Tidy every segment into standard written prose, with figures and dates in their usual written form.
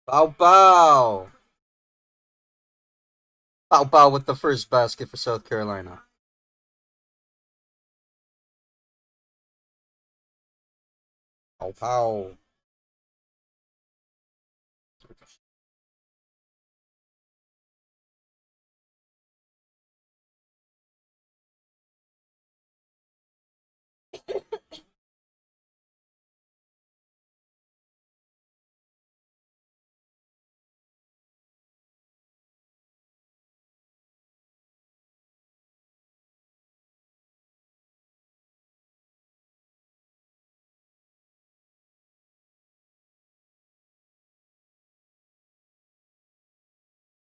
Bow Bow. Bow Bow with the first basket for South Carolina. Bow Bow.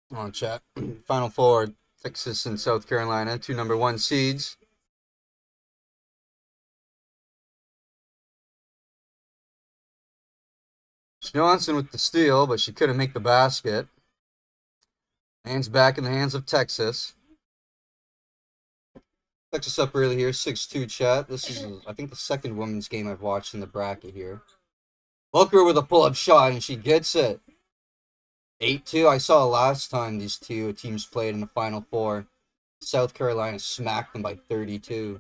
Come on, chat. Final four, Texas and South Carolina, two number one seeds. Johnson with the steal, but she couldn't make the basket. Hands back in the hands of Texas. Texas up early here, 6-2 chat. This is, I think, the second women's game I've watched in the bracket here. Booker with a pull-up shot, and she gets it. 8-2. I saw last time these two teams played in the Final Four. South Carolina smacked them by 32.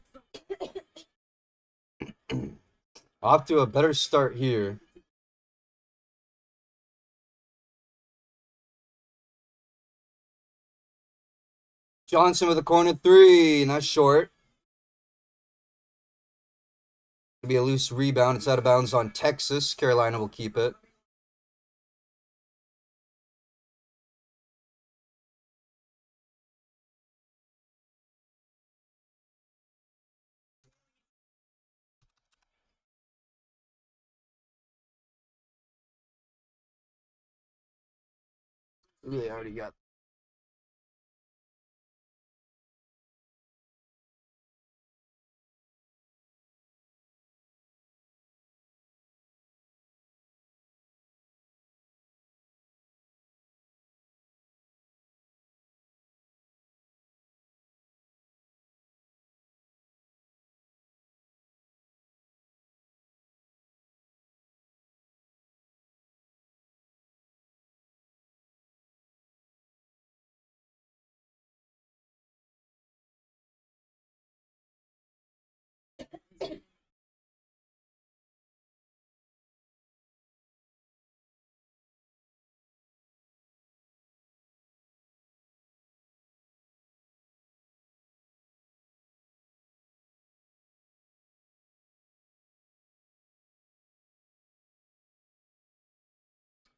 Off to a better start here. Johnson with a corner three, and that's short. It'll be a loose rebound. It's out of bounds on Texas. Carolina will keep it. Really already got.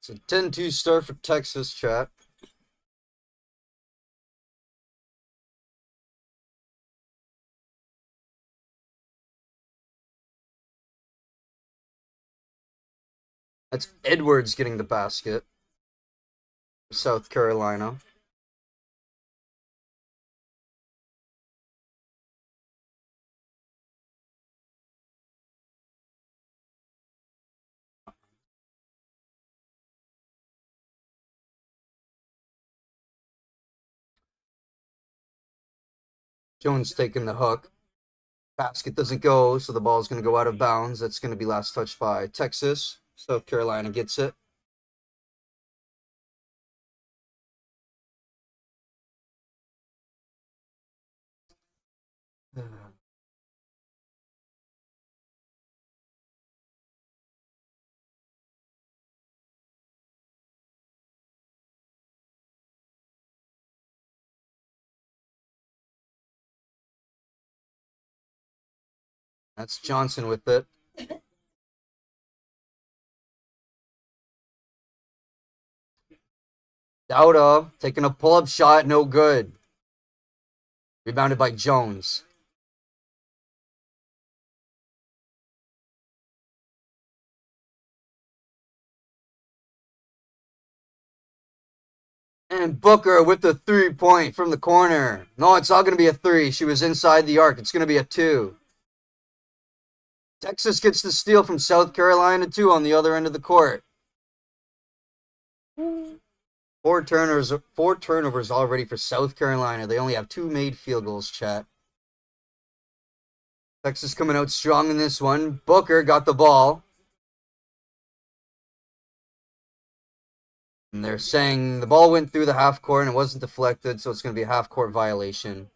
It's a 10-2 start for Texas, chat. That's Edwards getting the basket. South Carolina. Jones taking the hook. Basket doesn't go, so the ball's going to go out of bounds. That's going to be last touched by Texas. South Carolina gets it. That's Johnson with it. Dowda taking a pull-up shot, no good. Rebounded by Jones. And Booker with the 3-point from the corner. No, it's not going to be a 3. She was inside the arc. It's going to be a 2. Texas gets the steal from South Carolina, too, on the other end of the court. Four turnovers already for South Carolina. They only have 2 made field goals, chat. Texas coming out strong in this one. Booker got the ball. And they're saying the ball went through the half court and it wasn't deflected, so it's going to be a half court violation.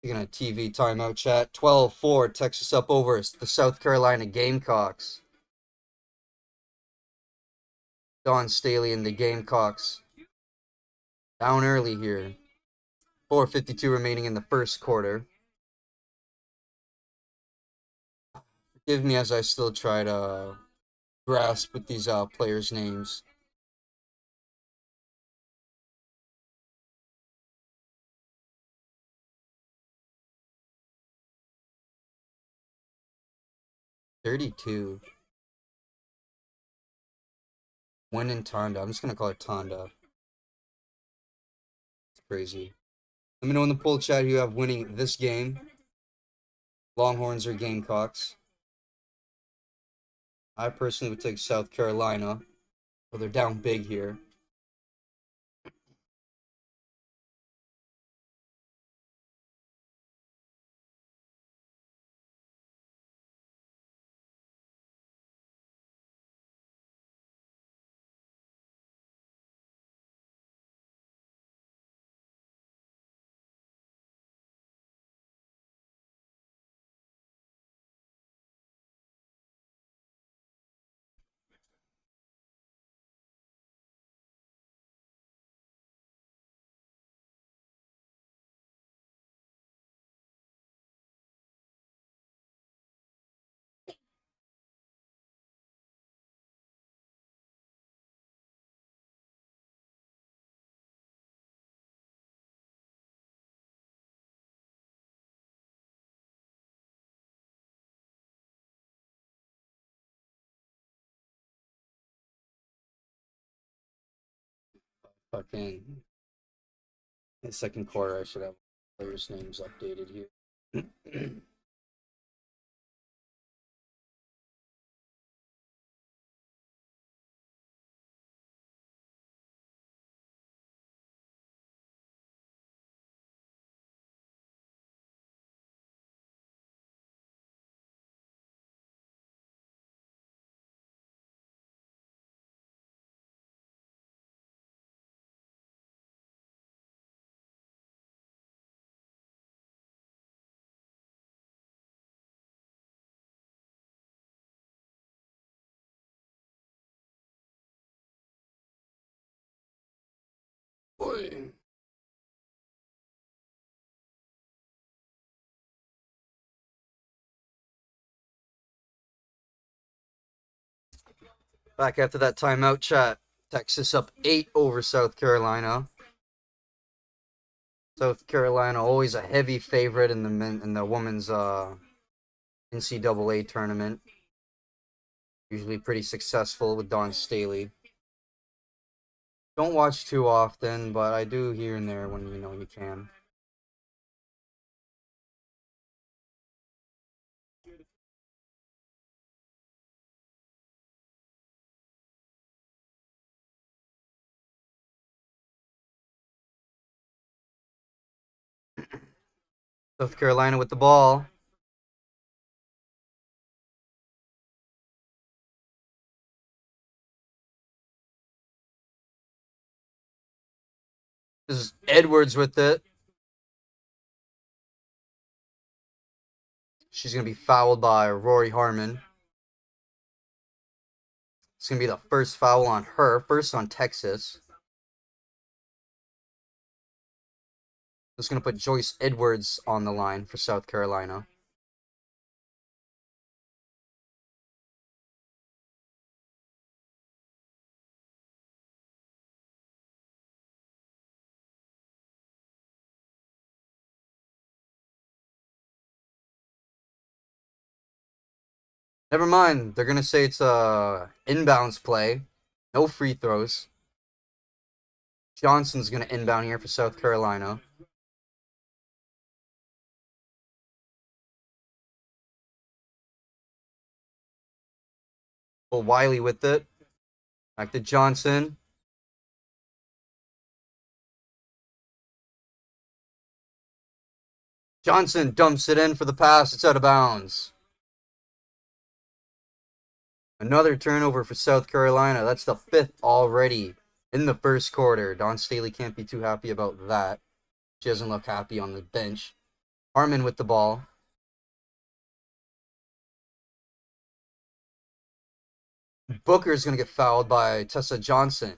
Taking a TV timeout, chat. 12-4, Texas up over the South Carolina Gamecocks. Don Staley and the Gamecocks down early here. 4:52 remaining in the first quarter. Forgive me as I still try to grasp with these players' names. $32. Win in Tonda. I'm just going to call it Tonda. It's crazy. Let me know in the poll chat who you have winning this game. Longhorns or Gamecocks. I personally would take South Carolina, but they're down big here. Fucking in the second quarter, I should have players' names updated here. Boy. Back after that timeout, chat. Texas up 8 over South Carolina. South Carolina always a heavy favorite in the women's NCAA tournament. Usually pretty successful with Dawn Staley. Don't watch too often, but I do here and there when you can. South Carolina with the ball. This is Edwards with it. She's going to be fouled by Rory Harmon. It's going to be the first foul on her. First on Texas. It's going to put Joyce Edwards on the line for South Carolina. Never mind. They're going to say it's a inbounds play. No free throws. Johnson's going to inbound here for South Carolina. Wiley with it. Back to Johnson. Johnson dumps it in for the pass. It's out of bounds. Another turnover for South Carolina. That's the 5th already in the first quarter. Dawn Staley can't be too happy about that. She doesn't look happy on the bench. Harmon with the ball. Booker is going to get fouled by Tessa Johnson.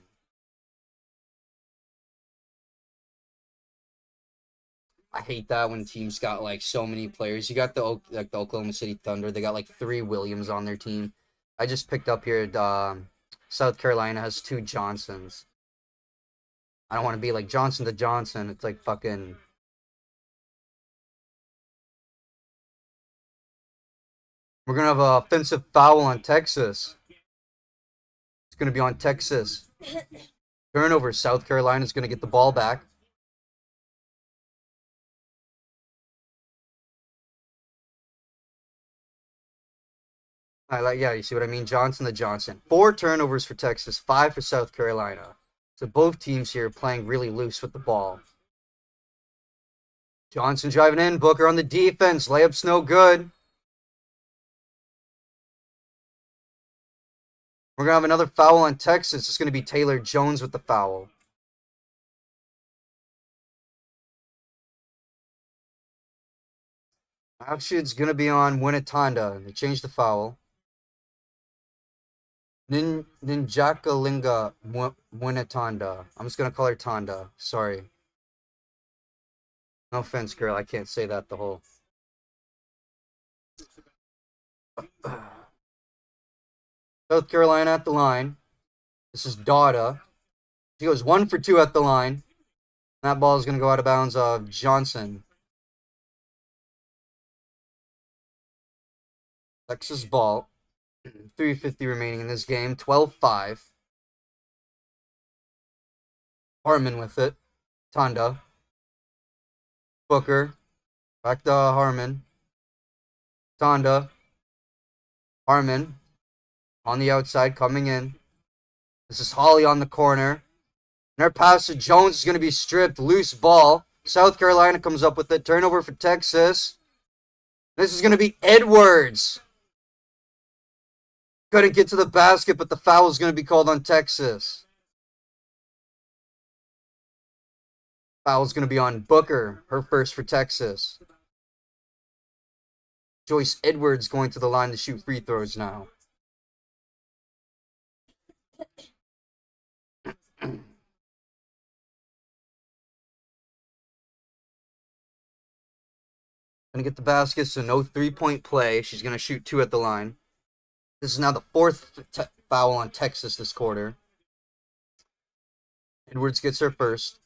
I hate that when teams got like so many players. You got the Oklahoma City Thunder. They got like 3 Williams on their team. I just picked up here. South Carolina has 2 Johnsons. I don't want to be like Johnson to Johnson. It's like fucking. We're gonna have an offensive foul on Texas. It's gonna be on Texas. Turnover. South Carolina's gonna get the ball back. Yeah, you see what I mean? Johnson to Johnson. 4 turnovers for Texas, 5 for South Carolina. So both teams here playing really loose with the ball. Johnson driving in. Booker on the defense. Layup's no good. We're going to have another foul on Texas. It's going to be Taylor Jones with the foul. Actually, it's going to be on Winnetonda. They changed the foul. Ninjakalinga Winnetonda. I'm just going to call her Tonda. Sorry. No offense, girl. I can't say that the whole... South Carolina at the line. This is Dada. She goes 1 for 2 at the line. That ball is going to go out of bounds of Johnson. Texas ball. 3:50 remaining in this game. 12-5. Harmon with it. Tonda. Booker. Back to Harmon. Tonda. Harmon. On the outside, coming in. This is Holly on the corner. And our pass to Jones is going to be stripped. Loose ball. South Carolina comes up with it. Turnover for Texas. This is going to be Edwards. Couldn't get to the basket, but the foul is going to be called on Texas. Foul is going to be on Booker. Her first for Texas. Joyce Edwards going to the line to shoot free throws now. Gonna get the basket, so no 3-point play. She's gonna shoot 2 at the line. This is now the 4th foul on Texas this quarter. Edwards gets her first.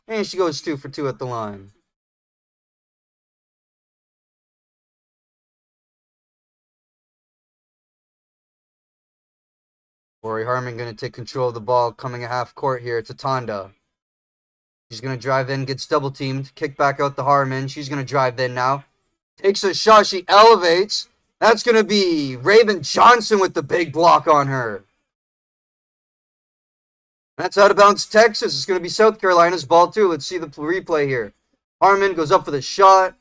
And she goes 2 for 2 at the line. Corey Harmon going to take control of the ball coming at half court here to Tonda. She's going to drive in, gets double teamed, kick back out to Harmon. She's going to drive in now. Takes a shot, she elevates. That's going to be Raven Johnson with the big block on her. That's out of bounds Texas. It's going to be South Carolina's ball too. Let's see the replay here. Harmon goes up for the shot.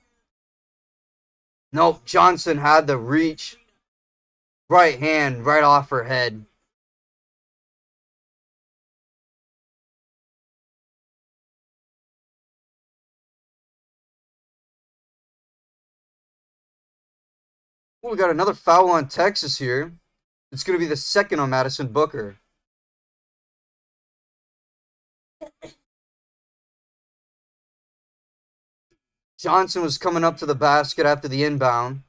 Nope, Johnson had the reach. Right hand right off her head. Ooh, we got another foul on Texas here. It's going to be the 2nd on Madison Booker. Johnson was coming up to the basket after the inbound.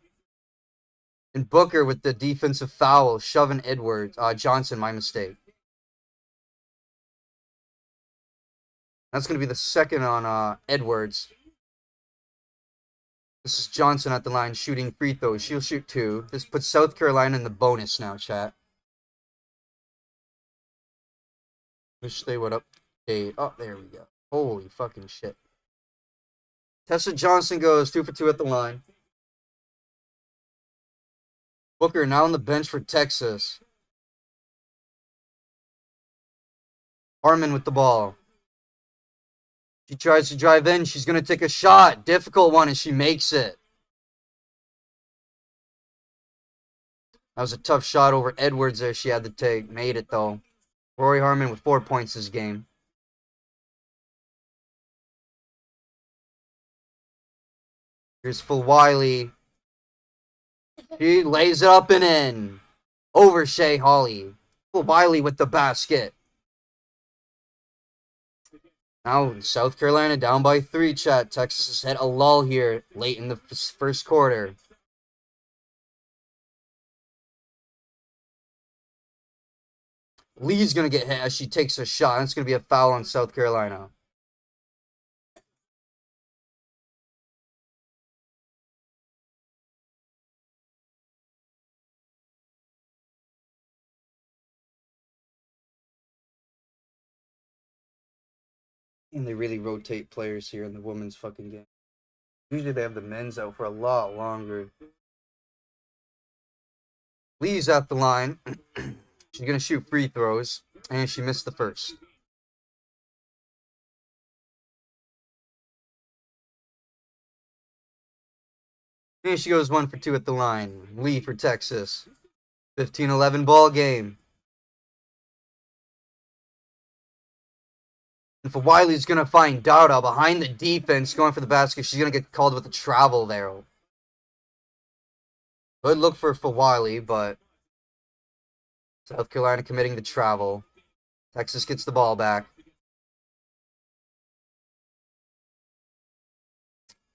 And Booker with the defensive foul, shoving Edwards. Johnson, my mistake. That's going to be the 2nd on Edwards. This is Johnson at the line shooting free throws. She'll shoot 2. This puts South Carolina in the bonus now, chat. Wish they would update. Oh, there we go. Holy fucking shit. Tessa Johnson goes 2 for 2 at the line. Booker now on the bench for Texas. Harmon with the ball. She tries to drive in. She's going to take a shot. Difficult one, and she makes it. That was a tough shot over Edwards there she had to take. Made it, though. Rory Harmon with 4 points this game. Here's Phil Wiley. She lays it up and in. Over Shea Holly. Phil Wiley with the basket. Now South Carolina down by 3, chat. Texas has hit a lull here late in the first quarter. Lee's going to get hit as she takes a shot. It's going to be a foul on South Carolina. And they really rotate players here in the women's fucking game. Usually they have the men's out for a lot longer. Lee's at the line. She's going to shoot free throws. And she missed the first. And she goes 1 for 2 at the line. Lee for Texas. 15-11 ball game. And for Wiley's going to find Dowda behind the defense, going for the basket. She's going to get called with a travel there. Good look for Wiley, but South Carolina committing the travel. Texas gets the ball back.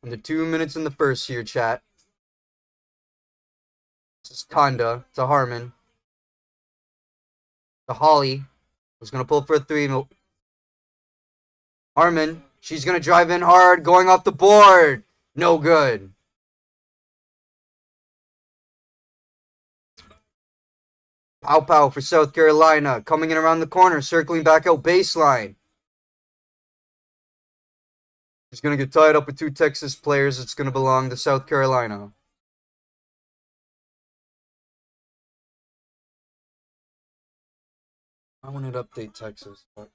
Under 2 minutes in the first here, chat. This is Tonda to Harmon. To Holly. Who's going to pull for a 3. Harmon. She's going to drive in hard. Going off the board. No good. Pow Pow for South Carolina. Coming in around the corner. Circling back out baseline. She's going to get tied up with 2 Texas players. It's going to belong to South Carolina. I wanted to update Texas. But...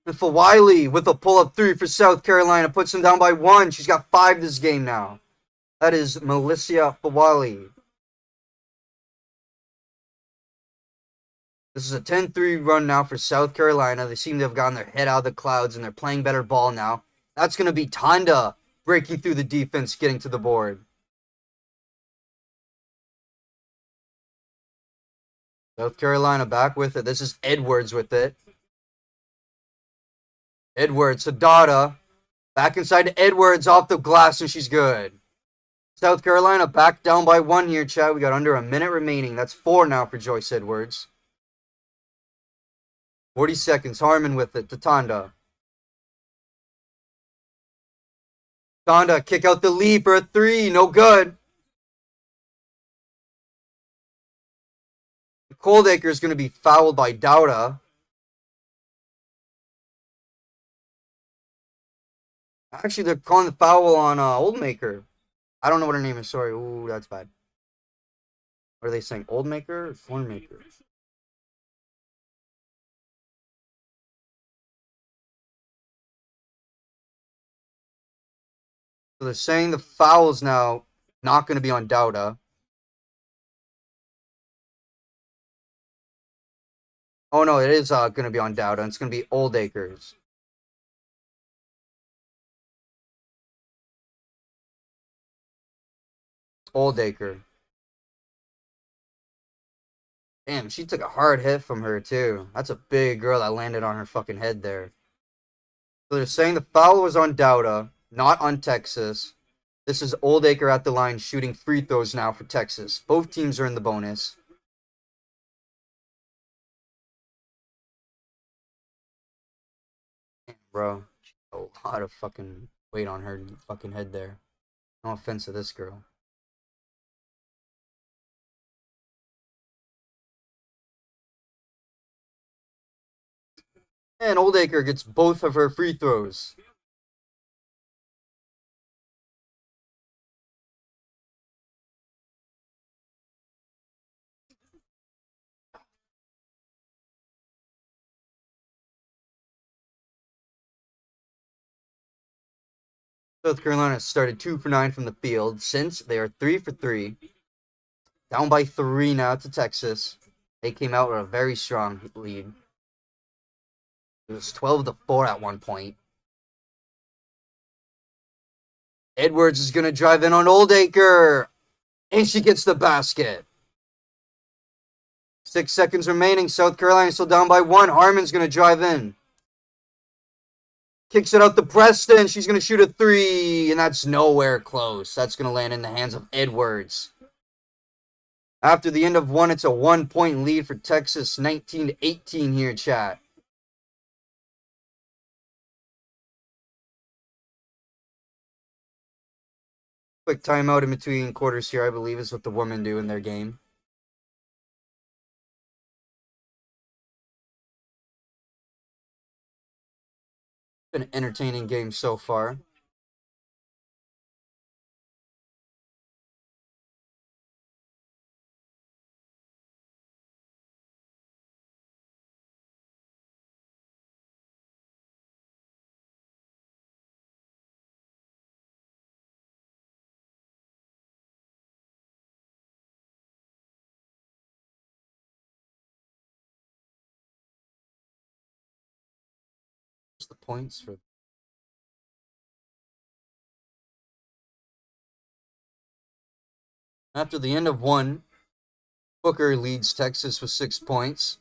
And for Wiley with a pull-up 3 for South Carolina. Puts them down by 1. She's got 5 this game now. That is Melissa Fawali. This is a 10-3 run now for South Carolina. They seem to have gotten their head out of the clouds, and they're playing better ball now. That's going to be Tonda breaking through the defense, getting to the board. South Carolina back with it. This is Edwards with it. Edwards to Dada. Back inside to Edwards off the glass, and she's good. South Carolina back down by 1 here, chat. We got under a minute remaining. That's 4 now for Joyce Edwards. 40 seconds. Harmon with it to Tonda. Tonda kick out the lead for a 3. No good. Coldacre is going to be fouled by Dowda. Actually, they're calling the foul on Oldmaker. I don't know what her name is. Sorry. Ooh, that's bad. What are they saying? Oldmaker or Cornmaker? So they're saying the foul is now not going to be on Dowda. Oh, no, it is going to be on Dowda. It's going to be Oldacres. Oldacre. Damn, she took a hard hit from her, too. That's a big girl that landed on her fucking head there. So they're saying the foul was on Dowda, not on Texas. This is Oldacre at the line shooting free throws now for Texas. Both teams are in the bonus. Damn, bro. A lot of fucking weight on her fucking head there. No offense to this girl. And Oldacre gets both of her free throws. South Carolina started 2 for 9 from the field. Since they are 3 for 3. Down by 3 now to Texas. They came out with a very strong lead. It was 12-4 at one point. Edwards is going to drive in on Oldacre. And she gets the basket. 6 seconds remaining. South Carolina still down by 1. Harmon's going to drive in. Kicks it out to Preston. She's going to shoot a 3. And that's nowhere close. That's going to land in the hands of Edwards. After the end of 1, it's a 1-point lead for Texas. 19-18 here, chat. Quick timeout in between quarters here, I believe, is what the women do in their game. Been an entertaining game so far. What's the points for? After the end of 1, Booker leads Texas with 6 points.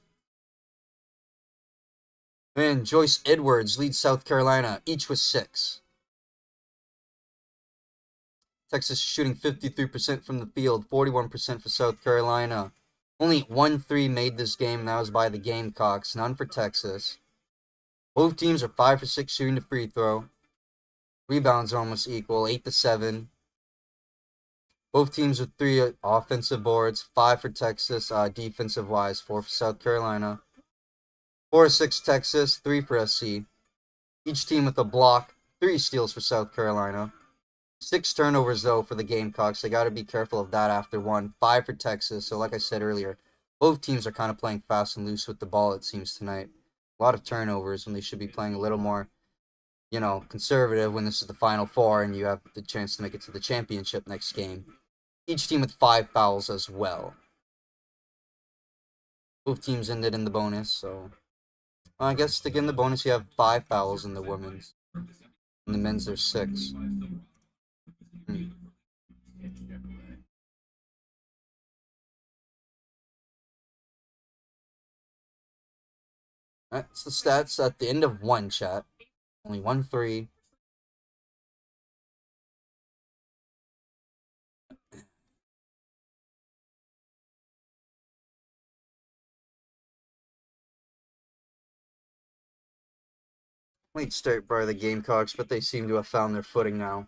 And Joyce Edwards leads South Carolina, each with 6. Texas shooting 53% from the field, 41% for South Carolina. Only 1 3 made this game, and that was by the Gamecocks, none for Texas. Both teams are 5 for 6 shooting the free throw. Rebounds are almost equal, 8 to 7. Both teams with 3 offensive boards, 5 for Texas, defensive-wise, 4 for South Carolina. 4-6 Texas, 3 for SC. Each team with a block, 3 steals for South Carolina. 6 turnovers, though, for the Gamecocks. They got to be careful of that after 1. 5 for Texas. So, like I said earlier, both teams are kind of playing fast and loose with the ball, it seems, tonight. A lot of turnovers when they should be playing a little more, conservative when this is the Final Four and you have the chance to make it to the championship next game. Each team with 5 fouls as well. Both teams ended in the bonus, so I guess to get in the bonus, you have 5 fouls in the women's. In the men's, there's 6. That's the stats at the end of 1, chat. Only 1 3. Late start by the Gamecocks, but they seem to have found their footing now.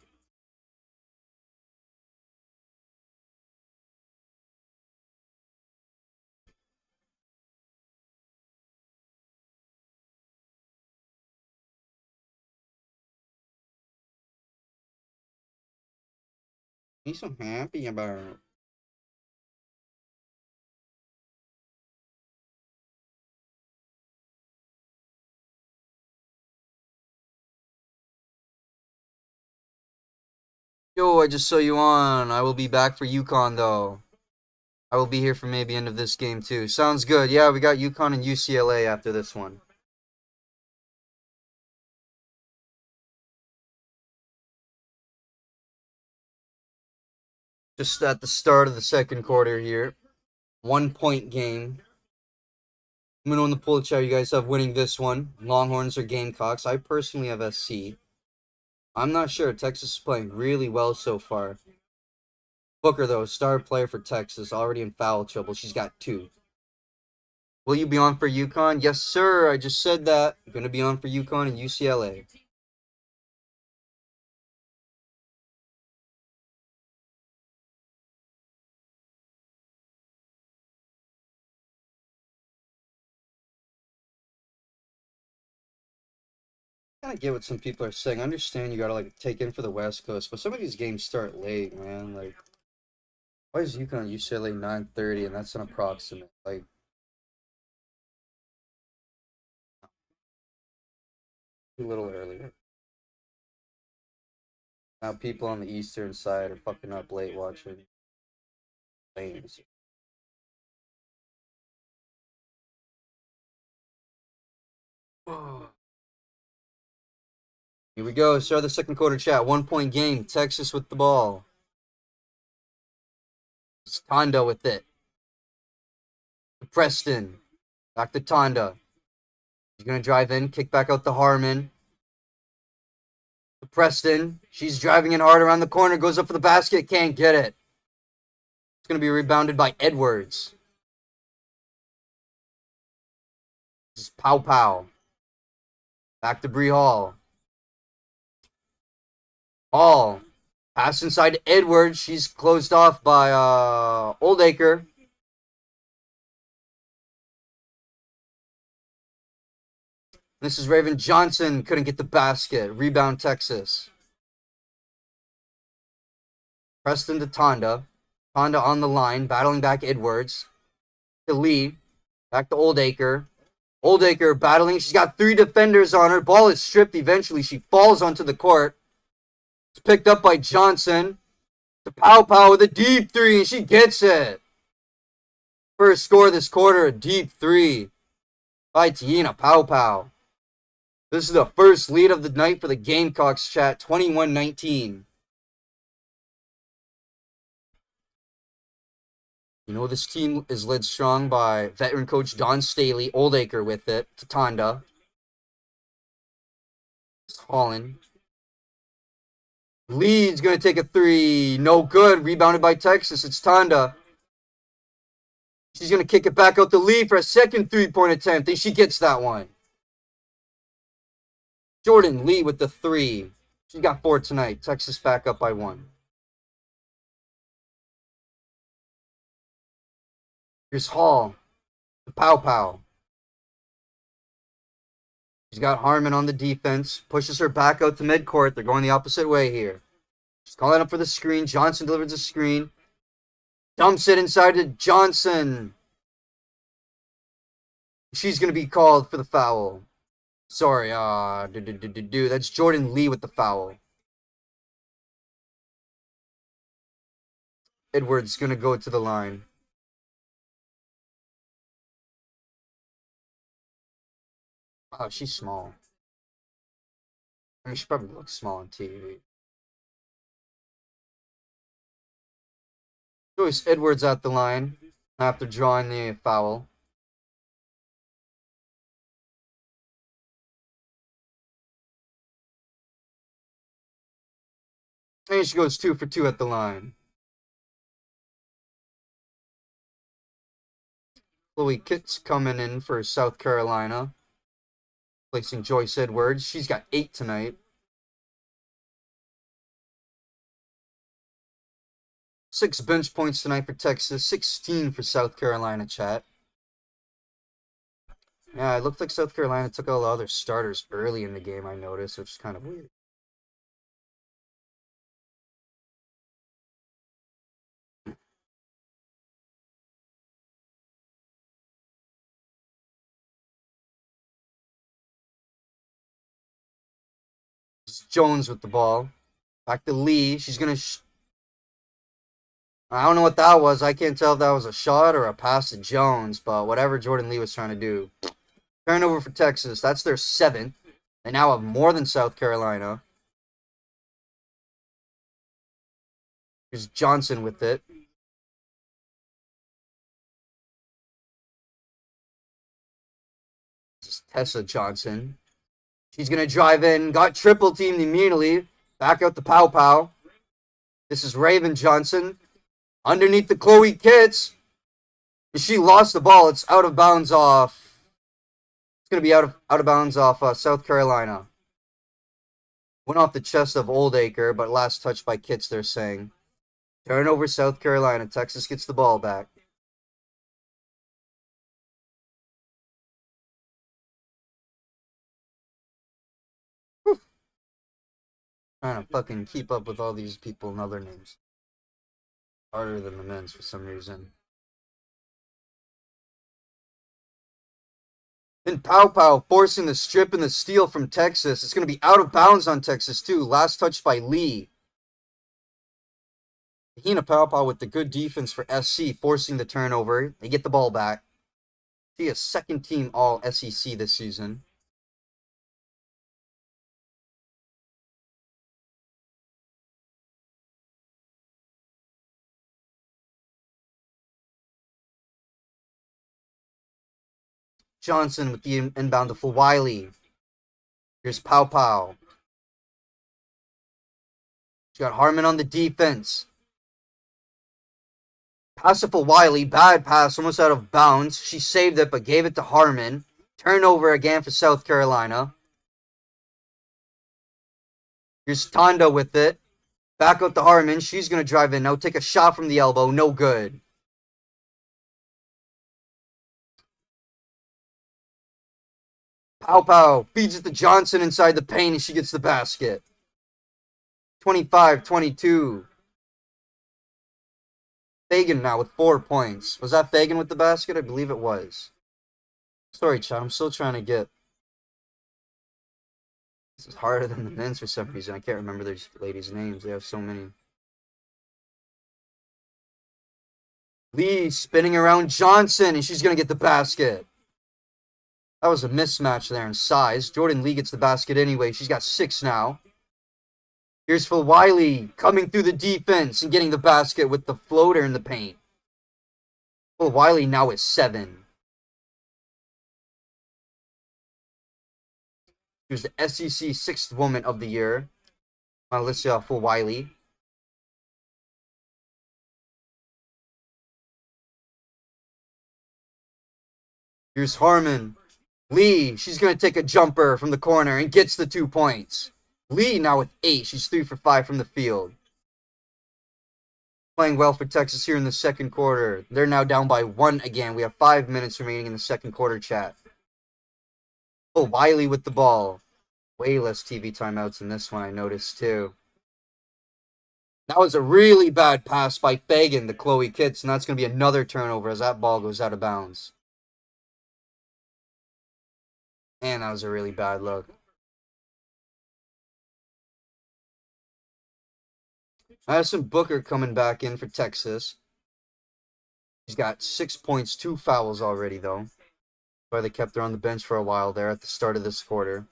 He's so happy about it. Yo, I just saw you on. I will be back for UConn, though. I will be here for maybe end of this game, too. Sounds good. Yeah, we got UConn and UCLA after this one. Just at the start of the second quarter here. 1-point game. Let me know in the poll chat you guys have winning this one. Longhorns or Gamecocks. I personally have SC. I'm not sure. Texas is playing really well so far. Booker, though, star player for Texas, already in foul trouble. She's got 2. Will you be on for UConn? Yes, sir. I just said that. I'm going to be on for UConn and UCLA. I kind of get what some people are saying. I understand you got to, take in for the West Coast, but some of these games start late, man. Why is UConn UCLA 9:30 and that's an approximate? A little earlier. Now people on the eastern side are fucking up late watching games. Here we go. Start the second quarter, chat. 1 point game. Texas with the ball. It's Tonda with it. Preston. Back to Tonda. She's going to drive in. Kick back out to Harmon. To Preston. She's driving in hard around the corner. Goes up for the basket. Can't get it. It's going to be rebounded by Edwards. This is Pow Pow. Back to Bree Hall. Hall. Pass inside to Edwards. She's closed off by Oldacre. This is Raven Johnson. Couldn't get the basket. Rebound Texas. Preston to Tonda. Tonda on the line. Battling back Edwards. To Lee. Back to Oldacre. Oldacre battling. She's got 3 defenders on her. Ball is stripped eventually. She falls onto the court. It's picked up by Johnson. To Pow Pow with a deep 3. And she gets it. First score this quarter. A deep 3 by Tiina Pow Pow. This is the first lead of the night for the Gamecocks, chat. 21-19. You know, this team is led strong by veteran coach Don Staley. Oldacre with it to Tonda. It's Holland. Lee's going to take a 3. No good. Rebounded by Texas. It's Tonda. She's going to kick it back out to Lee for a second 3-point attempt. And she gets that one. Jordan Lee with the 3. She got 4 tonight. Texas back up by 1. Here's Hall. The Pow Pow. She's got Harmon on the defense. Pushes her back out to midcourt. They're going the opposite way here. She's calling up for the screen. Johnson delivers the screen. Dumps it inside to Johnson. She's going to be called for the foul. Sorry, that's Jordan Lee with the foul. Edwards going to go to the line. Oh, she's small. I mean, she probably looks small on TV. Joyce Edwards at the line after drawing the foul. And she goes 2 for 2 at the line. Chloe Kitt's coming in for South Carolina. Placing Joyce Edwards. She's got 8 tonight. 6 bench points tonight for Texas. 16 for South Carolina, chat. Yeah, it looked like South Carolina took all the other starters early in the game, I noticed, which is kind of weird. Jones with the ball. Back to Lee. She's going to... I don't know what that was. I can't tell if that was a shot or a pass to Jones, but whatever Jordan Lee was trying to do. Turnover for Texas. That's their 7th. They now have more than South Carolina. Here's Johnson with it. This is Tessa Johnson. She's going to drive in. Got triple teamed immediately. Back out the Pow Pow. This is Raven Johnson. Underneath the Chloe Kitts. She lost the ball. It's out of bounds off. It's going to be out of bounds off South Carolina. Went off the chest of Oldacre, but last touch by Kitts, they're saying. Turnover South Carolina. Texas gets the ball back. Trying to fucking keep up with all these people and other names. Harder than the men's for some reason. Then Pow Pow forcing the strip and the steal from Texas. It's going to be out of bounds on Texas, too. Last touch by Lee. Hina Paopao with the good defense for SC, forcing the turnover. They get the ball back. She is second team all SEC this season. Johnson with the inbound to Wiley. Here's Paopao. She got Harmon on the defense. Pass to Wiley. Bad pass, almost out of bounds. She saved it, but gave it to Harmon. Turnover again for South Carolina. Here's Tonda with it. Back out to Harmon. She's going to drive in now. Take a shot from the elbow. No good. Paopao feeds it to Johnson inside the paint, and she gets the basket. 25-22. Fagan now with 4 points. Was that Fagan with the basket? I believe it was. Sorry, Chad. I'm still trying to get... This is harder than the men's for some reason. I can't remember these ladies' names. They have so many. Lee spinning around Johnson, and she's going to get the basket. That was a mismatch there in size. Jordan Lee gets the basket anyway. She's got 6 now. Here's Phil Wiley coming through the defense and getting the basket with the floater in the paint. Phil Wiley now is 7. Here's the SEC 6th Woman of the Year, Alicia Phil Wiley. Here's Harmon. Lee, she's going to take a jumper from the corner and gets the 2 points. Lee now with 8. She's 3 for 5 from the field. Playing well for Texas here in the second quarter. They're now down by 1 again. We have 5 minutes remaining in the second quarter, chat. Oh, Wiley with the ball. Way less TV timeouts in this one, I noticed, too. That was a really bad pass by Fagan to Chloe Kitts, and that's going to be another turnover as that ball goes out of bounds. And that was a really bad look. Madison Booker coming back in for Texas. He's got 6 points, 2 fouls already, though. That's why they kept her on the bench for a while there at the start of this quarter.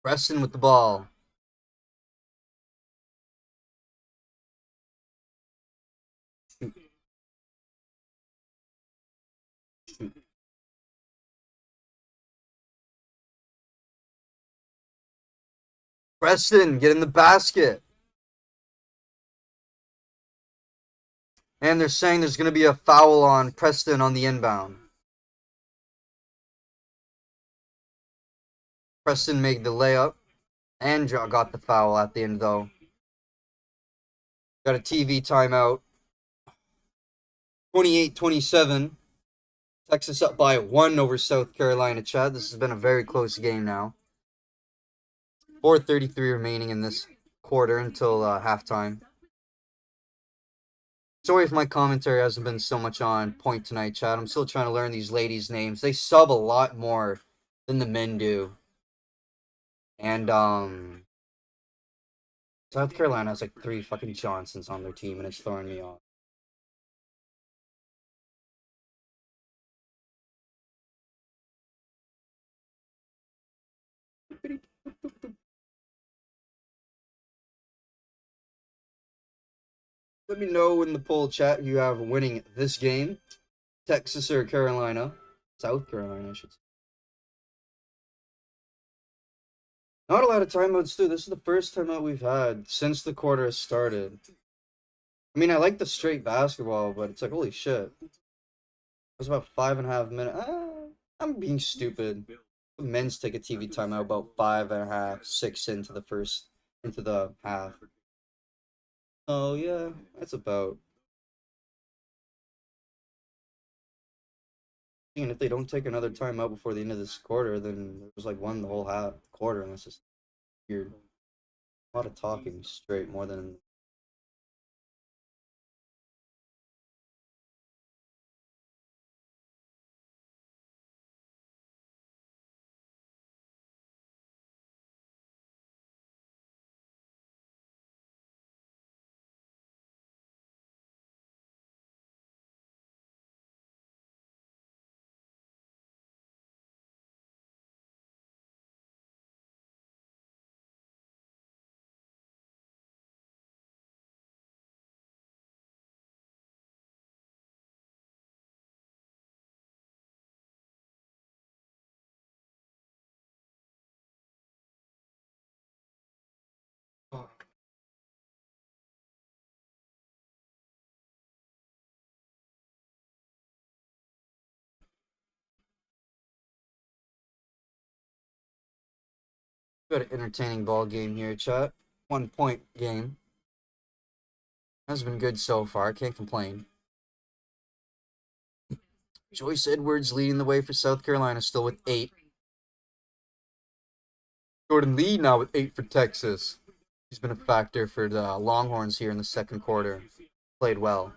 Preston with the ball. Preston getting the basket. And they're saying there's going to be a foul on Preston on the inbound. Preston made the layup. And got the foul at the end, though. Got a TV timeout. 28-27. Texas up by 1 over South Carolina, Chad. This has been a very close game now. 4:33 remaining in this quarter until halftime. Sorry if my commentary hasn't been so much on point tonight, Chad. I'm still trying to learn these ladies' names. They sub a lot more than the men do. And South Carolina has like 3 fucking Johnsons on their team, and it's throwing me off. Let me know in the poll chat who you have winning this game. Texas or Carolina. South Carolina, I should say. Not a lot of timeouts, too. This is the first timeout we've had since the quarter has started. I mean, I like the straight basketball, but it's like, holy shit. It was about 5.5 minutes. I'm being stupid. The men's take a TV timeout about 5.5, 6 into the half. Oh, yeah, that's about. And if they don't take another timeout before the end of this quarter, then there's like one the whole half quarter, and that's just weird. A lot of talking straight more than. Got an entertaining ball game here, chat. 1-point game. Has been good so far. Can't complain. Joyce Edwards leading the way for South Carolina, still with 8. Jordan Lee now with 8 for Texas. He's been a factor for the Longhorns here in the second quarter. Played well.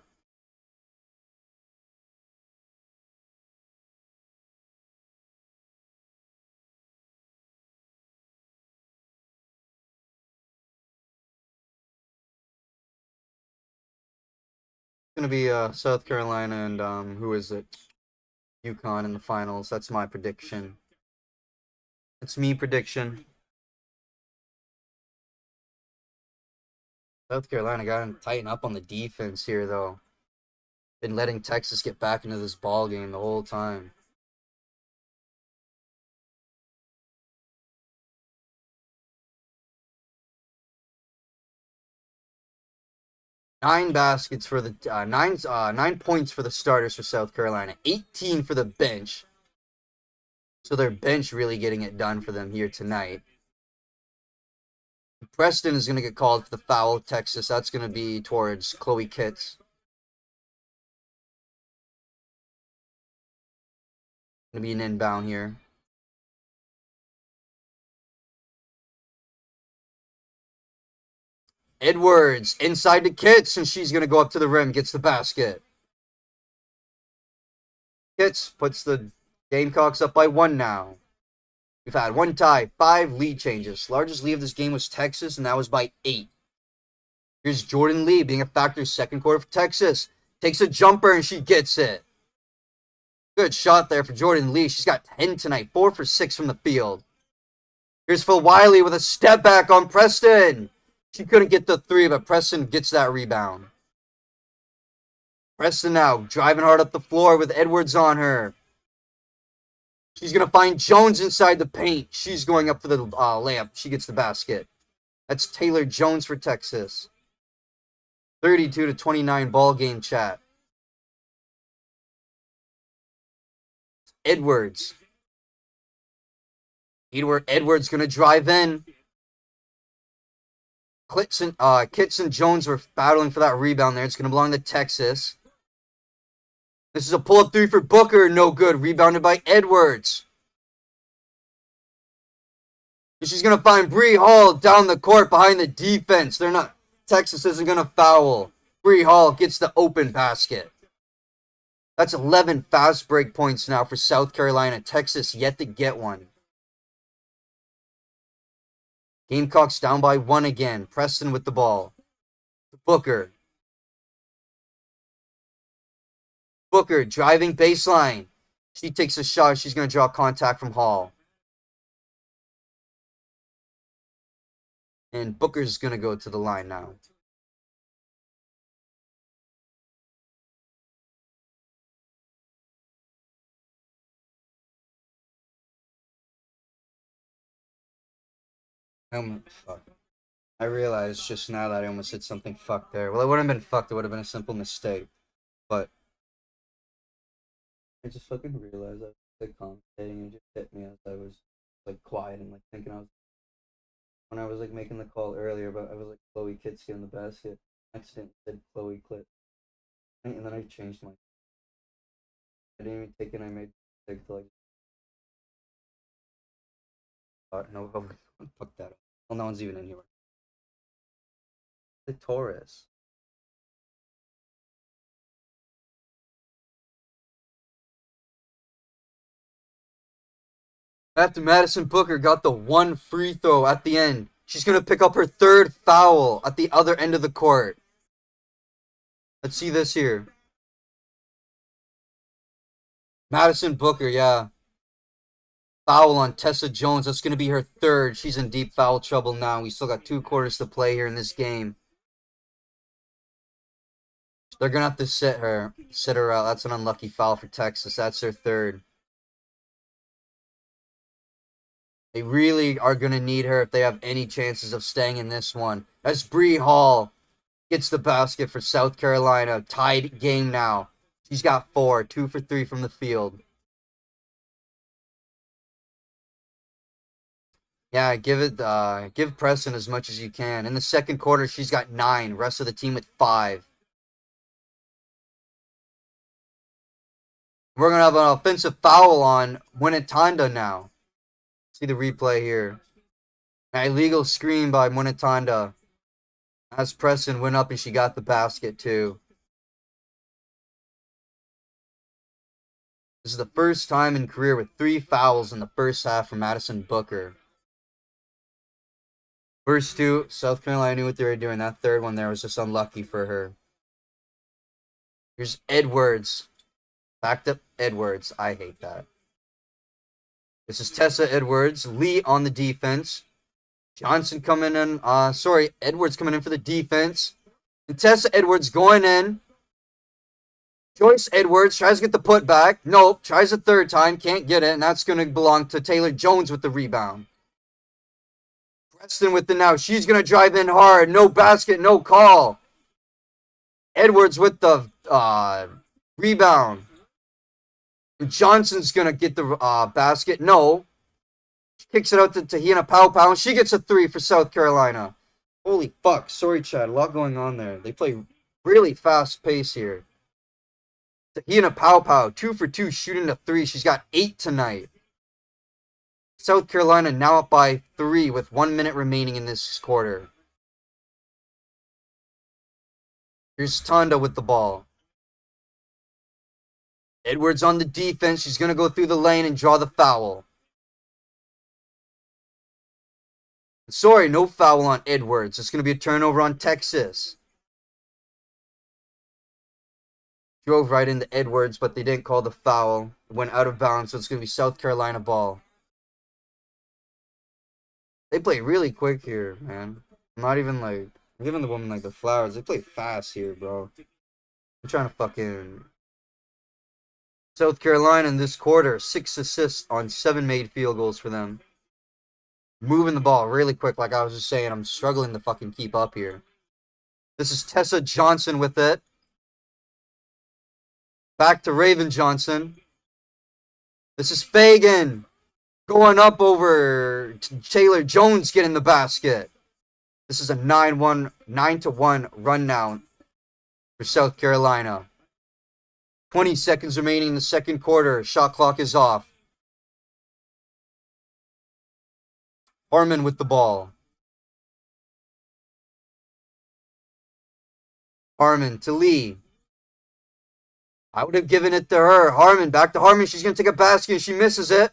It's going to be South Carolina and who is it? UConn in the finals. That's my prediction. It's me prediction. South Carolina got to tighten up on the defense here, though. Been letting Texas get back into this ball game the whole time. Nine baskets for the 9 points for the starters for South Carolina. 18 for the bench. So their bench really getting it done for them here tonight. Preston is going to get called for the foul. Texas. That's going to be towards Chloe Kitts. Going to be an inbound here. Edwards inside to Kitts, and she's going to go up to the rim, gets the basket. Kitts puts the Gamecocks up by 1 now. We've had 1 tie, 5 lead changes. Largest lead of this game was Texas, and that was by 8. Here's Jordan Lee being a factor second quarter for Texas. Takes a jumper, and she gets it. Good shot there for Jordan Lee. She's got 10 tonight, 4 for 6 from the field. Here's Phil Wiley with a step back on Preston. She couldn't get the 3, but Preston gets that rebound. Preston now driving hard up the floor with Edwards on her. She's going to find Jones inside the paint. She's going up for the layup. She gets the basket. That's Taylor Jones for Texas. 32-29 ball game, chat. Edwards. Edwards going to drive in. Kitts and Jones were battling for that rebound there. It's going to belong to Texas. This is a pull-up 3 for Booker. No good. Rebounded by Edwards. She's going to find Bree Hall down the court behind the defense. Texas isn't going to foul. Bree Hall gets the open basket. That's 11 fast break points now for South Carolina. Texas yet to get one. Gamecocks down by 1 again. Preston with the ball. Booker. Booker driving baseline. She takes a shot. She's going to draw contact from Hall. And Booker's going to go to the line now. Fuck. I realized just now that I almost said something fucked there. Well, it wouldn't have been fucked. It would have been a simple mistake. But I just fucking realized I was like commentating and just hit me as I was like quiet and like thinking when I was like making the call earlier, but I was like Chloe Kitts in the basket. I accidentally said Chloe Clip. And then I changed my. I didn't even take it. I made a mistake to like. No, fuck that up. Well, no one's even in here. The Taurus. After Madison Booker got the 1 free throw at the end, she's going to pick up her 3rd foul at the other end of the court. Let's see this here. Madison Booker, yeah. Foul on Tessa Jones. That's going to be her 3rd. She's in deep foul trouble now. We still got 2 quarters to play here in this game. They're going to have to sit her out. That's an unlucky foul for Texas. That's their 3rd. They really are going to need her if they have any chances of staying in this one. As Bree Hall gets the basket for South Carolina. Tied game now. She's got 4. 2 for 3 from the field. Yeah, give Preston as much as you can. In the second quarter, she's got 9. Rest of the team with 5. We're gonna have an offensive foul on Winatanda now. See the replay here. An illegal screen by Winatanda. As Preston went up and she got the basket too. This is the first time in career with 3 fouls in the first half from Madison Booker. First 2, South Carolina knew what they were doing. That third one there was just unlucky for her. Here's Edwards. Backed up Edwards. I hate that. This is Tessa Edwards. Lee on the defense. Johnson coming in. Edwards coming in for the defense. And Tessa Edwards going in. Joyce Edwards tries to get the putback. Nope. Tries a third time. Can't get it. And that's going to belong to Taylor Jones with the rebound. Preston with the now. She's going to drive in hard. No basket. No call. Edwards with the rebound. And Johnson's going to get the basket. No. She kicks it out to Tahina Pau. And she gets a 3 for South Carolina. Holy fuck. Sorry, Chad. A lot going on there. They play really fast pace here. Tahina Pau, 2 for 2, shooting a 3. She's got 8 tonight. South Carolina now up by 3 with 1 minute remaining in this quarter. Here's Tonda with the ball. Edwards on the defense. She's going to go through the lane and draw the foul. Sorry, no foul on Edwards. It's going to be a turnover on Texas. Drove right into Edwards, but they didn't call the foul. It went out of bounds, so it's going to be South Carolina ball. They play really quick here, man. I'm not even, like, giving the woman, like, the flowers. They play fast here, bro. I'm trying to fucking... South Carolina in this quarter, 6 assists on 7 made field goals for them. Moving the ball really quick, like I was just saying. I'm struggling to fucking keep up here. This is Tessa Johnson with it. Back to Raven Johnson. This is Fagan. Going up over Taylor Jones getting the basket. This is a 9-1 run now for South Carolina. 20 seconds remaining in the second quarter. Shot clock is off. Harmon with the ball. Harmon to Lee. I would have given it to her. Harmon, back to Harmon. She's going to take a basket. She misses it.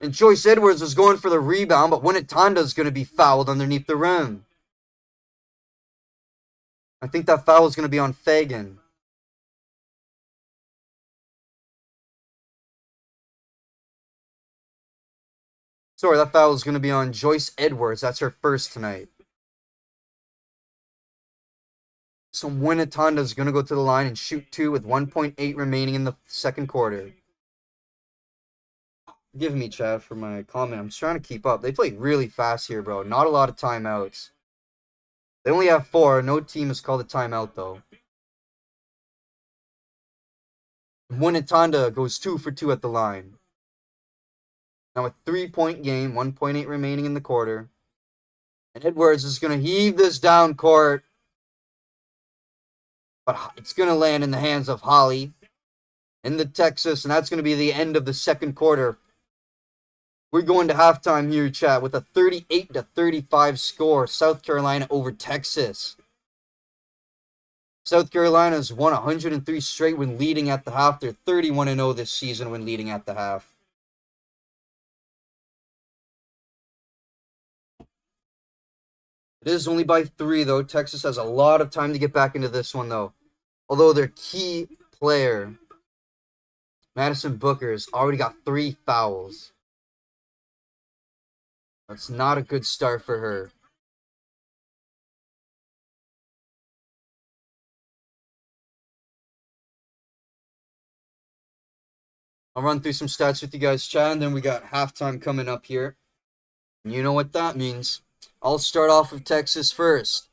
And Joyce Edwards was going for the rebound, but Winnetanda going to be fouled underneath the rim. I think that foul is going to be on Fagan. Sorry, that foul is going to be on Joyce Edwards. That's her first tonight. So Winnetanda is going to go to the line and shoot 2 with 1.8 remaining in the second quarter. Give me, Chad, for my comment. I'm just trying to keep up. They play really fast here, bro. Not a lot of timeouts. They only have 4. No team has called a timeout, though. Winnetanda goes 2 for 2 at the line. Now a 3-point game, 1.8 remaining in the quarter. And Edwards is going to heave this down court. But it's going to land in the hands of Holly in the Texas. And that's going to be the end of the second quarter. We're going to halftime here, chat, with a 38-35 score. South Carolina over Texas. South Carolina's won 103 straight when leading at the half. They're 31-0 this season when leading at the half. It is only by 3, though. Texas has a lot of time to get back into this one, though. Although their key player, Madison Booker, has already got 3 fouls. That's not a good start for her. I'll run through some stats with you guys, chat, and then we got halftime coming up here. And you know what that means. I'll start off with Texas first.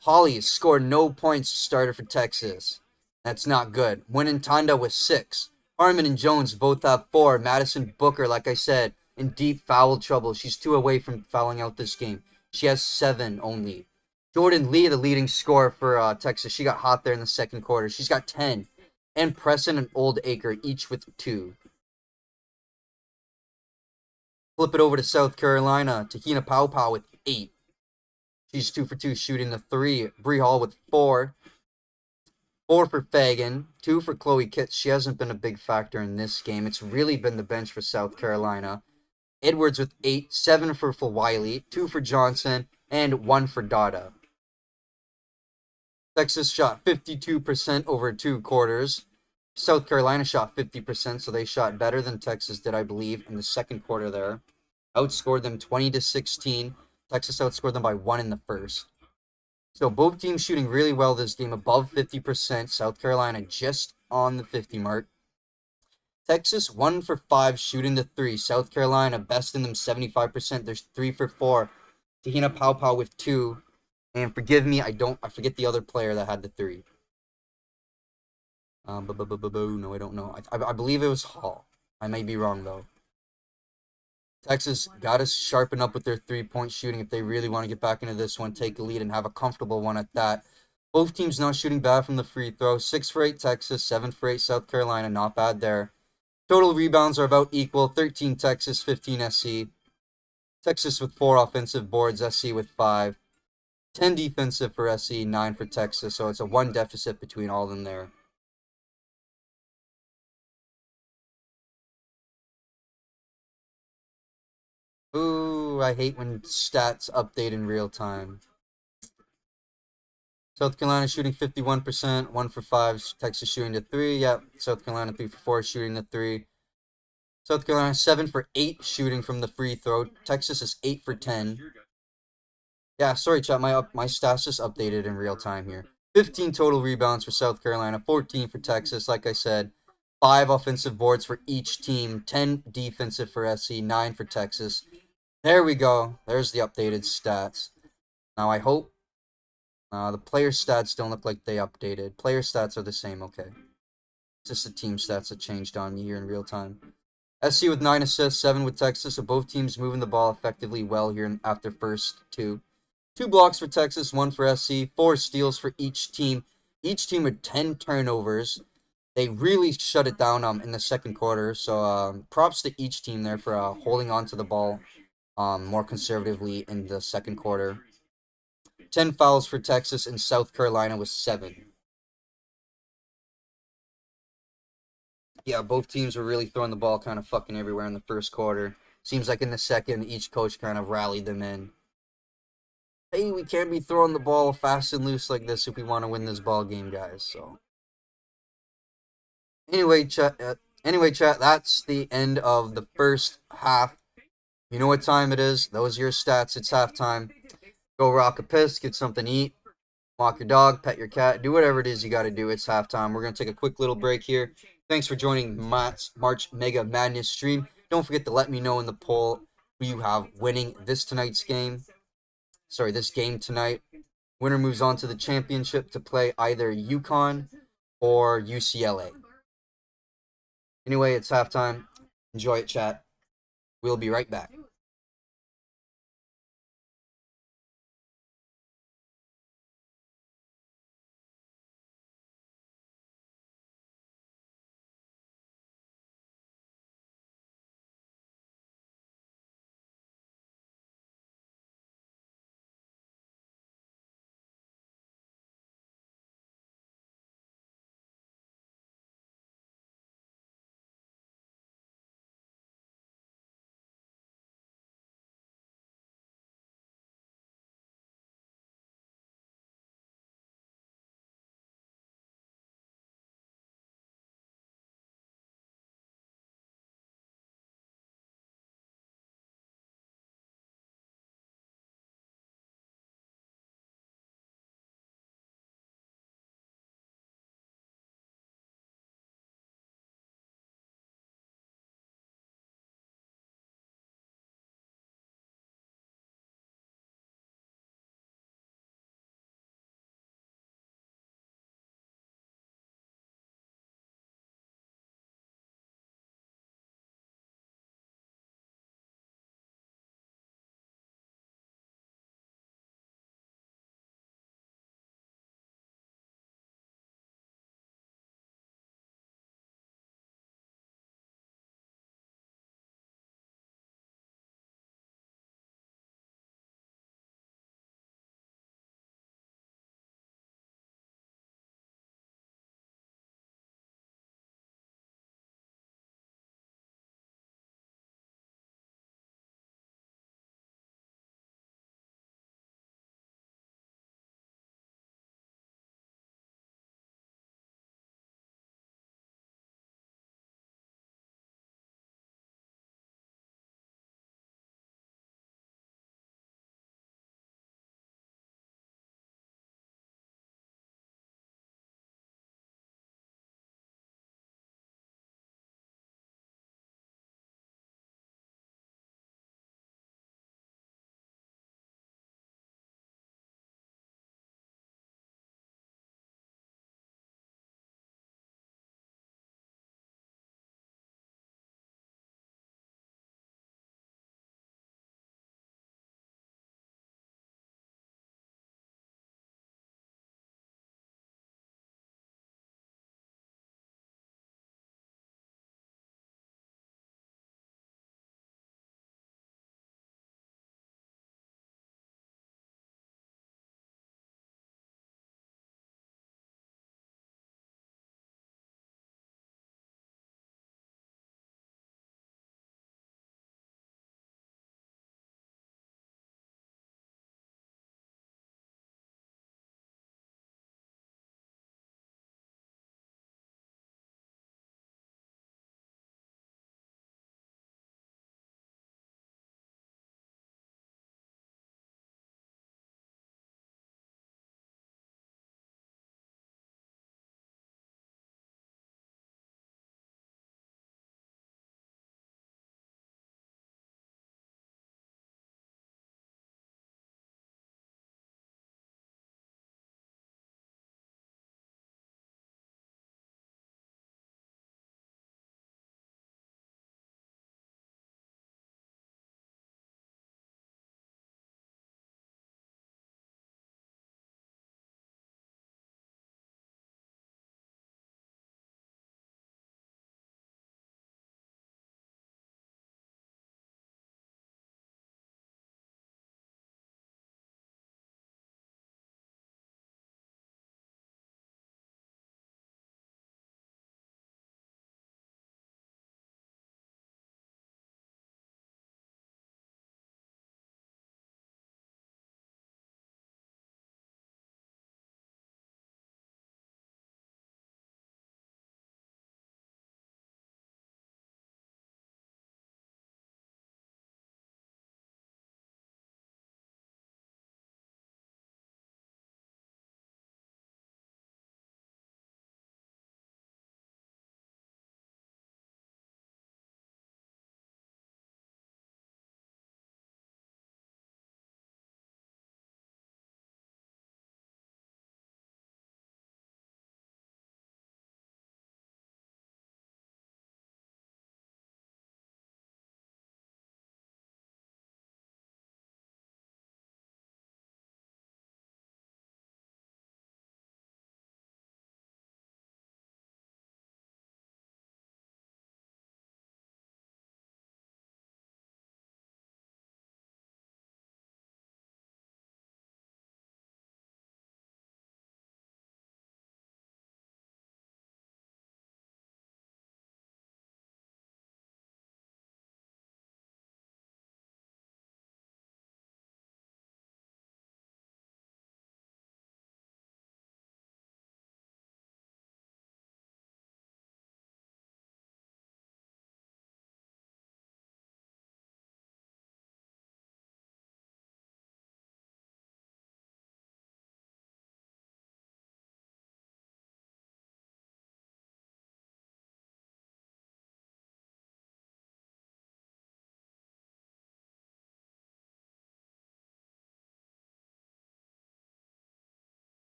Holly has scored no points starter for Texas. That's not good. Winnetanda with 6. Harmon and Jones both have 4. Madison Booker, like I said, in deep foul trouble. She's 2 away from fouling out this game. She has 7 only. Jordan Lee, the leading scorer for Texas. She got hot there in the second quarter. She's got 10. And Preston and Oldacre, each with 2. Flip it over to South Carolina. Tahina Paupau with 8. She's 2 for 2 shooting the 3. Bree Hall with 4. 4 for Fagan. 2 for Chloe Kitts. She hasn't been a big factor in this game. It's really been the bench for South Carolina. Edwards with 8. 7 for Wiley. 2 for Johnson. And 1 for Dada. Texas shot 52% over 2 quarters. South Carolina shot 50%, so they shot better than Texas did, I believe, in the second quarter there. Outscored them 20-16. Texas outscored them by 1 in the first. So both teams shooting really well this game, above 50%. South Carolina just on the 50 mark. Texas 1 for 5 shooting the 3. South Carolina besting them 75%. There's 3 for 4. Tahina Paupau with 2. And forgive me, I forget the other player that had the 3. No, I don't know. I believe it was Hall. I may be wrong though. Texas got to sharpen up with their 3-point shooting if they really want to get back into this one, take a lead, and have a comfortable one at that. Both teams not shooting bad from the free throw. 6 for 8 Texas, 7 for 8 South Carolina. Not bad there. Total rebounds are about equal. 13 Texas, 15 SC. Texas with 4 offensive boards, SC with 5. 10 defensive for SC, 9 for Texas. So it's a 1 deficit between all of them there. Ooh, I hate when stats update in real time. South Carolina shooting 51%, 1 for 5. Texas shooting to 3. Yep, South Carolina 3 for 4 shooting to 3. South Carolina 7 for 8 shooting from the free throw. Texas is 8 for 10. Yeah, sorry, chat. My stats just updated in real time here. 15 total rebounds for South Carolina, 14 for Texas. Like I said, 5 offensive boards for each team, 10 defensive for SC, 9 for Texas. There we go. There's the updated stats. Now I hope the player stats don't look like they updated. Player stats are the same. Okay, it's just the team stats that changed on me here in real time. SC with 9 assists, 7 with Texas. So both teams moving the ball effectively well here after first 2. 2 blocks for Texas, 1 for SC, 4 steals for each team. Each team with 10 turnovers. They really shut it down in the second quarter. So props to each team there for holding on to the ball more conservatively in the second quarter. 10 fouls for Texas, and South Carolina was 7. Yeah, both teams were really throwing the ball kind of fucking everywhere in the first quarter. Seems like in the second, each coach kind of rallied them in. Hey, we can't be throwing the ball fast and loose like this if we want to win this ball game, guys. So, anyway, chat. That's the end of the first half. You know what time it is. Those are your stats. It's halftime. Go rock a piss, get something to eat, walk your dog, pet your cat, do whatever it is you got to do. It's halftime. We're going to take a quick little break here. Thanks for joining Matt's March Mega Madness stream. Don't forget to let me know in the poll who you have winning this game tonight. Winner moves on to the championship to play either UConn or UCLA. Anyway, it's halftime. Enjoy it, chat. We'll be right back.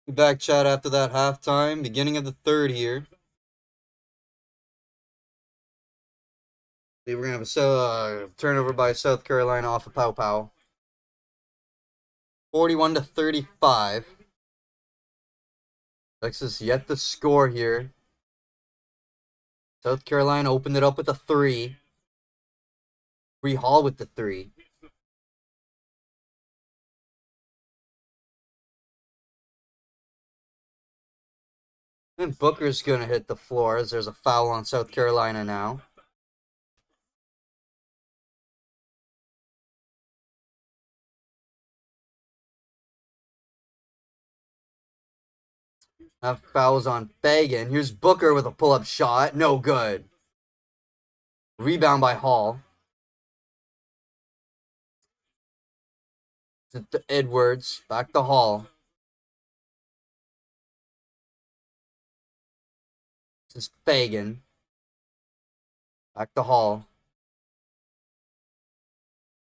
Back chat after that halftime. Beginning of the third here. We're going to have a turnover by South Carolina off of Pow Pow. 41-35. Texas yet to score here. South Carolina opened it up with a 3. Bree Hall with the 3. And Booker's going to hit the floor as there's a foul on South Carolina now. That foul's on Fagan. Here's Booker with a pull-up shot. No good. Rebound by Hall. To Edwards. Back to Hall. This is Fagan. Back to Hall.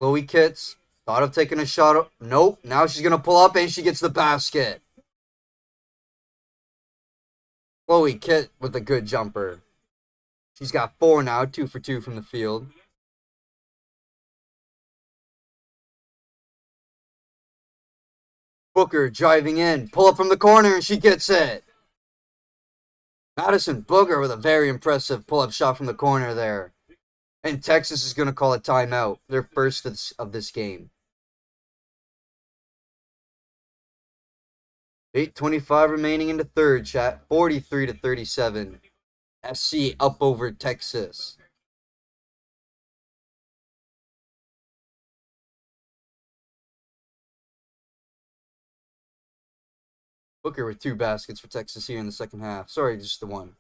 Chloe Kitts. Thought of taking a shot. Nope. Now she's going to pull up and she gets the basket. Chloe Kitt with a good jumper. She's got 4 now. 2 for 2 from the field. Booker driving in. Pull up from the corner and she gets it. Madison Booker with a very impressive pull-up shot from the corner there. And Texas is going to call a timeout. Their first of this game. 8:25 remaining in the third, chat. 43-37. SC up over Texas. Booker with 2 baskets for Texas here in the second half. Sorry, just the 1.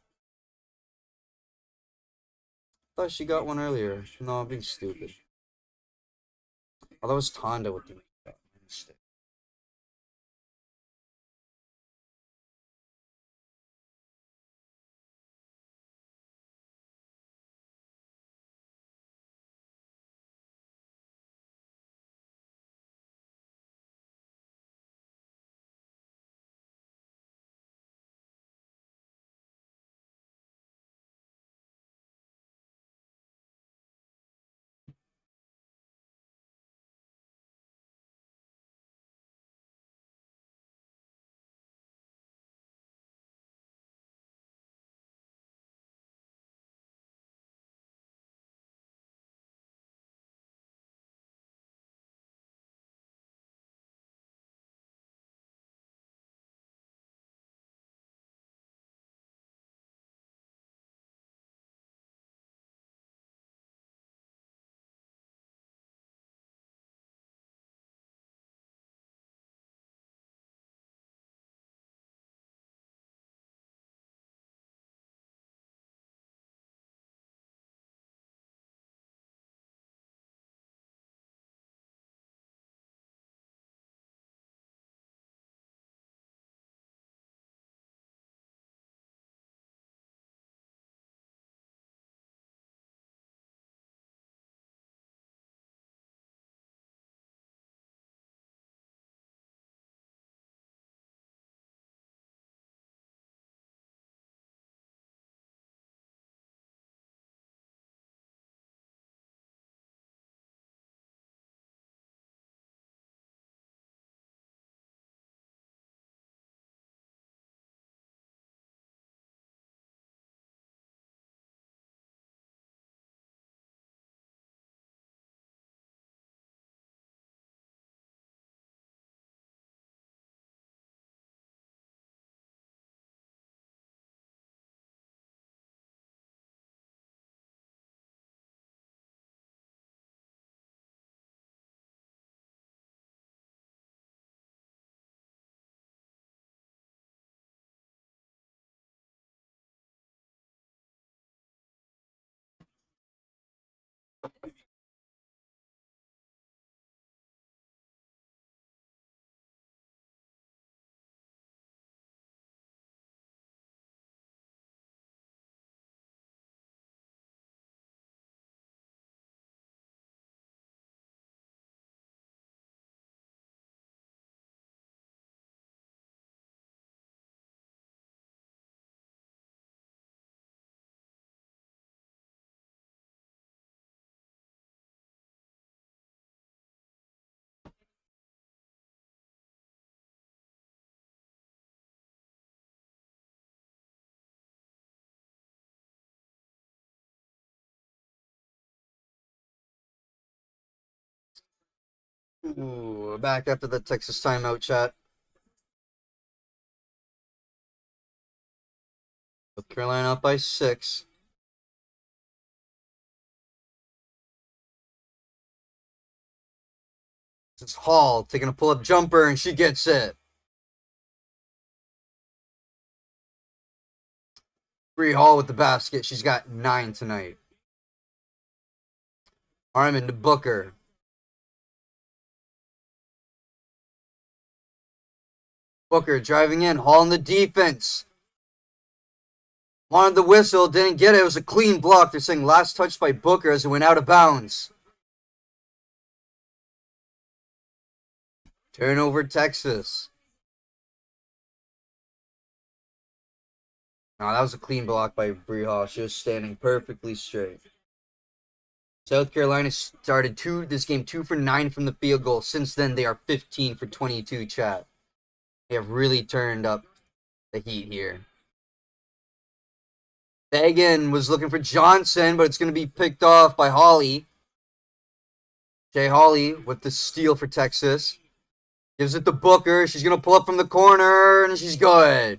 Thought she got 1 earlier. No, I'm being stupid. Oh, that was Tonda with the mistake. Ooh, back after the Texas timeout, chat. South Carolina up by 6. It's Hall taking a pull-up jumper, and she gets it. Bree Hall with the basket. She's got 9 tonight. Harmon to Booker. Booker driving in. Hall in the defense. Wanted the whistle. Didn't get it. It was a clean block. They're saying last touch by Booker as it went out of bounds. Turnover, Texas. No, that was a clean block by Bree Hall. She was standing perfectly straight. South Carolina started this game 2 for 9 from the field goal. Since then, they are 15 for 22, chat. They have really turned up the heat here. Fagan was looking for Johnson, but it's going to be picked off by Hawley. Jay Hawley with the steal for Texas. Gives it to Booker. She's going to pull up from the corner, and she's good.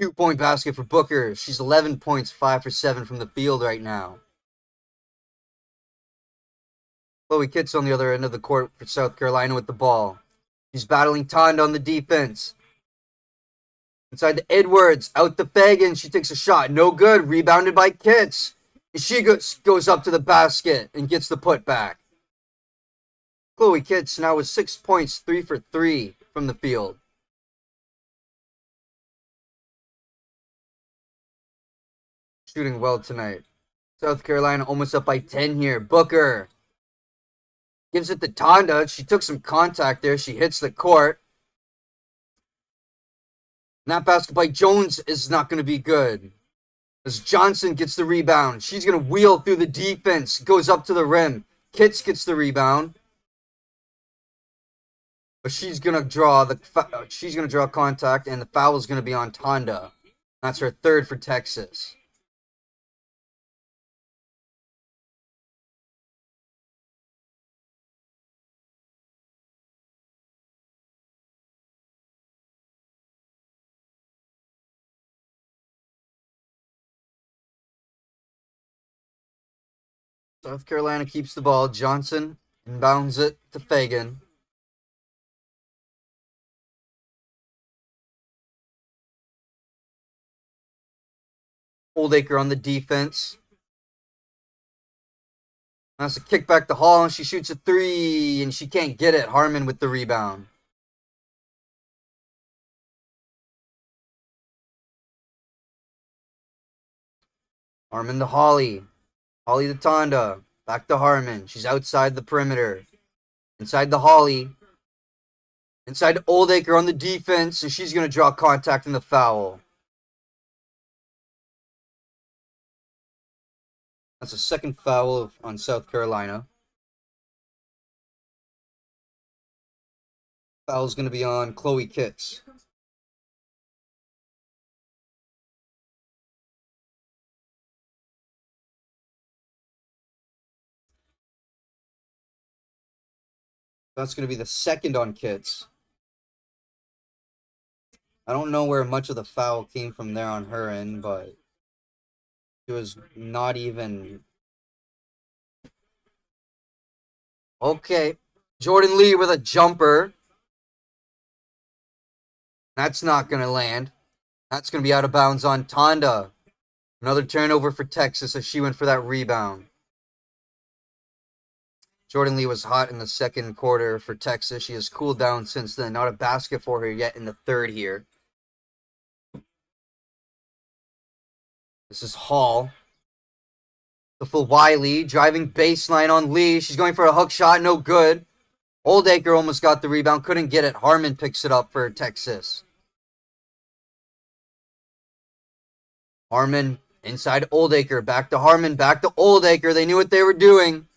2-point basket for Booker. She's 11 points, 5 for 7 from the field right now. Chloe Kitts on the other end of the court for South Carolina with the ball. She's battling Tonda on the defense. Inside to Edwards. Out to Fagan. She takes a shot. No good. Rebounded by Kitts. She goes up to the basket and gets the putback. Chloe Kitts now with 6 points, 3 for 3 from the field. Shooting well tonight. South Carolina almost up by 10 here. Booker gives it to Tonda. She took some contact there. She hits the court. And that basket by Jones is not going to be good. As Johnson gets the rebound. She's going to wheel through the defense. Goes up to the rim. Kitts gets the rebound. But she's going to draw contact, and the foul is going to be on Tonda. That's her third for Texas. South Carolina keeps the ball. Johnson inbounds it to Fagan. Oldacre on the defense. That's a kick back to Hall, and she shoots a 3, and she can't get it. Harmon with the rebound. Harmon to Holly. Holly to Tonda. Back to Harmon. She's outside the perimeter. Inside the Holly. Inside to Oldacre on the defense, and she's going to draw contact in the foul. That's a second foul on South Carolina. Foul's going to be on Chloe Kitts. That's going to be the second on Kitts. I don't know where much of the foul came from there on her end, but it was not even... Okay. Jordan Lee with a jumper. That's not going to land. That's going to be out of bounds on Tonda. Another turnover for Texas as she went for that rebound. Jordan Lee was hot in the second quarter for Texas. She has cooled down since then. Not a basket for her yet in the third here. This is Hall. The full Wiley driving baseline on Lee. She's going for a hook shot. No good. Oldacre almost got the rebound. Couldn't get it. Harmon picks it up for Texas. Harmon inside Oldacre. Back to Harmon. Back to Oldacre. They knew what they were doing.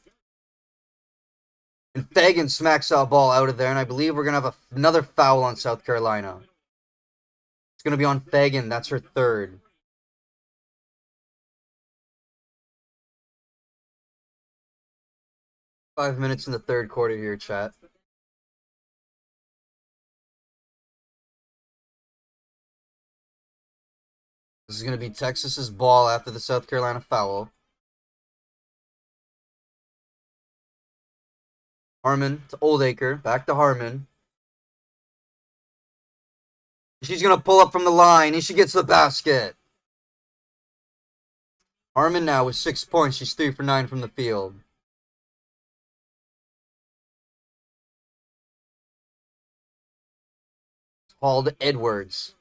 And Fagan smacks that ball out of there. And I believe we're going to have another foul on South Carolina. It's going to be on Fagan. That's her third. 5 minutes in the third quarter here, chat. This is going to be Texas's ball after the South Carolina foul. Harmon to Oldacre. Back to Harmon. She's going to pull up from the line, and she gets the basket. Harmon now with 6 points. She's 3 for 9 from the field. Hall to Edwards.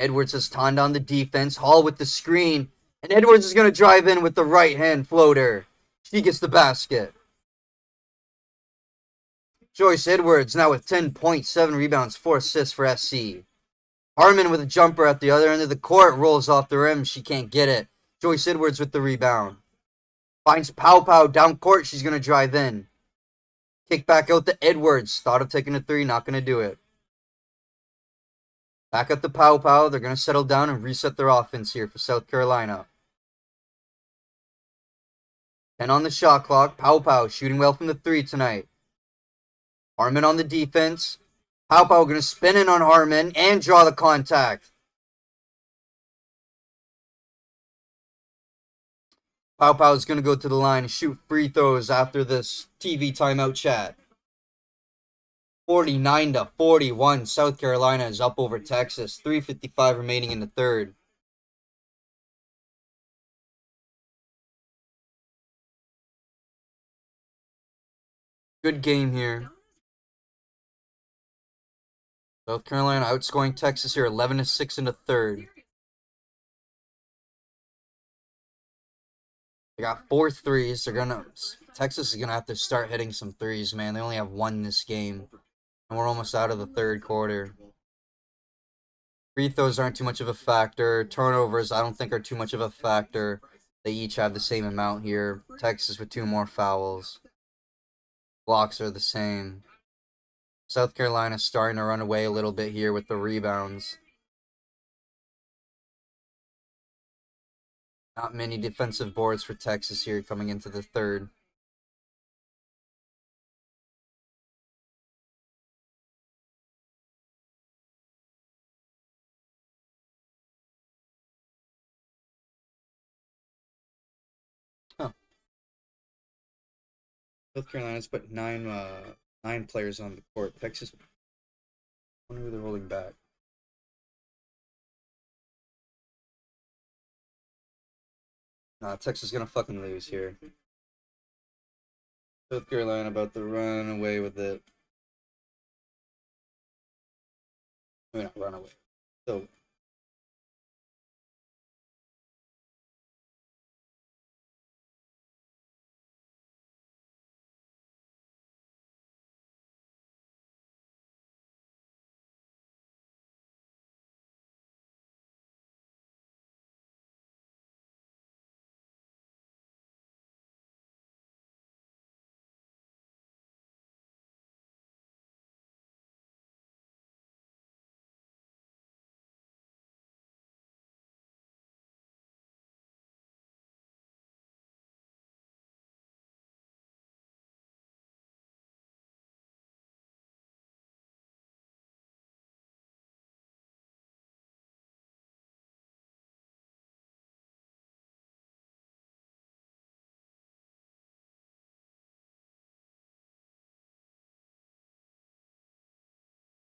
Edwards has turned on the defense. Hall with the screen. And Edwards is going to drive in with the right-hand floater. She gets the basket. Joyce Edwards now with 10.7 rebounds, 4 assists for SC. Harmon with a jumper at the other end of the court. Rolls off the rim. She can't get it. Joyce Edwards with the rebound. Finds Pow down court. She's going to drive in. Kick back out to Edwards. Thought of taking a three. Not going to do it. Back up to Pow. They're going to settle down and reset their offense here for South Carolina. 10 on the shot clock. Pow shooting well from the three tonight. Harmon on the defense. Pow going to spin in on Harmon and draw the contact. Pow is going to go to the line and shoot free throws after this TV timeout chat. 49-41. South Carolina is up over Texas. 3:55 remaining in the third. Good game here. South Carolina outscoring Texas here 11-6 in the third. They got 4 threes. Texas is gonna have to start hitting some threes, man. They only have 1 this game. And we're almost out of the third quarter. Free throws aren't too much of a factor. Turnovers, I don't think, are too much of a factor. They each have the same amount here. Texas with 2 more fouls. Blocks are the same. South Carolina starting to run away a little bit here with the rebounds. Not many defensive boards for Texas here coming into the third. South Carolina's put 9 players on the court. Texas, I wonder who they're holding back. Nah, Texas is gonna fucking lose here. South Carolina about to run away with it. Maybe not run away. So.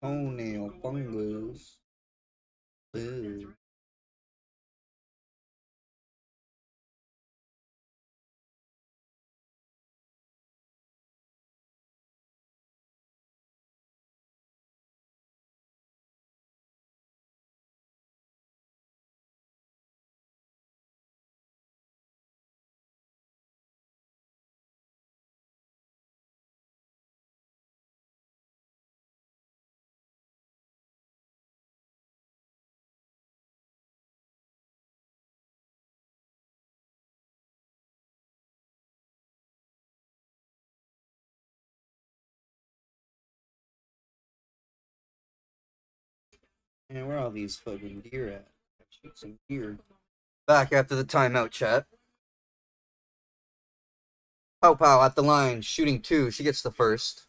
Toenail fungus. Boo. Man, where are all these fucking deer at? Shoot some deer. Back after the timeout chat. Pow Pow at the line, shooting 2. She gets the first.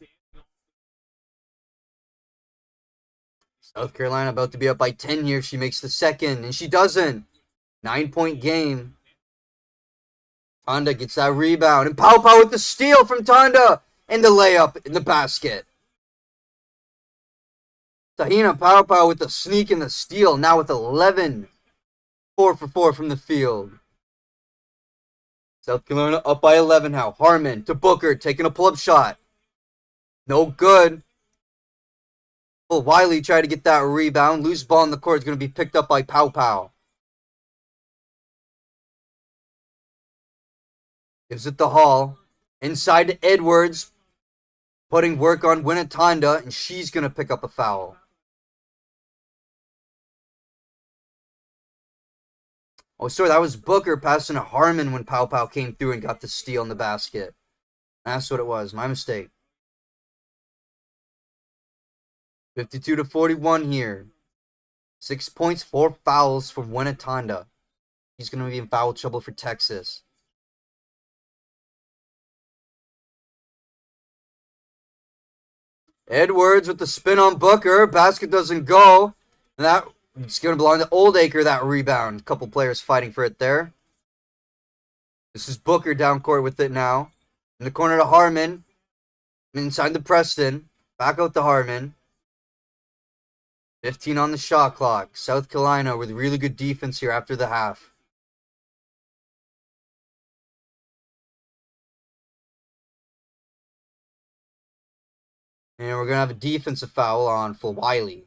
South Carolina about to be up by 10 here. She makes the second, and she doesn't. 9-point game. Tonda gets that rebound, and Pow Pow with the steal from Tonda, and the layup in the basket. Tahina Pow Pow with the sneak and the steal, now with 11. 4 for 4 from the field. South Carolina up by 11 now. Harmon to Booker, taking a pull-up shot. No good. Well, Wiley tried to get that rebound. Loose ball in the court is going to be picked up by Pow Pow. Gives it to Hall. Inside to Edwards. Putting work on Winnetonda, and she's going to pick up a foul. Oh, sorry, that was Booker passing to Harmon when Pow Pow came through and got the steal in the basket. That's what it was. My mistake. 52-41 here. 6 points, 4 fouls from Winnetonda. He's going to be in foul trouble for Texas. Edwards with the spin on Booker. Basket doesn't go. It's going to belong to Oldacre, that rebound. A couple players fighting for it there. This is Booker down court with it now. In the corner to Harmon. Inside to Preston. Back out to Harmon. 15 on the shot clock. South Carolina with really good defense here after the half. And we're going to have a defensive foul on for Wiley.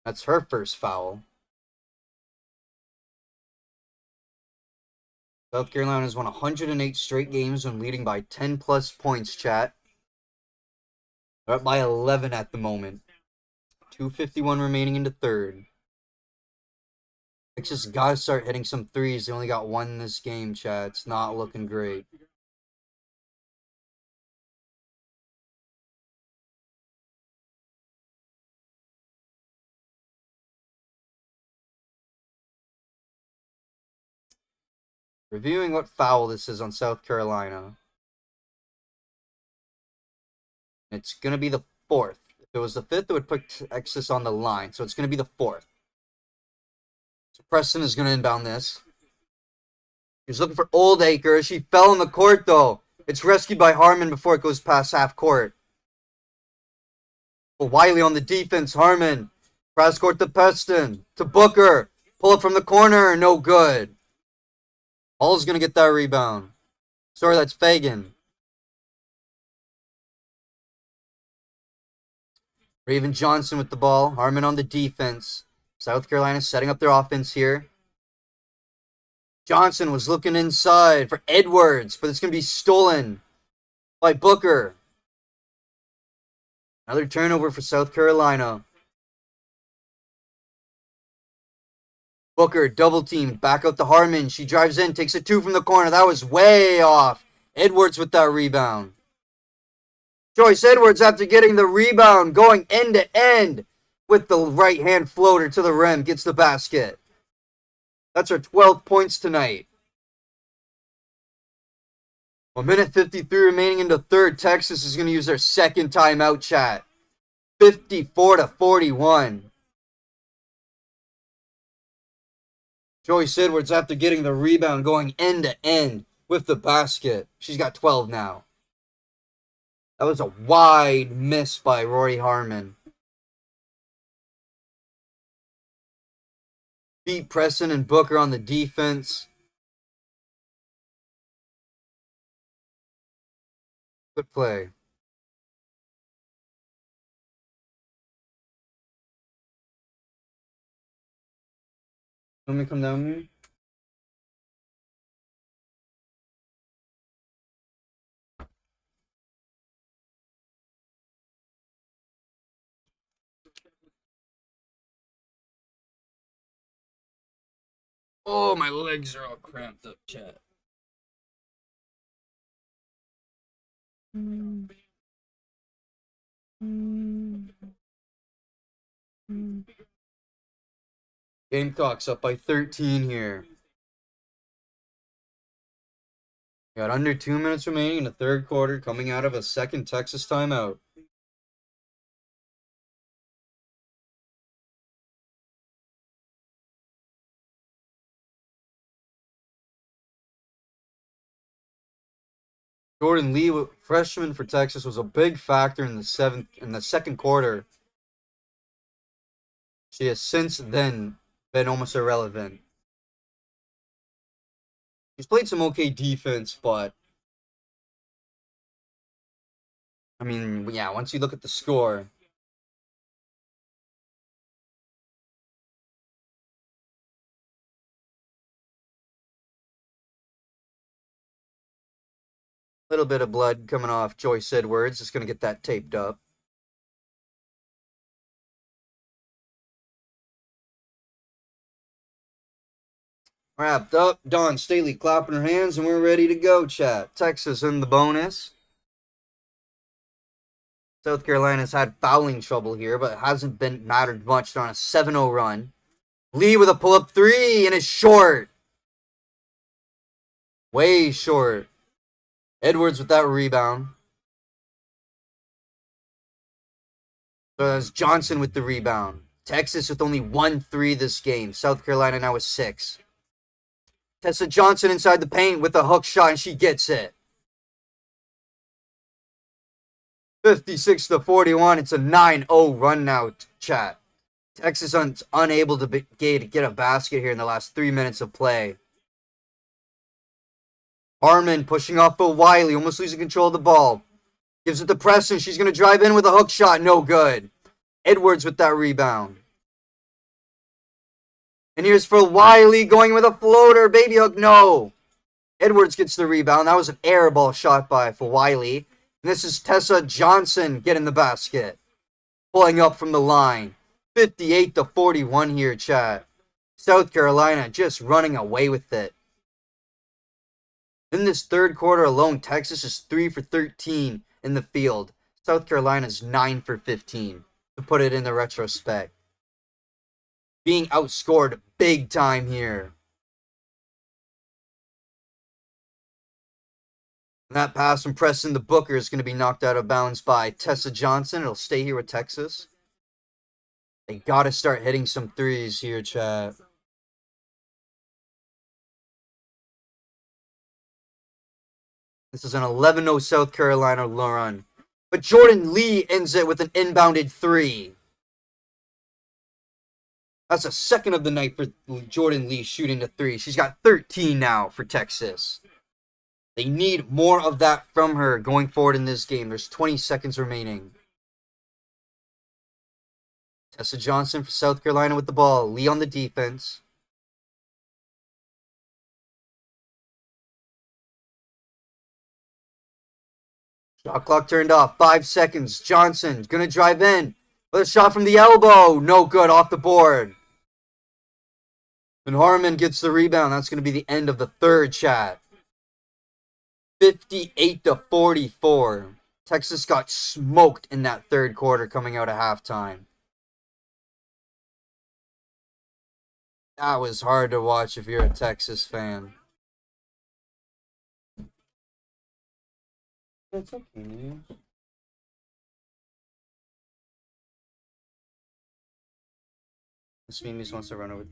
That's her first foul. South Carolina's won 108 straight games when leading by 10 plus points, chat. They're up by 11 at the moment. 2:51 remaining in the third. Texas got to start hitting some threes. They only got one in this game, chat. It's not looking great. Reviewing what foul this is on South Carolina. It's going to be the 4th. If it was the 5th, it would put Texas on the line. So it's going to be the 4th. So Preston is going to inbound this. He's looking for Oldacre. She fell on the court, though. It's rescued by Harmon before it goes past half court. Well, Wiley on the defense. Harmon. Cross court to Preston. To Booker. Pull up from the corner. No good. Hall's going to get that rebound. Sorry, that's Fagan. Raven Johnson with the ball. Harmon on the defense. South Carolina setting up their offense here. Johnson was looking inside for Edwards, but it's going to be stolen by Booker. Another turnover for South Carolina. Booker double teamed, back out to Harmon. She drives in, takes a 2 from the corner. That was way off. Edwards with that rebound. Joyce Edwards, after getting the rebound, going end to end with the right hand floater to the rim, gets the basket. That's her 12 points tonight. 1:53 remaining in the third. Texas is going to use their second timeout, chat. 54-41. Joyce Edwards, after getting the rebound, going end to end with the basket. She's got 12 now. That was a wide miss by Rory Harmon. Beat Preston and Booker on the defense. Good play. Let me come down here. Oh, my legs are all cramped up, chat. Gamecocks up by 13 here. Got under 2 minutes remaining in the third quarter, coming out of a second Texas timeout. Jordan Lee, freshman for Texas, was a big factor in the second quarter. She has since then been almost irrelevant. She's played some okay defense, but I mean, yeah, once you look at the score, a little bit of blood coming off Joyce Edwards. Just going to get that taped up. Wrapped up. Dawn Staley clapping her hands, and we're ready to go, chat. Texas in the bonus. South Carolina's had fouling trouble here, but it hasn't been mattered much. They're on a 7-0 run. Lee with a pull-up three, and it's short. Way short. Edwards with that rebound. So that's Johnson with the rebound. Texas with only 1-3 this game. South Carolina now with 6. Tessa Johnson inside the paint with a hook shot, and she gets it. 56-41. It's a 9-0 run now, chat. Texas unable to get a basket here in the last 3 minutes of play. Harmon pushing off Phil Wiley, almost losing control of the ball. Gives it to Preston. She's going to drive in with a hook shot. No good. Edwards with that rebound. And here's Phil Wiley going with a floater. Baby hook, no. Edwards gets the rebound. That was an air ball shot by Phil Wiley. And this is Tessa Johnson getting the basket. Pulling up from the line. 58-41 here, chat. South Carolina just running away with it. In this third quarter alone, Texas is 3 for 13 in the field. South Carolina's 9 for 15, to put it in the retrospect. Being outscored big time here. And that pass from Preston to Booker is going to be knocked out of bounds by Tessa Johnson. It'll stay here with Texas. They got to start hitting some threes here, chat. This is an 11-0 South Carolina run. But Jordan Lee ends it with an inbounded three. That's the second of the night for Jordan Lee shooting the three. She's got 13 now for Texas. They need more of that from her going forward in this game. There's 20 seconds remaining. Tessa Johnson for South Carolina with the ball. Lee on the defense. Shot clock turned off. 5 seconds. Johnson going to drive in. With a shot from the elbow. No good. Off the board. And Harmon gets the rebound. That's going to be the end of the third, chat. 58-44. Texas got smoked in that third quarter coming out of halftime. That was hard to watch if you're a Texas fan. That's okay, man. This Mimi wants to run over.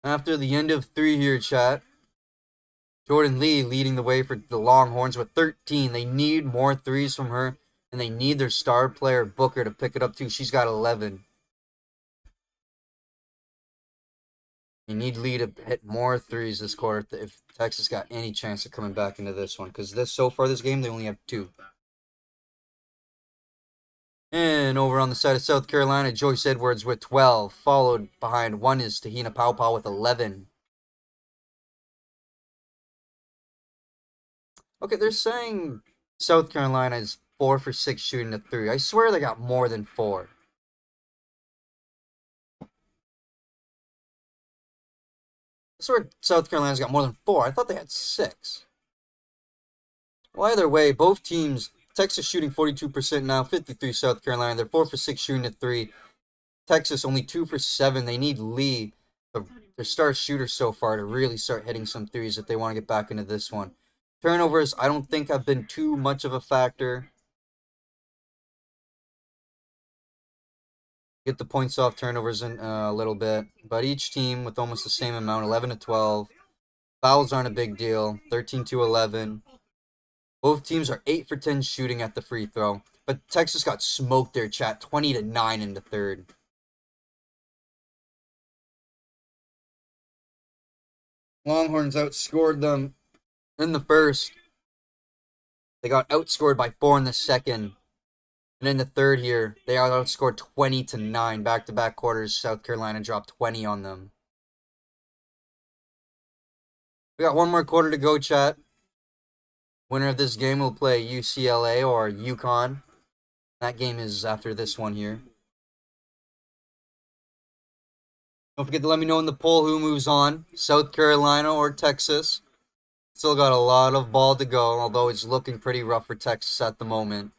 After the end of 3 here, chat. Jordan Lee leading the way for the Longhorns with 13. They need more threes from her, and they need their star player, Booker, to pick it up too. She's got 11. They need Lee to hit more threes this quarter if Texas got any chance of coming back into this one. Because so far this game, they only have 2. And over on the side of South Carolina, Joyce Edwards with 12. Followed behind one is Tahina Paopao with 11. Okay, they're saying South Carolina is 4 for 6 shooting the 3. I swear they got more than 4. I swear South Carolina's got more than 4. I thought they had 6. Well, either way, both teams, Texas shooting 42% now, 53 South Carolina. They're 4 for 6 shooting at 3. Texas only 2 for 7. They need Lee, their star shooter so far, to really start hitting some threes if they want to get back into this one. Turnovers, I don't think have been too much of a factor. Get the points off turnovers in a little bit, but each team with almost the same amount, 11 to 12. Fouls aren't a big deal, 13 to 11. Both teams are 8 for 10 shooting at the free throw, but Texas got smoked there, chat, 20 to 9 in the third. Longhorns outscored them in the first. They got outscored by 4 in the second. And in the third here, they got outscored 20 to 9. Back-to-back quarters, South Carolina dropped 20 on them. We got one more quarter to go, chat. Winner of this game will play UCLA or UConn. That game is after this one here. Don't forget to let me know in the poll who moves on, South Carolina or Texas. Still got a lot of ball to go, although it's looking pretty rough for Texas at the moment.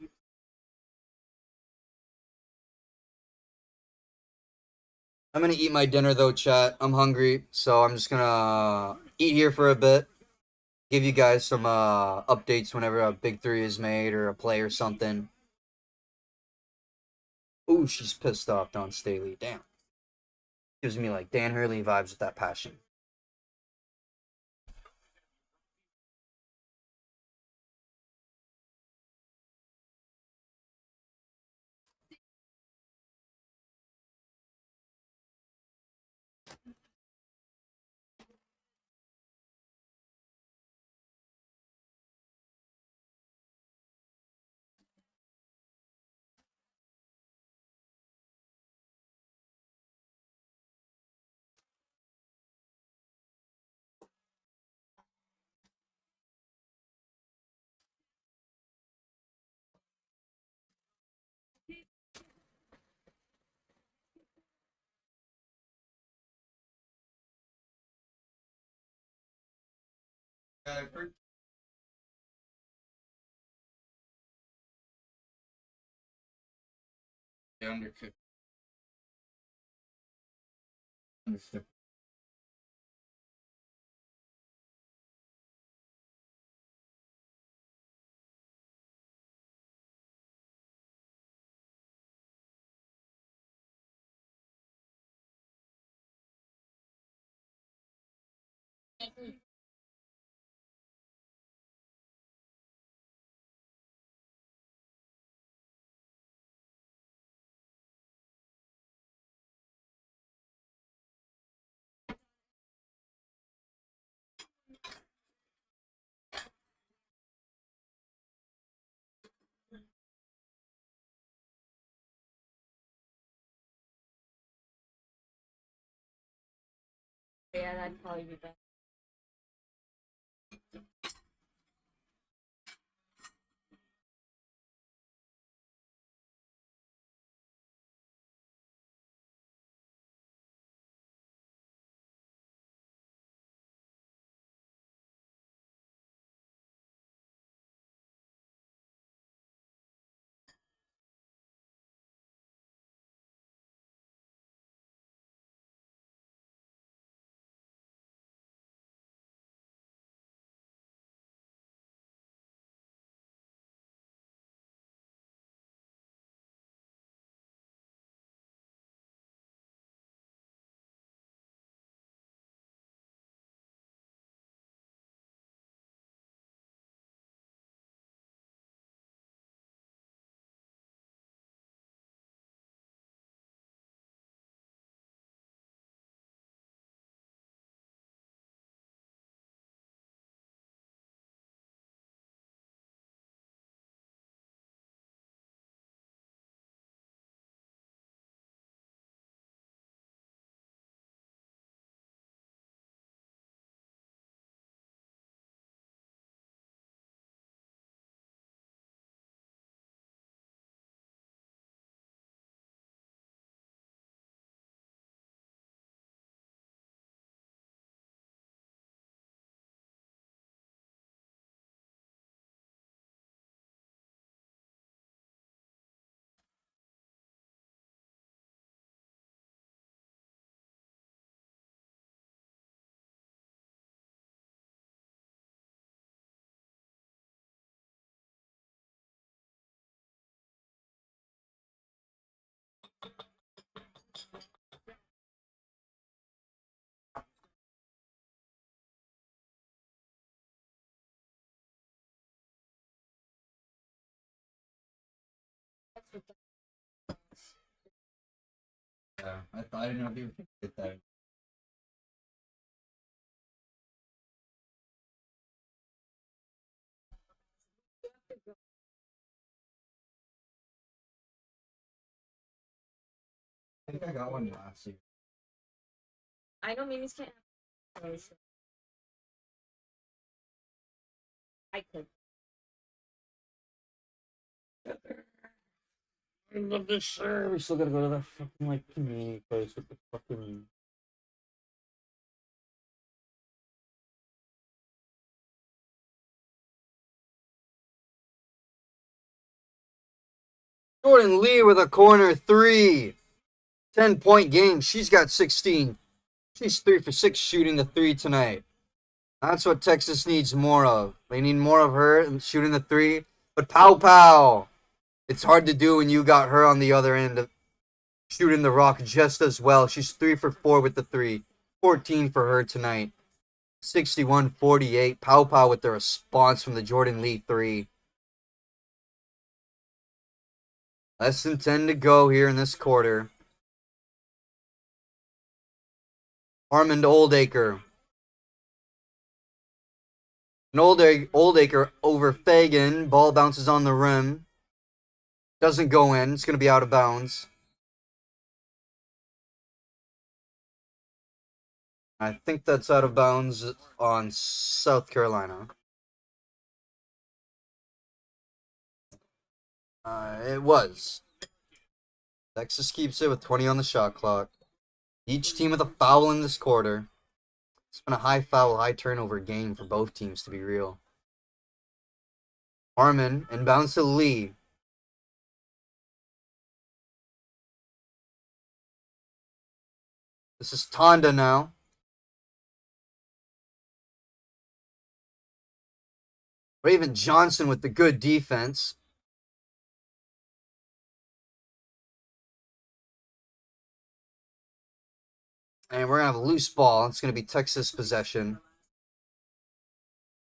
I'm going to eat my dinner, though, chat. I'm hungry, so I'm just going to eat here for a bit. Give you guys some updates whenever a big three is made or a play or something. Ooh, she's pissed off, Don Staley. Damn. Gives me, like, Dan Hurley vibes with that passion. Undercooked. Yeah, that'd probably be better. Yeah, I didn't know if you would get that. I think I got one last year. I know memes can't have those. I could. I love this shirt. We still gotta go to that fucking like community place with the fucking. Jordan Lee with a corner three. 10-point game. She's got 16. She's 3 for 6 shooting the three tonight. That's what Texas needs more of. They need more of her and shooting the three. But pow pow. It's hard to do when you got her on the other end of shooting the rock just as well. She's 3 for 4 with the three. 14 for her tonight. 61-48. Pow pow with the response from the Jordan Lee three. Less than 10 to go here in this quarter. Armand Oldacre. An Oldacre over Fagan. Ball bounces on the rim. Doesn't go in. It's going to be out of bounds. I think that's out of bounds on South Carolina. It was. Texas keeps it with 20 on the shot clock. Each team with a foul in this quarter. It's been a high foul, high turnover game for both teams, to be real. Harmon inbounds to Lee. This is Tonda now. Raven Johnson with the good defense. And we're going to have a loose ball. It's going to be Texas possession.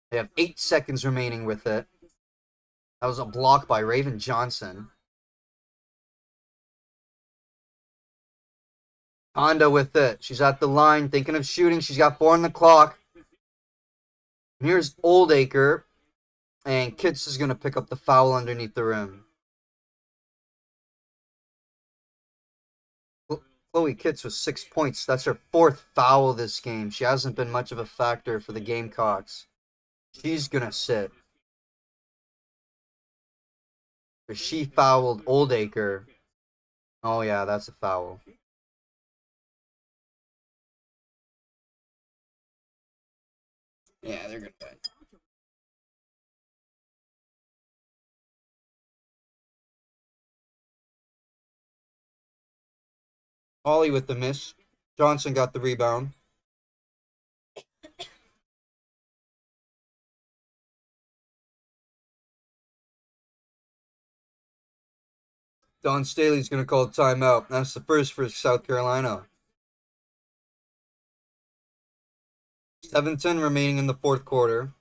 They have 8 seconds remaining with it. That was a block by Raven Johnson. Honda with it. She's at the line, thinking of shooting. She's got 4 on the clock. And here's Oldacre. And Kitts is going to pick up the foul underneath the rim. Chloe Kitts with 6 points. That's her 4th foul this game. She hasn't been much of a factor for the Gamecocks. She's going to sit. She fouled Oldacre. Oh, yeah, that's a foul. Yeah, they're going to win. Ollie with the miss. Johnson got the rebound. Don Staley's going to call timeout. That's the first for South Carolina. 7:10 remaining in the fourth quarter.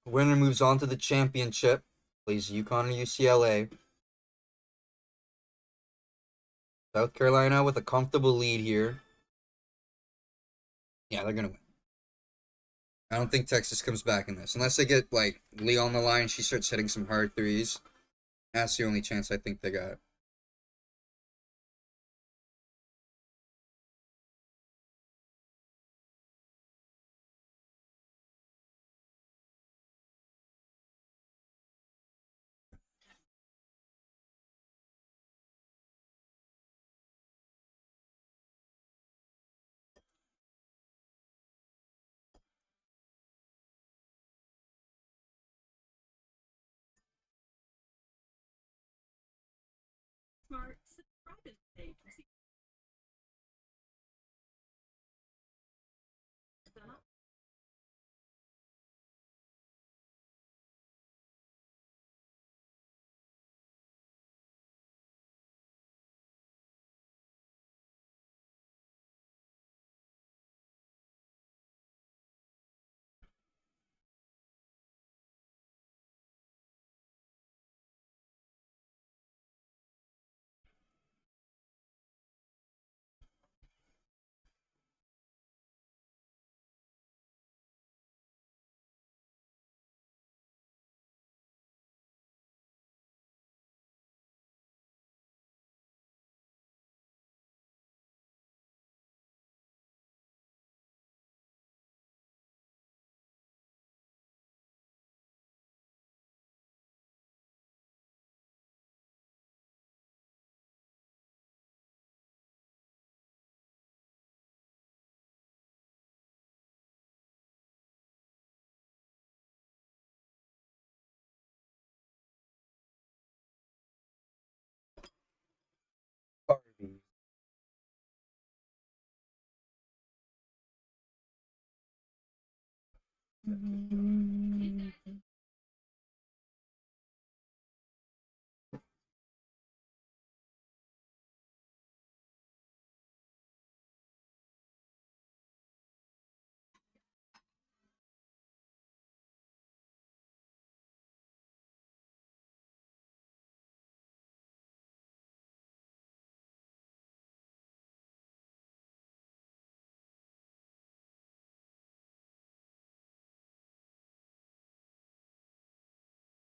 Winner moves on to the championship. Plays UConn or UCLA. South Carolina with a comfortable lead here. Yeah, they're going to win. I don't think Texas comes back in this. Unless they get, like, Lee on the line, she starts hitting some hard threes. That's the only chance I think they got.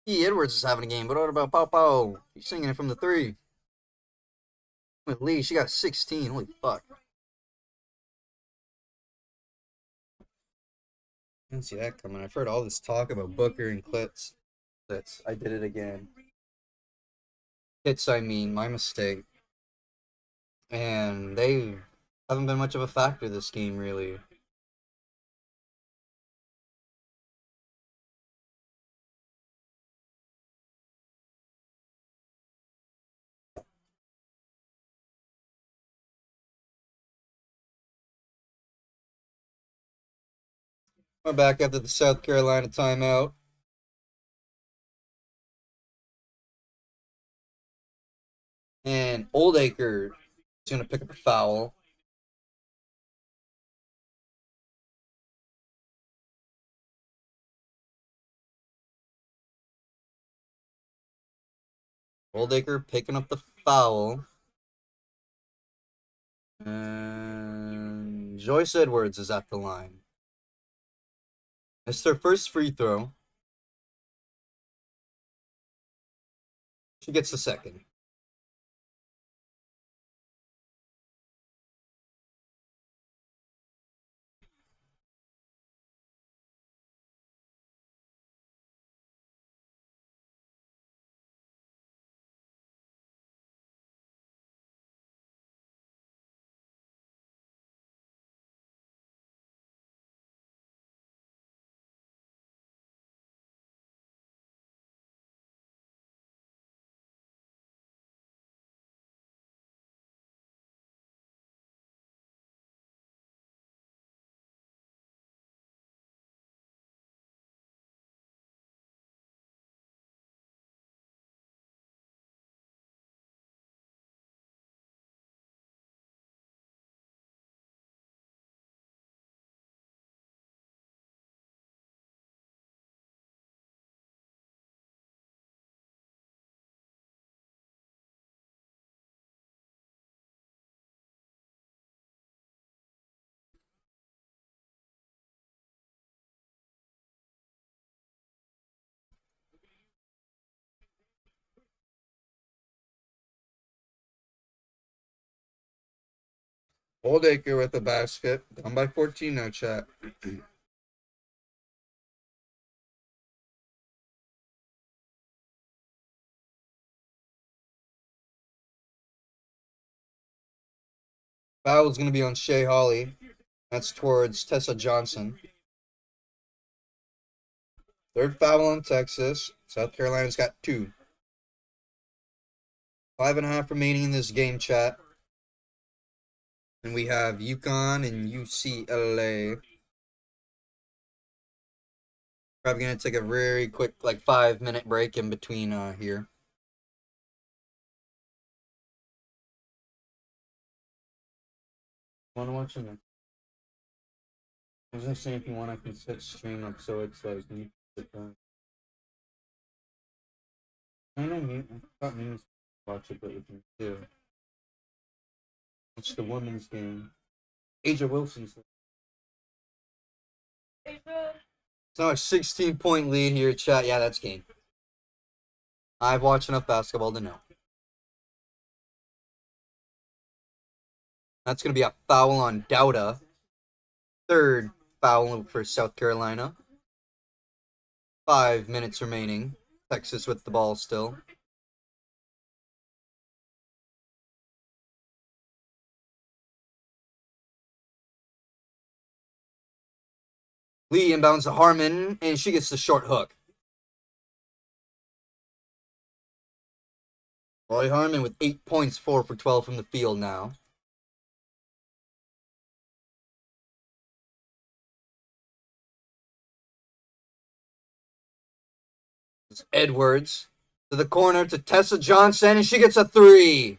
E. Edwards is having a game, but what about Pau Pau? He's singing it from the 3. With Lee, she got 16. Holy fuck. Didn't see that coming. I've heard all this talk about Booker and Klitz. I did it again. Hits, I mean, my mistake. And they haven't been much of a factor this game, really. We're back after the South Carolina timeout. And Oldacre is going to pick up a foul. Oldacre picking up the foul. And Joyce Edwards is at the line. It's their first free throw. She gets the second. Oldacre with the basket. Down by 14 now, chat. Foul's going to be on Shea Holly. That's towards Tessa Johnson. Third foul on Texas. South Carolina's got 2. 5.5 remaining in this game, chat. And we have UConn and UCLA. Probably going to take a very quick, 5-minute break in between here. Want to watch it? I was going to say if you want, I can set stream up so it's like... I know me. I thought me was watch it, but with me too. It's the women's game. Asia Wilson's. It's now a 16-point lead here, chat. Yeah, that's game. I've watched enough basketball to know. That's going to be a foul on Dowda. Third foul for South Carolina. 5 minutes remaining. Texas with the ball still. Lee inbounds to Harmon, and she gets the short hook. Roy Harmon with 8 points, 4 for 12 from the field now. It's Edwards to the corner to Tessa Johnson, and she gets a 3.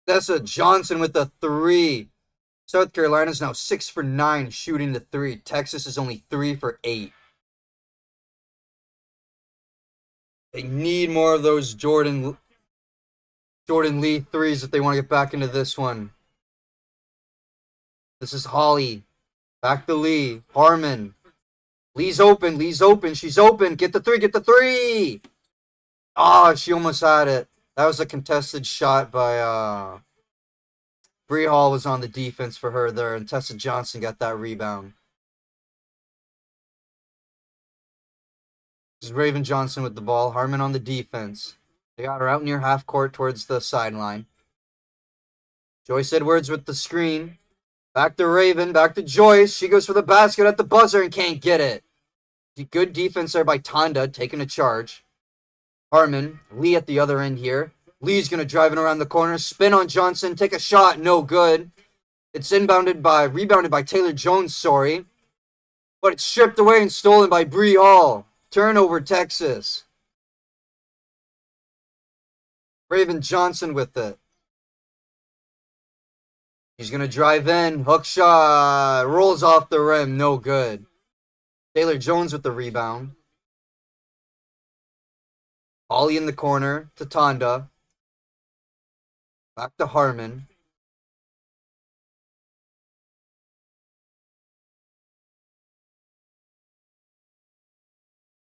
Tessa Johnson with a 3. South Carolina's now 6 for 9 shooting the 3. Texas is only 3 for 8. They need more of those Jordan Lee threes if they want to get back into this one. This is Holly. Back to Lee. Harmon. Lee's open. She's open. Get the 3. Oh, she almost had it. That was a contested shot by Bree Hall was on the defense for her there, and Tessa Johnson got that rebound. This is Raven Johnson with the ball. Harmon on the defense. They got her out near half court towards the sideline. Joyce Edwards with the screen. Back to Raven. Back to Joyce. She goes for the basket at the buzzer and can't get it. Good defense there by Tonda, taking a charge. Harmon. Lee at the other end here. Lee's going to drive it around the corner. Spin on Johnson. Take a shot. No good. It's rebounded by Taylor Jones, sorry. But it's stripped away and stolen by Bree Hall. Turnover, Texas. Raven Johnson with it. He's going to drive in. Hook shot. Rolls off the rim. No good. Taylor Jones with the rebound. Ollie in the corner to Tonda. Back to Harmon.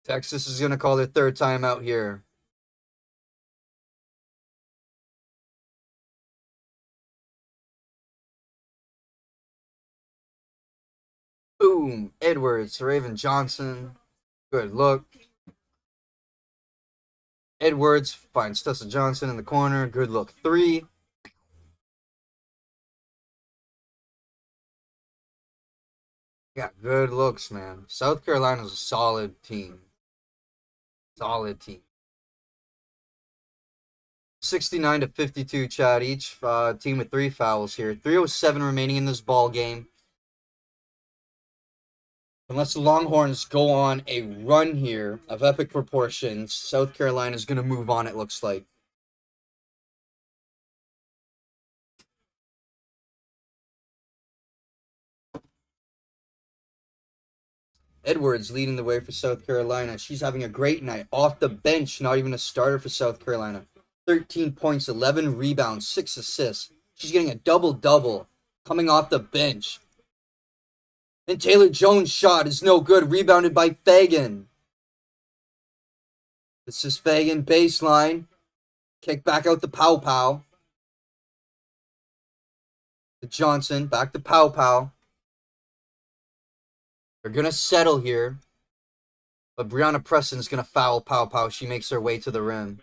Texas is going to call their third timeout here. Boom. Edwards. Raven Johnson. Good look. Edwards finds Tessa Johnson in the corner. Good look. 3. Yeah, good looks, man. South Carolina's a solid team. 69 to 52, Chad. Each team with 3 fouls here. 3:07 remaining in this ball game. Unless the Longhorns go on a run here of epic proportions, South Carolina's going to move on, it looks like. Edwards leading the way for South Carolina. She's having a great night. Off the bench, not even a starter for South Carolina. 13 points, 11 rebounds, 6 assists. She's getting a double-double coming off the bench. And Taylor Jones' shot is no good. Rebounded by Fagan. This is Fagan, baseline. Kick back out to Pow Pow. To Johnson, back to Pow Pow. They're going to settle here. But Brianna Preston's going to foul Pow Pow. She makes her way to the rim.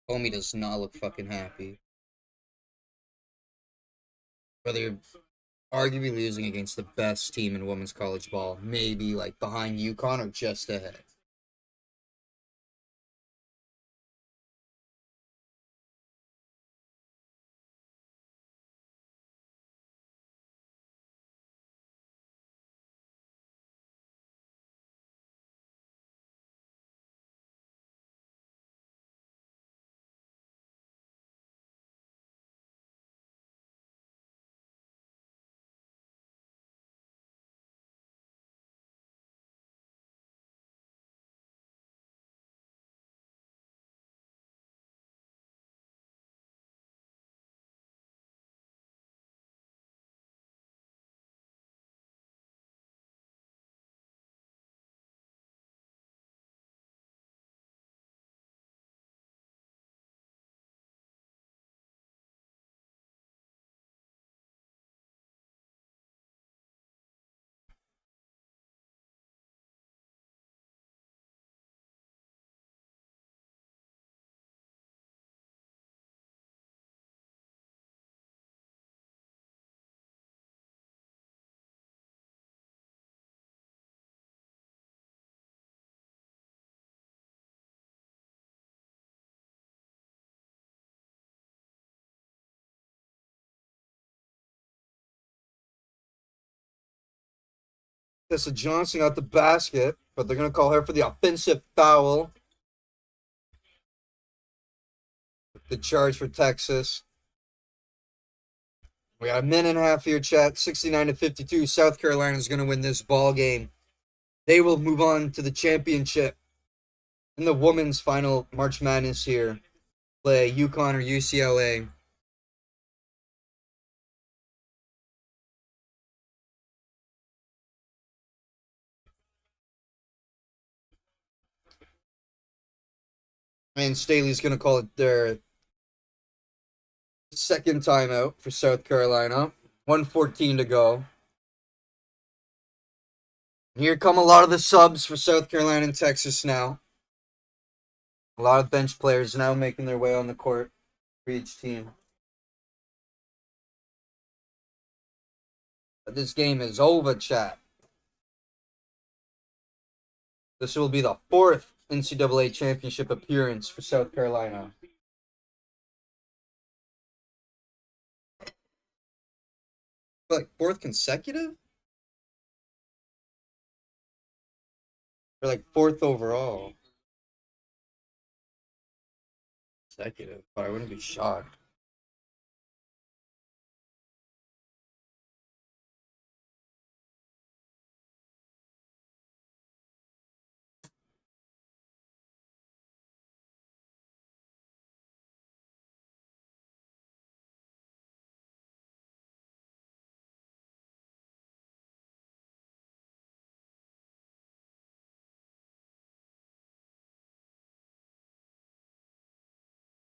Homie does not look fucking happy. Whether you're arguably losing against the best team in women's college ball, maybe like behind UConn or just ahead. Tessa Johnson got the basket, but they're going to call her for the offensive foul. The charge for Texas. We got a minute and a half here, chat. 69-52. South Carolina is going to win this ball game. They will move on to the championship. In the women's final March Madness here, play UConn or UCLA. And Staley's going to call it their second timeout for South Carolina. 1:14 to go. Here come a lot of the subs for South Carolina and Texas now. A lot of bench players now making their way on the court for each team. But this game is over, chat. This will be the fourth NCAA championship appearance for South Carolina. Like fourth consecutive? Or like fourth overall? Consecutive, but I wouldn't be shocked.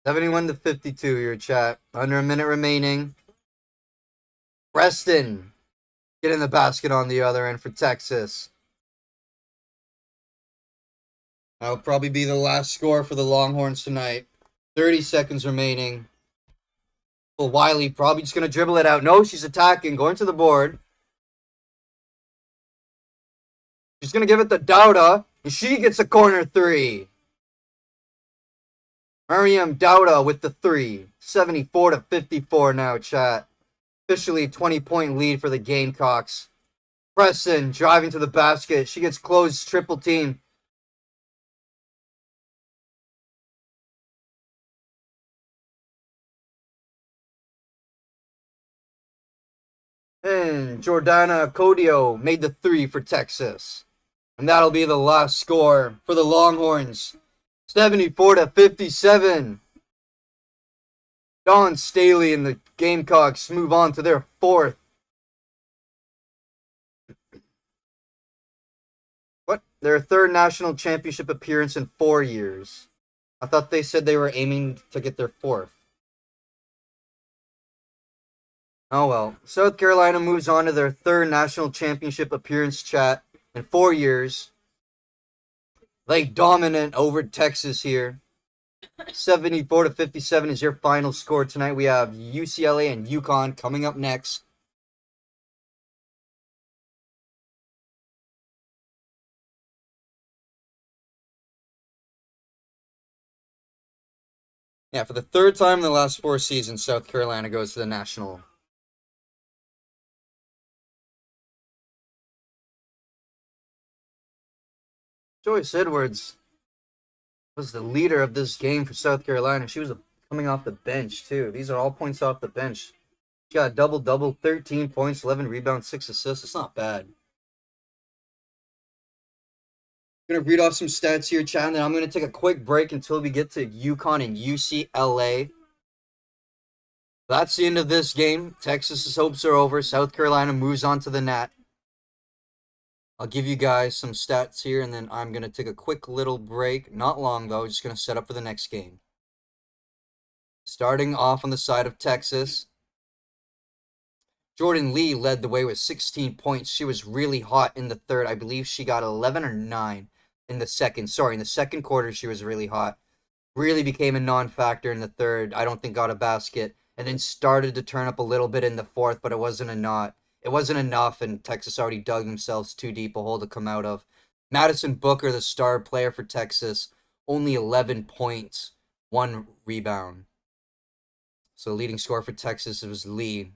Seventy-one to 52 here, chat. Under a minute remaining. Preston getting the basket on the other end for Texas. That'll probably be the last score for the Longhorns tonight. 30 seconds remaining. Well, Wiley probably just going to dribble it out. No, she's attacking, going to the board. She's going to give it to Dauda, and she gets a corner three. Miriam Dauda with the three. 74 to 54 now, chat. Officially 20-point lead for the Gamecocks. Preston driving to the basket. She gets closed, triple team. And Jordana Codio made the three for Texas. And that'll be the last score for the Longhorns. 74 to 57. Dawn Staley and the Gamecocks move on to their fourth. What? Their third national championship appearance in 4 years. I thought they said they were aiming to get their fourth. Oh well. South Carolina moves on to their third national championship appearance, chat, in 4 years. They dominant over Texas here. 74 to 57 is your final score tonight. We have UCLA and UConn coming up next. Yeah, for the third time in the last 4 seasons, South Carolina goes to the national. Joyce Edwards was the leader of this game for South Carolina. She was coming off the bench, too. These are all points off the bench. She got a double-double, 13 points, 11 rebounds, 6 assists. It's not bad. I'm going to read off some stats here, chat, and then I'm going to take a quick break until we get to UConn and UCLA. That's the end of this game. Texas's hopes are over. South Carolina moves on to the NAT. I'll give you guys some stats here, and then I'm going to take a quick little break. Not long, though. Just going to set up for the next game. Starting off on the side of Texas, Jordan Lee led the way with 16 points. She was really hot in the third. I believe she got 11 or 9 in the second. Sorry, in the second quarter, she was really hot. Really became a non-factor in the third. I don't think got a basket. And then started to turn up a little bit in the fourth, but it wasn't enough, and Texas already dug themselves too deep a hole to come out of. Madison Booker, the star player for Texas, only 11 points, 1 rebound. So leading scorer for Texas was Lee.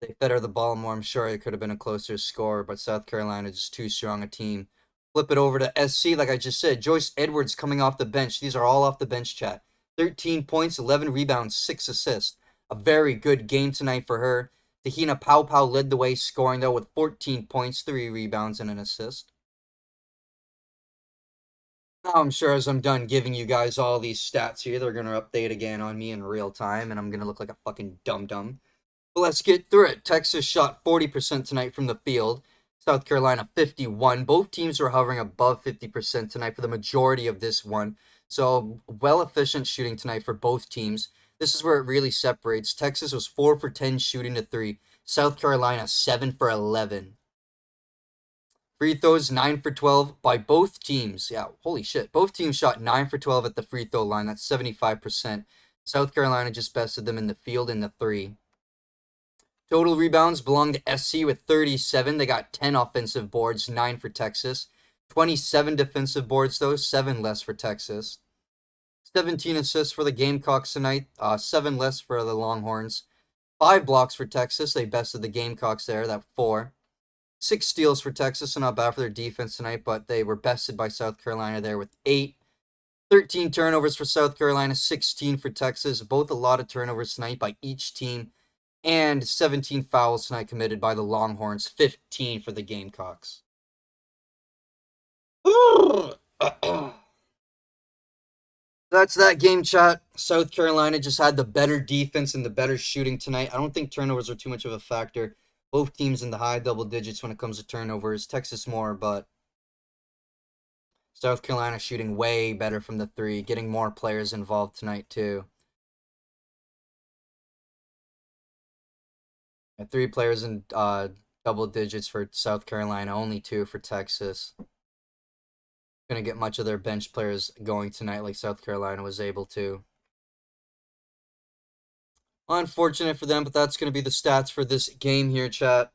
They fed her the ball more. I'm sure it could have been a closer score, but South Carolina just too strong a team. Flip it over to SC, like I just said. Joyce Edwards coming off the bench. These are all off the bench, chat. 13 points, 11 rebounds, 6 assists. A very good game tonight for her. Tahina Pau led the way, scoring, though, with 14 points, 3 rebounds, and an assist. Now I'm sure as I'm done giving you guys all these stats here, they're going to update again on me in real time, and I'm going to look like a fucking dum-dum. But let's get through it. Texas shot 40% tonight from the field. South Carolina 51. Both teams were hovering above 50% tonight for the majority of this one. So well-efficient shooting tonight for both teams. This is where it really separates. Texas was 4 for 10 shooting to 3. South Carolina 7 for 11. Free throws 9 for 12 by both teams. Yeah, holy shit. Both teams shot 9 for 12 at the free throw line. That's 75%. South Carolina just bested them in the field in the 3. Total rebounds belong to SC with 37. They got 10 offensive boards, 9 for Texas. 27 defensive boards, though, 7 less for Texas. 17 assists for the Gamecocks tonight, 7 less for the Longhorns. 5 blocks for Texas. They bested the Gamecocks there, that 4. 6 steals for Texas, so not bad for their defense tonight, but they were bested by South Carolina there with 8. 13 turnovers for South Carolina, 16 for Texas. Both a lot of turnovers tonight by each team. And 17 fouls tonight committed by the Longhorns, 15 for the Gamecocks. That's that game, chat. South Carolina just had the better defense and the better shooting tonight. I don't think turnovers are too much of a factor. Both teams in the high double digits when it comes to turnovers. Texas more, but South Carolina shooting way better from the 3, getting more players involved tonight too. 3 players in double digits for South Carolina, only 2 for Texas. Going to get much of their bench players going tonight like South Carolina was able to. Unfortunate for them, but that's going to be the stats for this game here, chat.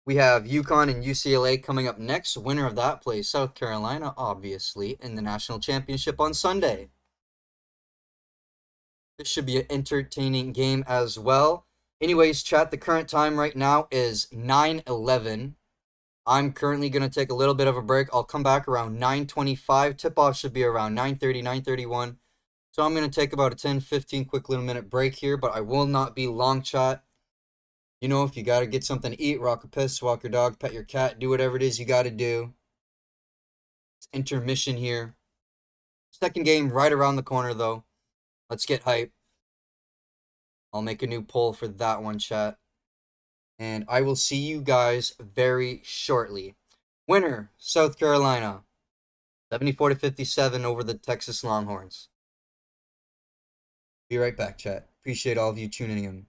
We have UConn and UCLA coming up next. Winner of that plays South Carolina, obviously, in the national championship on Sunday. This should be an entertaining game as well. Anyways, chat, the current time right now is 9:11. I'm currently going to take a little bit of a break. I'll come back around 9:25. Tip-off should be around 9:30, 9:31. So I'm going to take about a 10, 15 quick little minute break here, but I will not be long, chat. You know, if you got to get something to eat, rock a piss, walk your dog, pet your cat, do whatever it is you got to do. It's intermission here. Second game right around the corner, though. Let's get hype. I'll make a new poll for that one, chat. And I will see you guys very shortly. Winner, South Carolina. 74-57 over the Texas Longhorns. Be right back, chat. Appreciate all of you tuning in.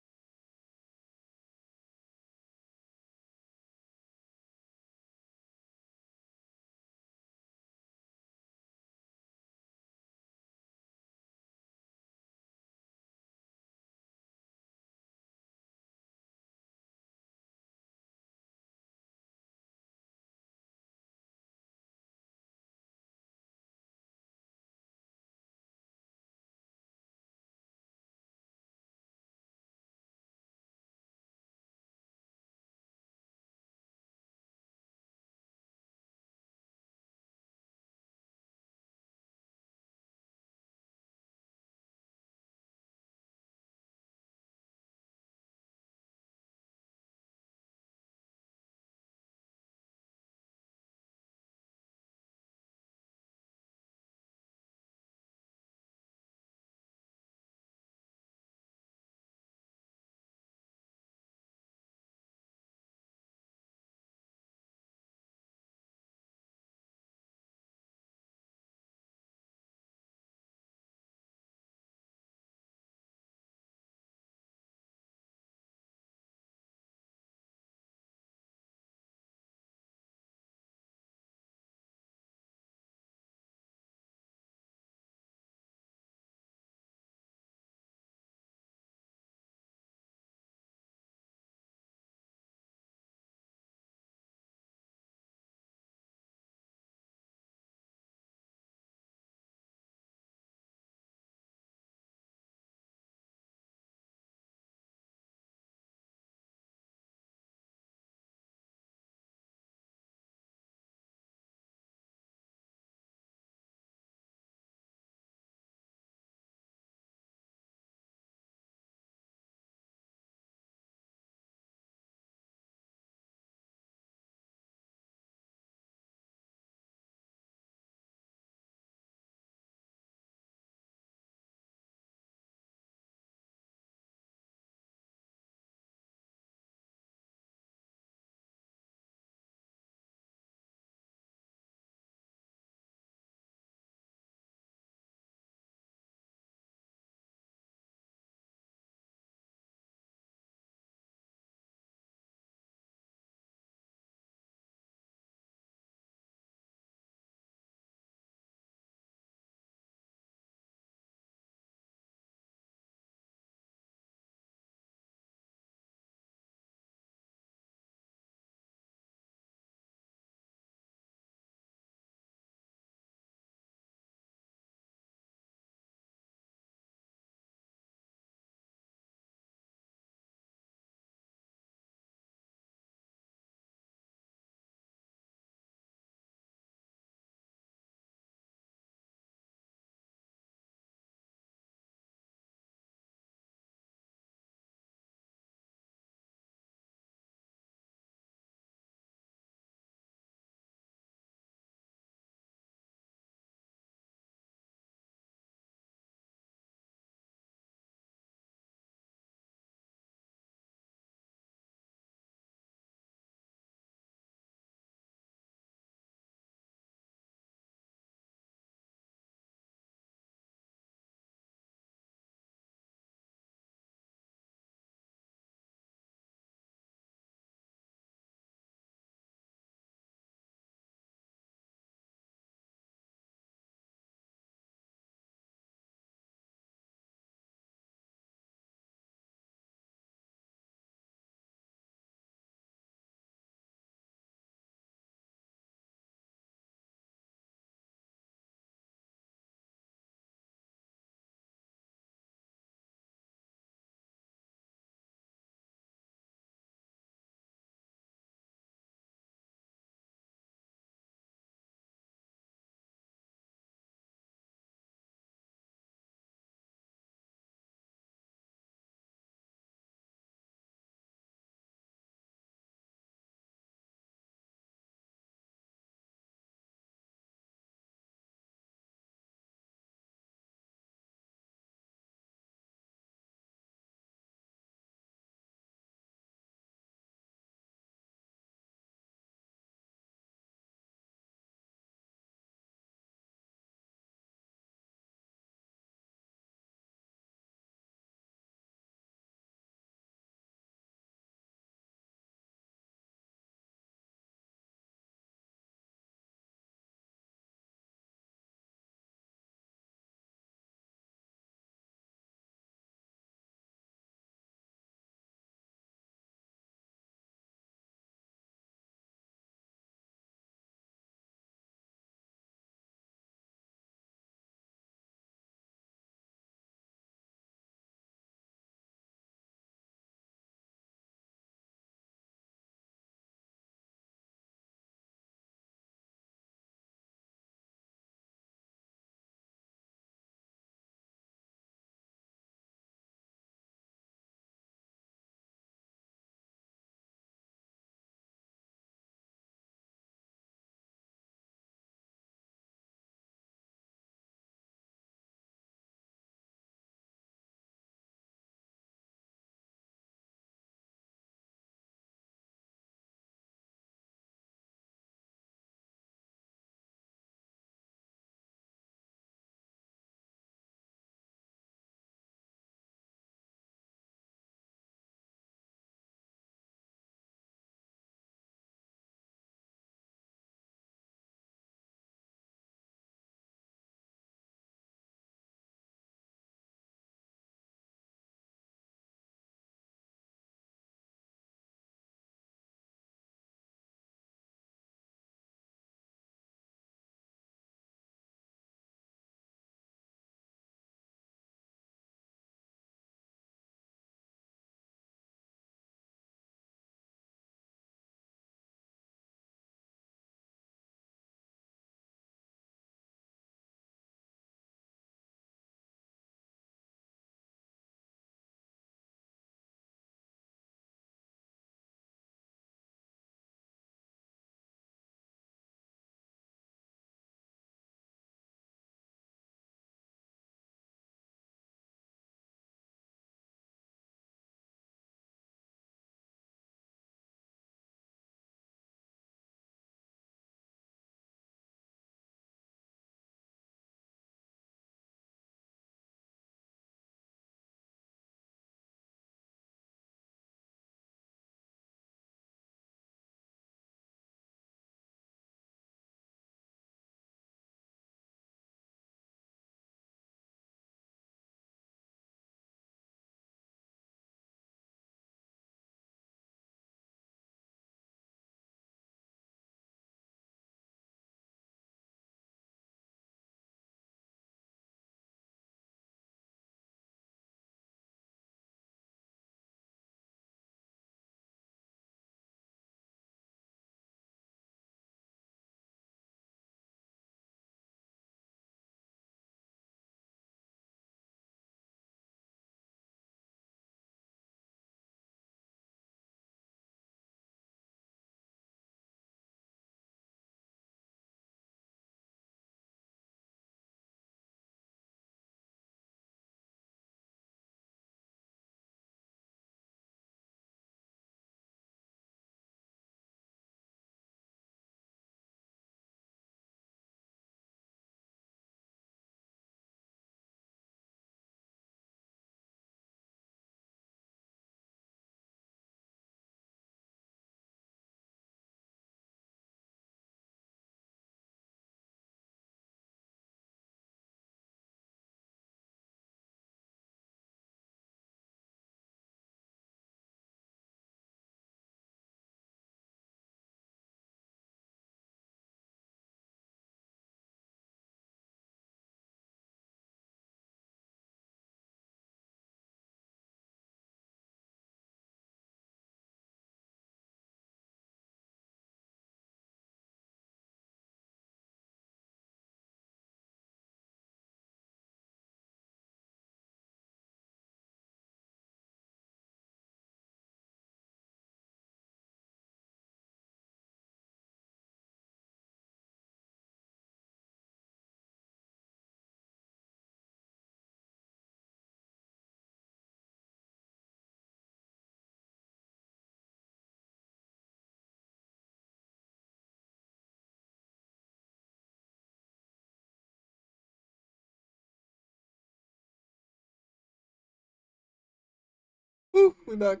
Woo, we back.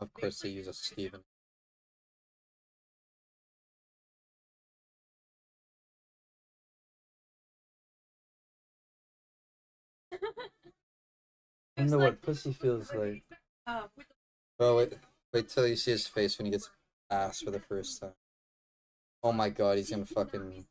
Of course, they use a Steven. I know what pussy feels like. Oh, wait till you see his face when he gets asked for the first time. Oh my god, he's gonna fucking.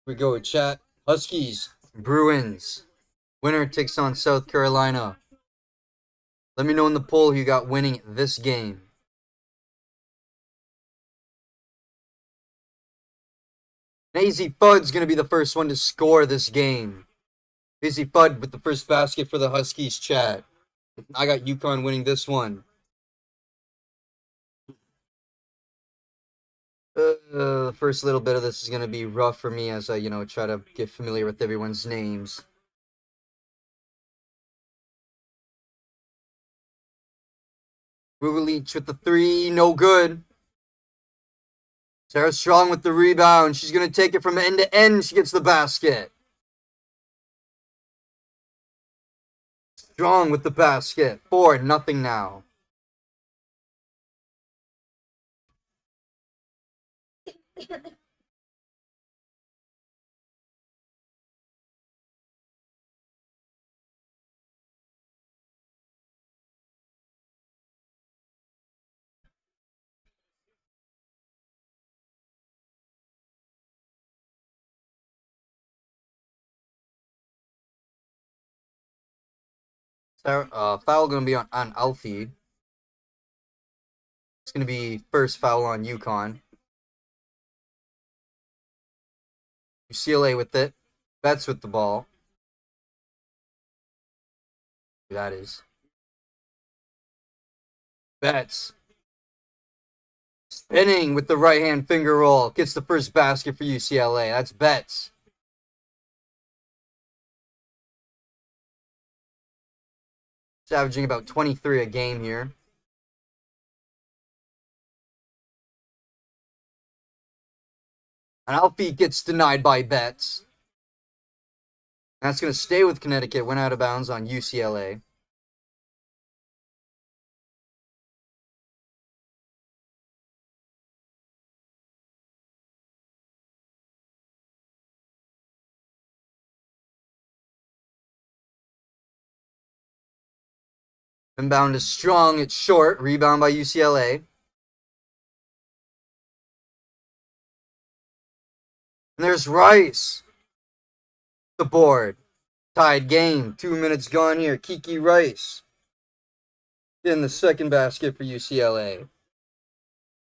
We go with chat. Huskies, Bruins. Winner takes on South Carolina. Let me know in the poll who you got winning this game. Nazy Fudd's going to be the first one to score this game. Nazy Fudd with the first basket for the Huskies, chat. I got UConn winning this one. The first little bit of this is going to be rough for me as I, try to get familiar with everyone's names. Vucevic with the three, no good. Sarah Strong with the rebound. She's going to take it from end to end. She gets the basket. Strong with the basket. 4-0 now. Foul going to be on Alfie. It's going to be first foul on UConn. UCLA with it. Betts with the ball. That is. Betts. Spinning with the right hand finger roll. Gets the first basket for UCLA. That's Betts. He's averaging about 23 a game here. And Alfie gets denied by Betts. That's going to stay with Connecticut. Went out of bounds on UCLA. Inbound is strong. It's short. Rebound by UCLA. And there's Rice. The board. Tied game. 2 minutes gone here. Kiki Rice in the second basket for UCLA.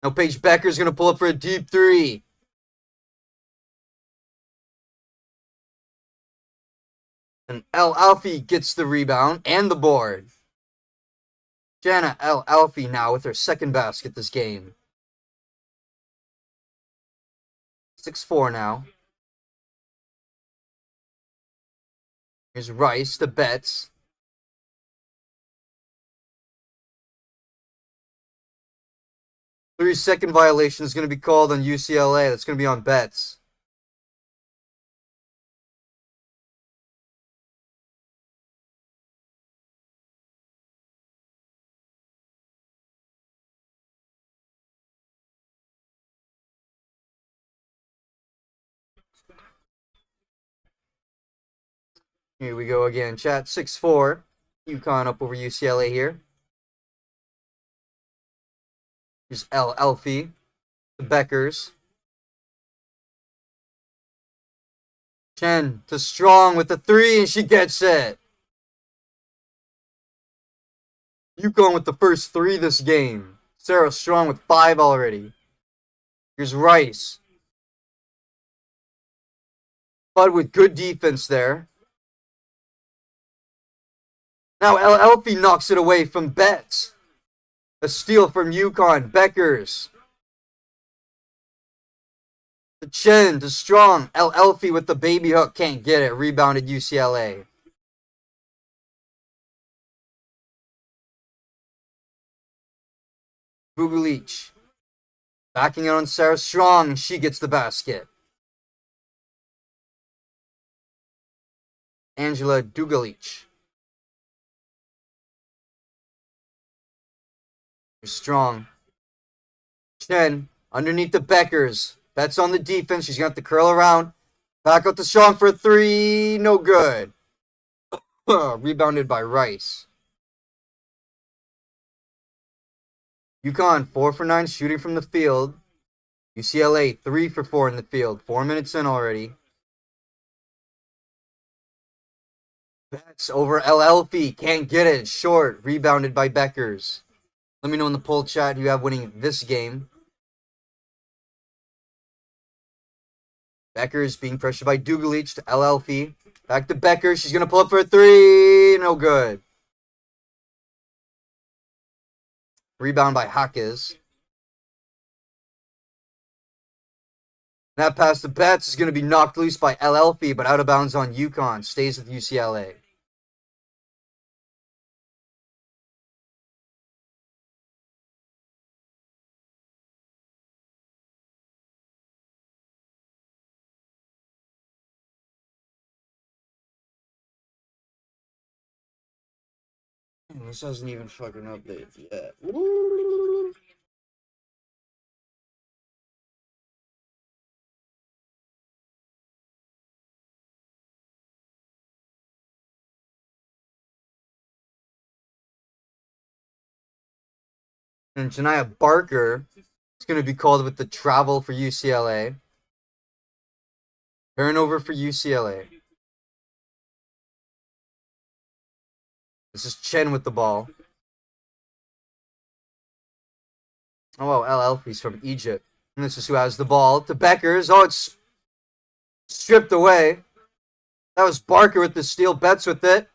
Now Paige Becker's going to pull up for a deep three. And El Alfie gets the rebound and the board. Jana El Alfie now with her second basket this game. 6-4 now. Here's Rice to Betts. Three-second violation is going to be called on UCLA. That's going to be on Betts. Here we go again. Chat 6-4. UConn up over UCLA here. Here's El Alfie. The Beckers. Chen to Strong with the three, and she gets it. UConn with the first three this game. Sarah Strong with 5 already. Here's Rice. Bud with good defense there. Now El Alfie knocks it away from Betts. A steal from UConn. Beckers. To Chen, to Strong. El Alfie with the baby hook. Can't get it. Rebounded UCLA. Bugalich. Backing it on Sarah Strong. She gets the basket. Angela Dugalich. Strong. Chen underneath the Beckers. That's on the defense. She's going to have to curl around. Back up to Strong for a three. No good. Rebounded by Rice. UConn 4 for 9 shooting from the field. UCLA 3 for 4 in the field. 4 minutes in already. Betts over El Alfie. Can't get it. Short. Rebounded by Beckers. Let me know in the poll chat who you have winning this game. Beckers being pressured by Dugalich to El Alfie. Back to Beckers. She's going to pull up for a three. No good. Rebound by Hawkes. That pass to Betts is going to be knocked loose by El Alfie, but out of bounds on UConn. Stays with UCLA. This hasn't even fucking updated yet. Woo. And Janiah Barker is going to be called with the travel for UCLA. Turnover for UCLA. This is Chen with the ball. Oh, wow, El Alfie's from Egypt. And this is who has the ball. To Beckers. Oh, it's stripped away. That was Barker with the steal. Betts with it.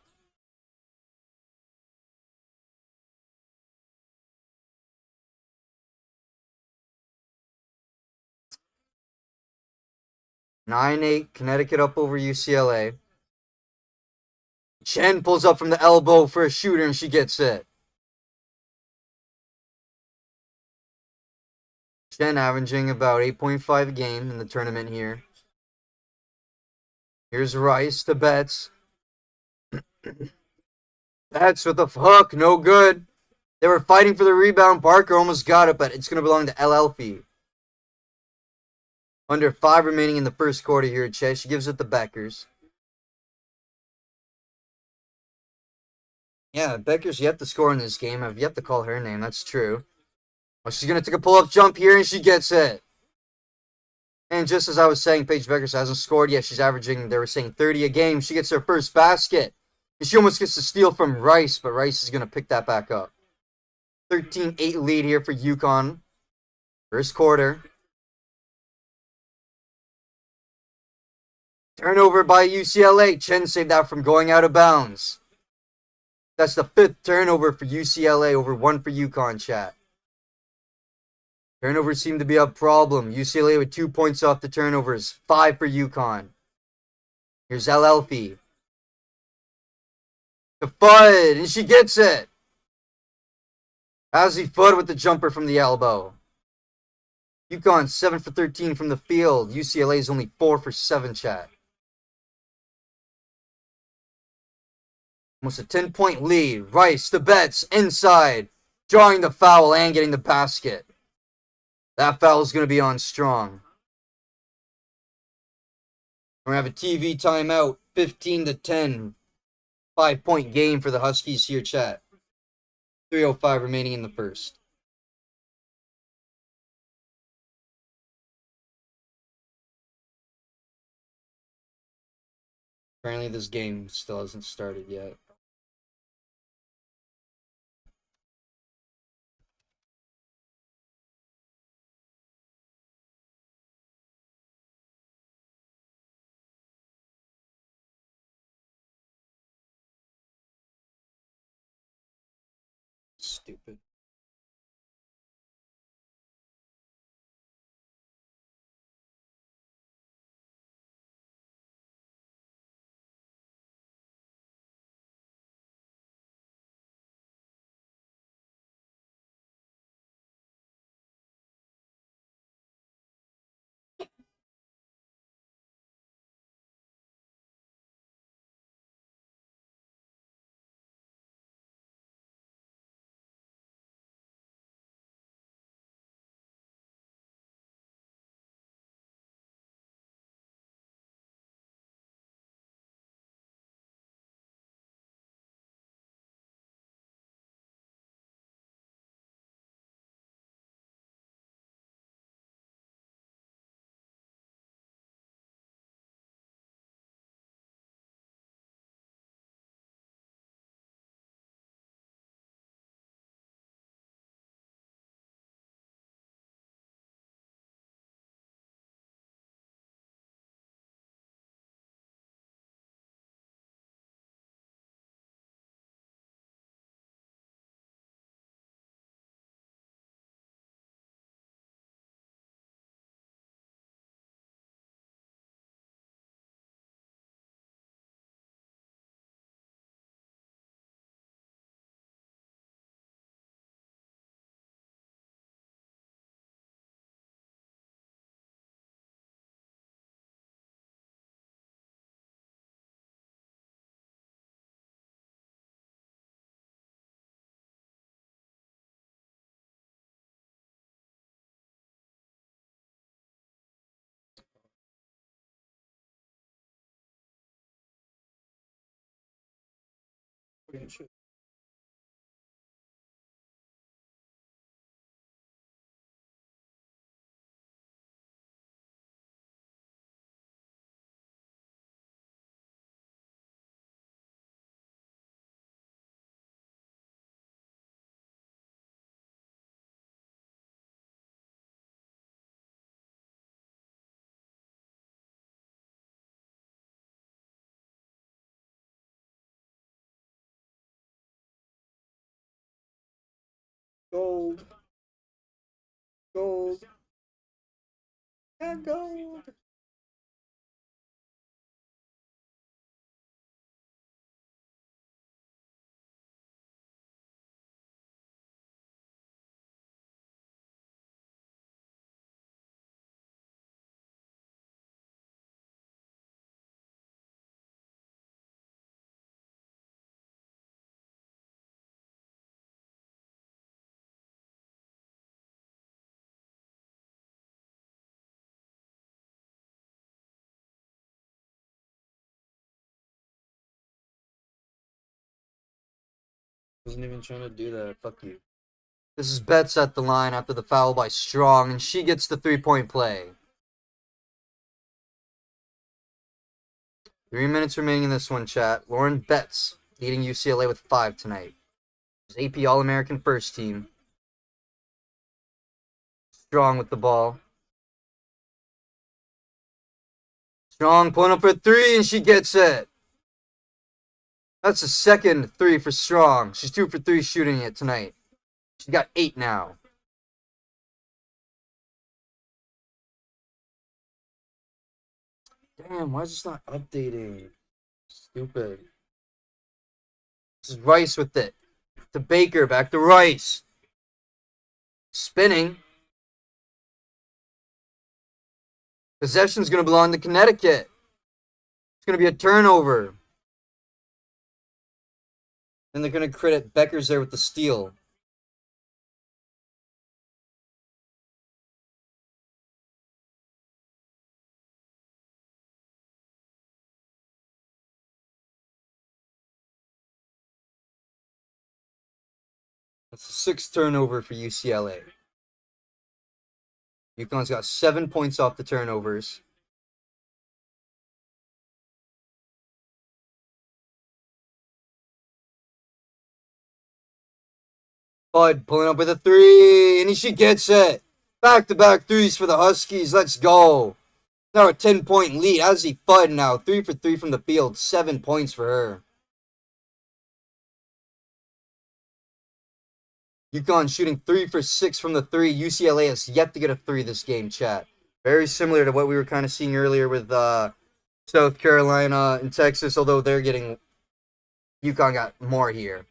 (9-8) Connecticut up over UCLA. Chen pulls up from the elbow for a shooter, and she gets it. Chen averaging about 8.5 a game in the tournament here. Here's Rice to Betts. Betts with the hook, no good. They were fighting for the rebound. Barker almost got it, but it's going to belong to El Alfie. Under 5 remaining in the first quarter here at Chess. She gives it the Beckers. Yeah, Becker's yet to score in this game. I've yet to call her name. That's true. Well, she's going to take a pull-up jump here, and she gets it. And just as I was saying, Paige Beckers hasn't scored yet. She's averaging, they were saying, 30 a game. She gets her first basket. And she almost gets the steal from Rice, but Rice is going to pick that back up. 13-8 lead here for UConn. First quarter. Turnover by UCLA. Chen saved that from going out of bounds. That's the 5th turnover for UCLA, over 1 for UConn, chat. Turnovers seem to be a problem. UCLA with 2 points off the turnovers. 5 for UConn. Here's Elfie. To Fudd, and she gets it. Azzy Fudd with the jumper from the elbow. UConn 7 for 13 from the field. UCLA is only 4 for 7, chat. Almost a 10-point lead. Rice, the bets, inside. Drawing the foul and getting the basket. That foul is going to be on strong. We're going to have a TV timeout. 15-10. 5-point game for the Huskies here, chat. 3:05 remaining in the first. Apparently this game still hasn't started yet. Stupid. Gold. Gold. Yeah, gold. Wasn't even trying to do that. Fuck you. This is Betts at the line after the foul by Strong, and she gets the 3-point play. 3 minutes remaining in this one, chat. Lauren Betts leading UCLA with 5 tonight. She's AP All-American first team. Strong with the ball. Strong pulling up for 3, and she gets it. That's the second 3 for Strong. She's 2 for 3 shooting it tonight. She's got 8 now. Damn, why is this not updating? Stupid. This is Rice with it. To Baker, back to Rice. Spinning. Possession's going to belong to Connecticut. It's going to be a turnover. And they're going to credit Becker's there with the steal. That's the 6th turnover for UCLA. UConn's got 7 points off the turnovers. Bud pulling up with a 3, and she gets it. Back-to-back 3s for the Huskies. Let's go. Now a 10-point lead. Ozzy Fudd now 3 for 3 from the field. 7 points for her. UConn shooting 3 for 6 from the 3. UCLA has yet to get a 3 this game, chat. Very similar to what we were kind of seeing earlier with South Carolina and Texas, although they're getting... UConn got more here.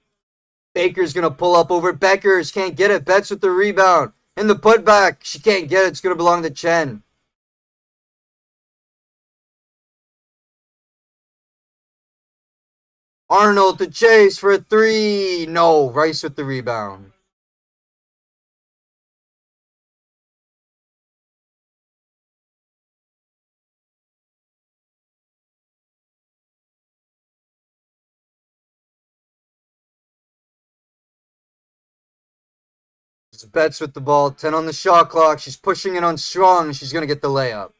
Baker's going to pull up over Beckers. Can't get it. Betts with the rebound. And the putback. She can't get it. It's going to belong to Chen. Arnold to Chase for a 3. No. Rice with the rebound. Betts with the ball. 10 on the shot clock. She's pushing it on Strong. She's going to get the layup.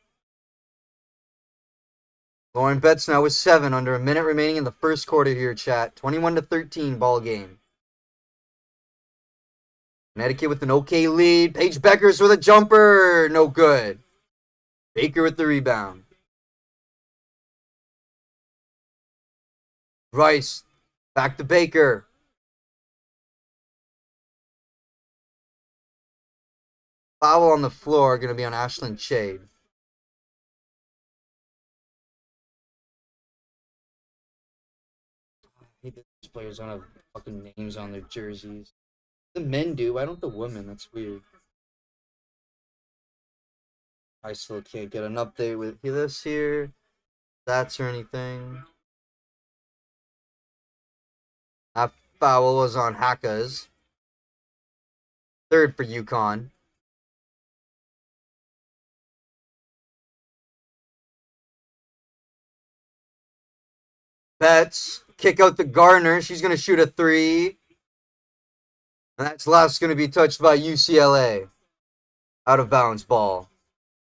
Lauren Betts now with 7 under a minute remaining in the first quarter here, chat. 21-13 ball game. Connecticut with an okay lead. Paige Beckers with a jumper. No good. Baker with the rebound. Rice. Back to Baker. Foul on the floor. Going to be on Ashlyn Chade. I hate that these players don't have fucking names on their jerseys. The men do. Why don't the women? That's weird. I still can't get an update with this here. Stats or anything. That foul was on Haka's. 3rd for UConn. Betts. Kick out to Gardner. She's going to shoot a 3. And that's last going to be touched by UCLA. Out of bounds ball.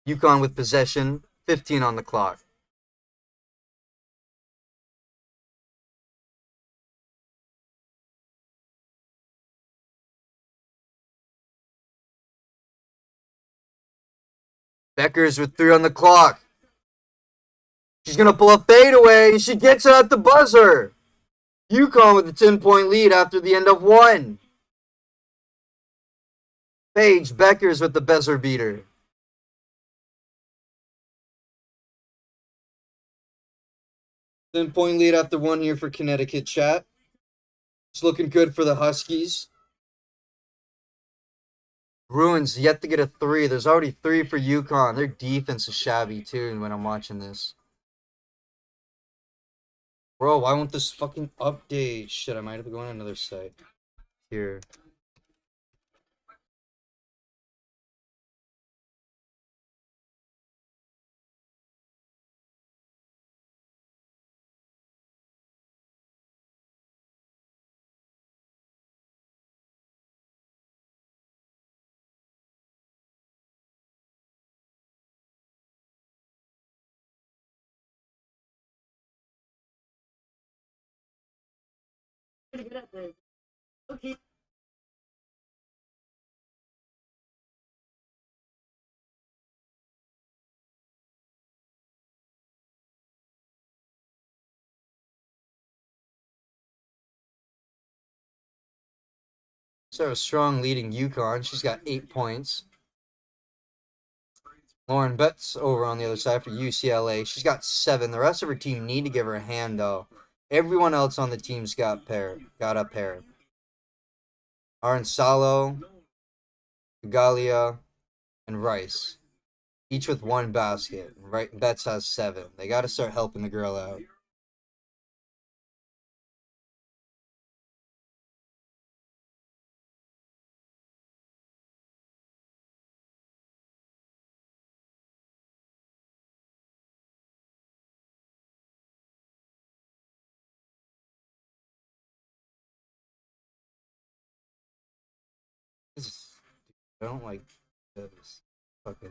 UConn with possession. 15 on the clock. Beckers with 3 on the clock. She's going to pull a fadeaway, and she gets it at the buzzer. UConn with a 10-point lead after the end of 1. Paige Beckers with the buzzer beater. Ten-point lead after 1 here for Connecticut, chat. It's looking good for the Huskies. Bruins yet to get a 3. There's already 3 for UConn. Their defense is shabby, too, when I'm watching this. Bro, why won't this fucking update? Shit, I might have to go on another site. Here. good at this. Okay. Sarah Strong leading UConn. She's got 8 points. Lauren Betts over on the other side for UCLA. She's got 7. The rest of her team need to give her a hand, though. Everyone else on the team's got a pair. Arensalo, Galia, and Rice, each with 1 basket. Right, Betts has 7. They got to start helping the girl out. I don't like this. Fucking.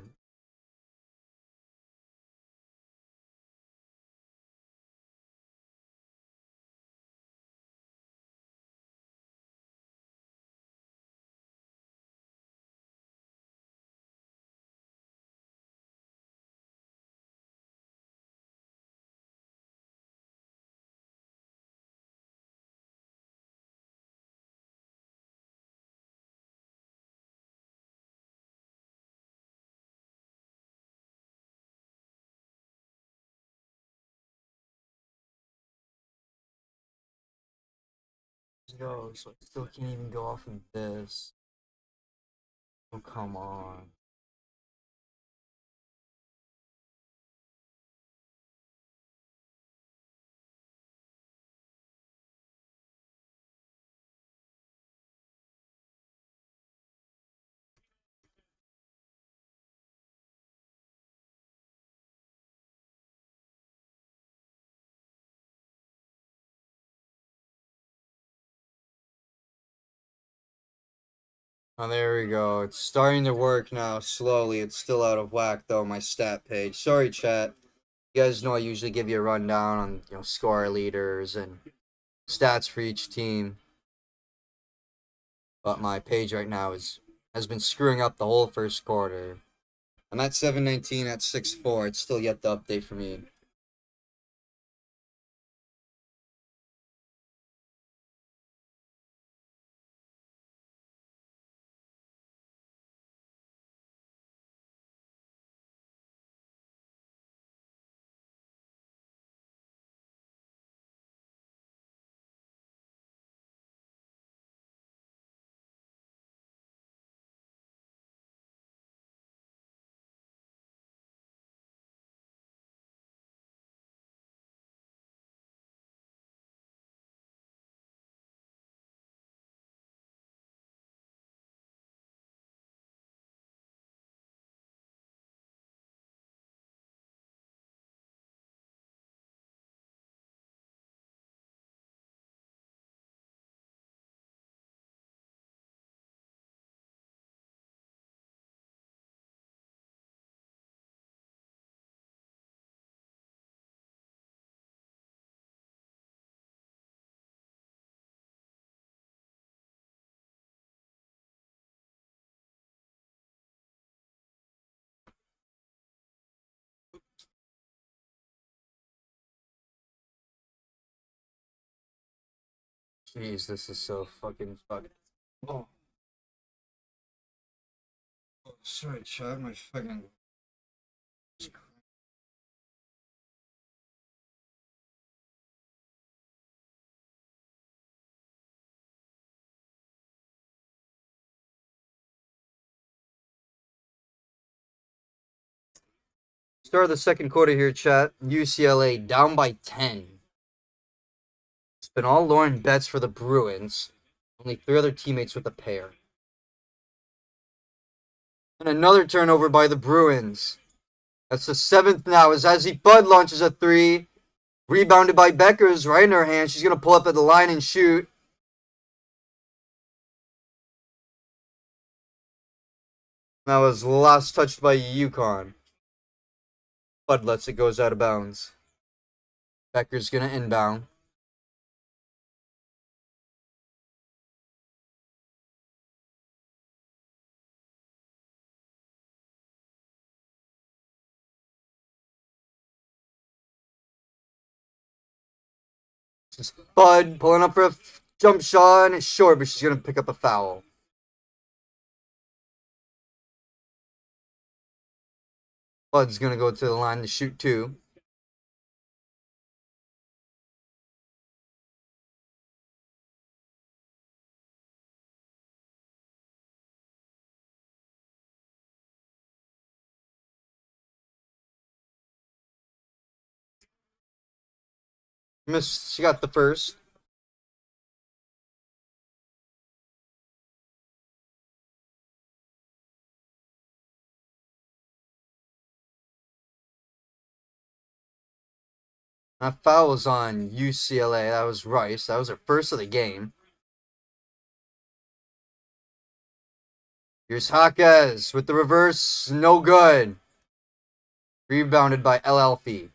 Go, so I still can't even go off of this. Oh, come on. Oh, there we go. It's starting to work now, slowly. It's still out of whack, though, my stat page. Sorry, chat. You guys know I usually give you a rundown on, score leaders and stats for each team. But my page right now has been screwing up the whole first quarter. I'm at 719 at 6-4. It's still yet to update for me. Jeez, this is so fucking. Oh, sorry, chat. My fucking. Start of the second quarter here, chat. UCLA down by 10. It's been all Lauren Betts for the Bruins. Only 3 other teammates with a pair. And another turnover by the Bruins. That's the 7th now as Azzy Bud launches a 3. Rebounded by Beckers right in her hand. She's going to pull up at the line and shoot. That was last touched by UConn. Bud lets it goes out of bounds. Becker's going to inbound. Bud pulling up for a jump shot, and it's short, but she's going to pick up a foul. Bud's going to go to the line to shoot 2. Missed. She got the first. That foul was on UCLA. That was Rice. That was her first of the game. Here's Jaquez with the reverse. No good. Rebounded by El Elfie.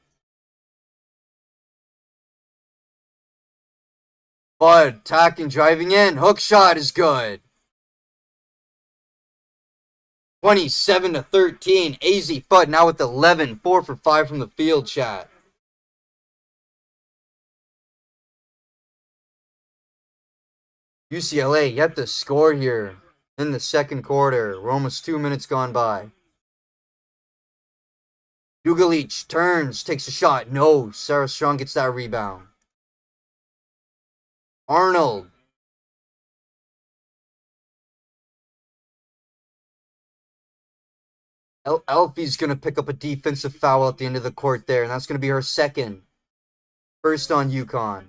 Bud attacking, driving in. Hook shot is good. 27-13. AZ Fudd now with 11. 4 for 5 from the field, chat. UCLA yet to score here in the second quarter. We're almost 2 minutes gone by. Dugalic turns, takes a shot. No, Sarah Strong gets that rebound. Arnold. Elfie's going to pick up a defensive foul at the end of the court there, and that's going to be her second. First on UConn.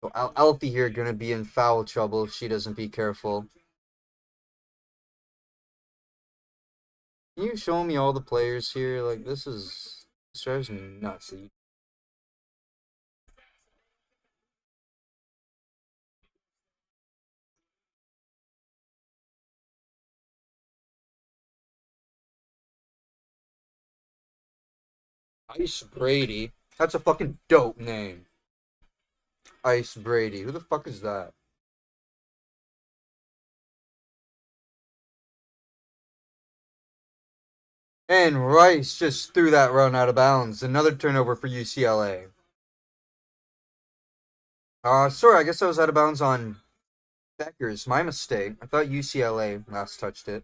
So Elfie here going to be in foul trouble if she doesn't be careful. Can you show me all the players here? Like, this drives me nuts. Ice Brady. That's a fucking dope name. Ice Brady. Who the fuck is that? And Rice just threw that run out of bounds. Another turnover for UCLA. Sorry, I guess I was out of bounds on Beckers. My mistake. I thought UCLA last touched it.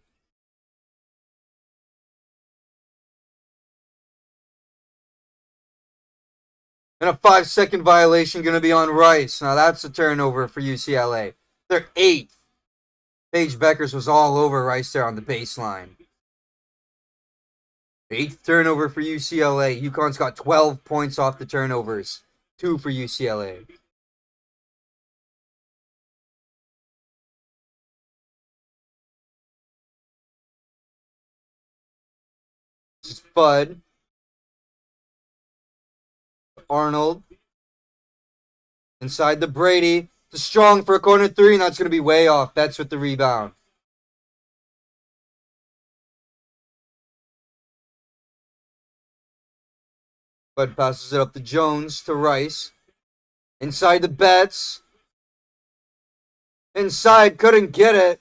And a 5-second violation going to be on Rice. Now that's a turnover for UCLA. Their 8th. Paige Beckers was all over Rice there on the baseline. 8th turnover for UCLA. UConn's got 12 points off the turnovers. 2 for UCLA. This is Fudd. Arnold. Inside the Brady. It's Strong for a corner 3, and that's going to be way off. Betts with the rebound. Bud passes it up to Jones, to Rice. Inside the Betts. Inside, couldn't get it.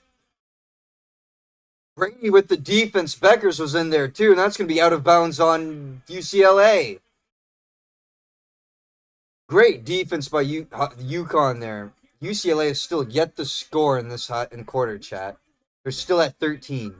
Brady with the defense. Beckers was in there too, and that's going to be out of bounds on UCLA. Great defense by UConn there. UCLA is still yet to score in this quarter, chat. They're still at 13.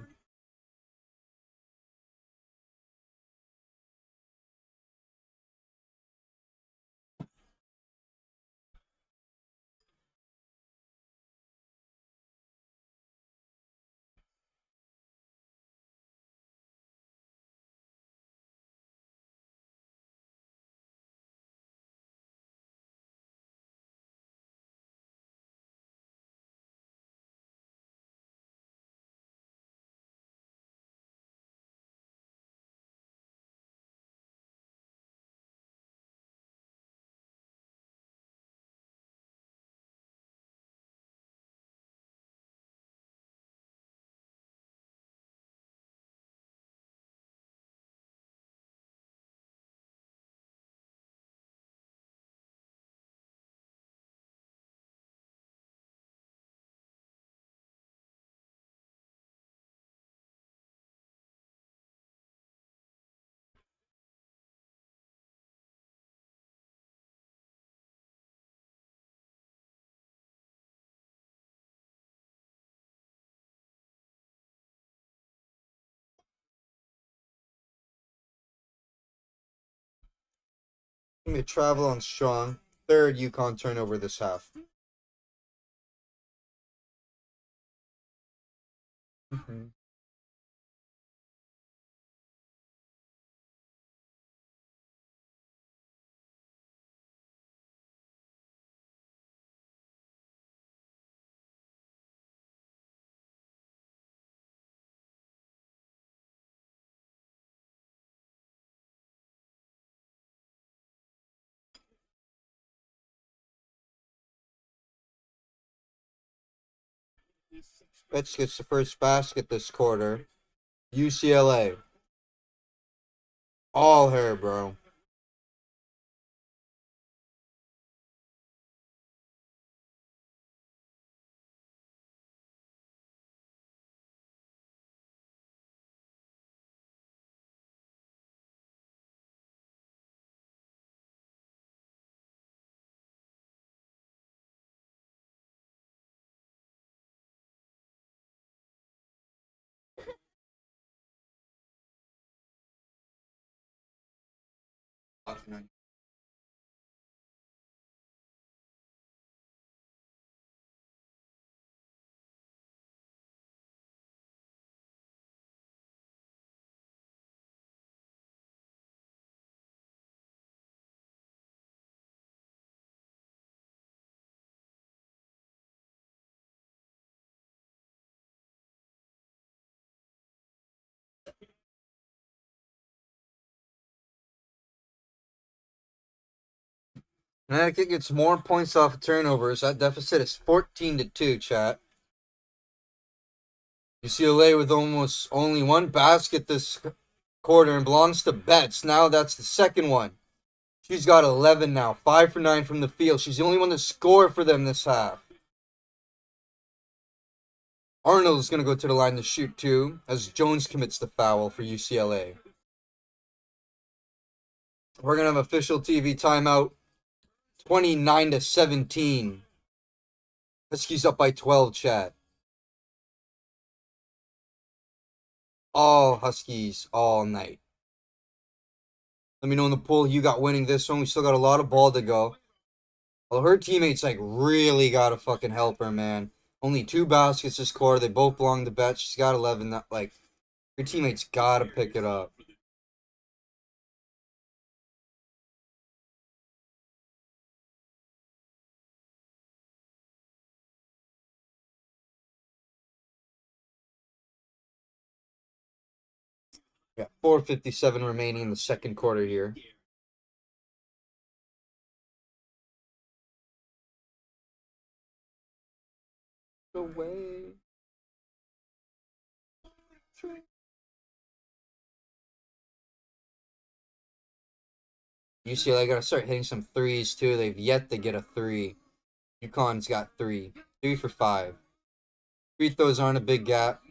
Give me a travel on strong. Third UConn turnover this half. Betts gets the first basket this quarter. UCLA. All her, bro. Connecticut gets more points off of turnovers. That deficit is 14-2, chat. UCLA with almost only one basket this quarter and belongs to Betts. Now that's the second one. She's got 11 now. 5 for 9 from the field. She's the only one to score for them this half. Arnold's going to go to the line to shoot two as Jones commits the foul for UCLA. We're going to have official TV timeout. 29-17. Huskies up by 12, chat. All Huskies all night. Let me know in the poll who you got winning this one. We still got a lot of ball to go. Well, her teammates really gotta fucking help her, man. Only 2 baskets this quarter. They both belong to Bet. She's got 11. Your teammates gotta pick it up. Yeah, 4:57 remaining in the second quarter here. Away. UCLA gotta start hitting some threes too. They've yet to get a 3. UConn's got 3. 3 for 5. Free throws aren't a big gap.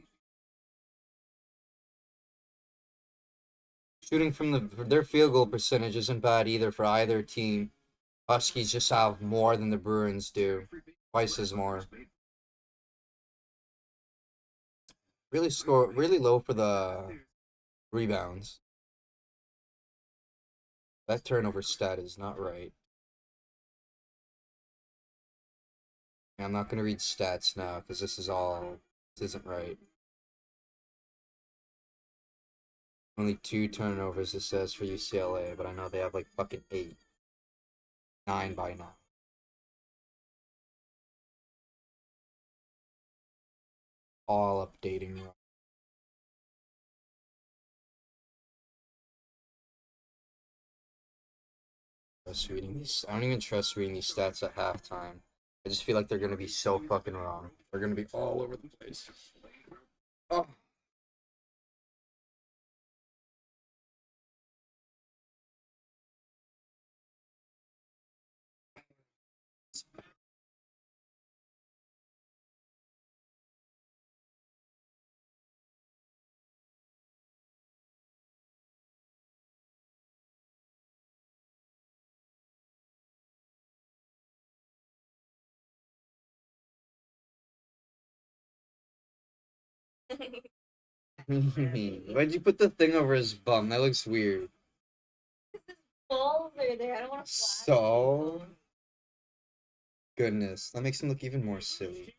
Shooting from their field goal percentage isn't bad either for either team. Huskies just have more than the Bruins do. Twice as more. Really low for the rebounds. That turnover stat is not right. Yeah, I'm not gonna read stats now because this isn't right. Only 2 turnovers it says for UCLA, but I know they have fucking 8. 9 by now. All updating. I don't even trust reading these stats at halftime. I just feel like they're gonna be so fucking wrong. They're gonna be all over the place. Oh. Why'd you put the thing over his bum? That looks weird. ball over there. I don't want to flash. So goodness, that makes him look even more silly.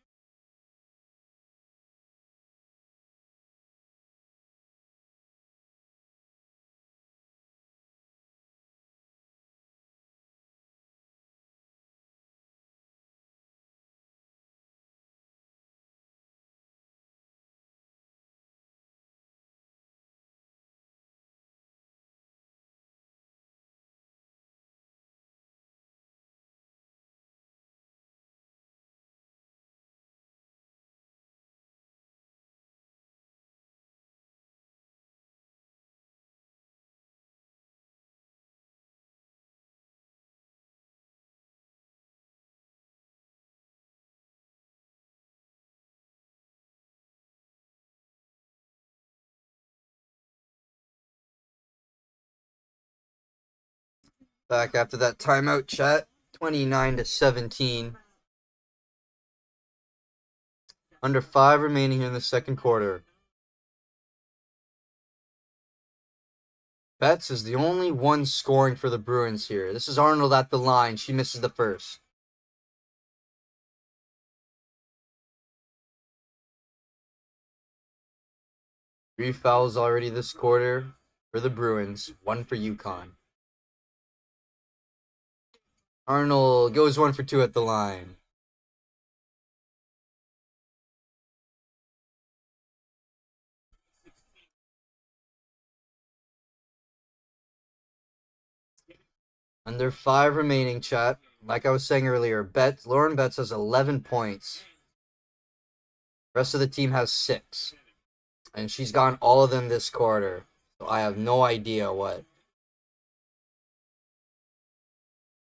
Back after that timeout, chat. 29-17. Under 5 remaining here in the second quarter. Betts is the only one scoring for the Bruins here. This is Arnold at the line. She misses the first. Three fouls already this quarter for the Bruins. One for UConn. Arnold goes 1 for 2 at the line. Under 5 remaining, chat. Like I was saying earlier, Lauren Betts has 11 points. The rest of the team has 6. And she's gotten all of them this quarter. So I have no idea what.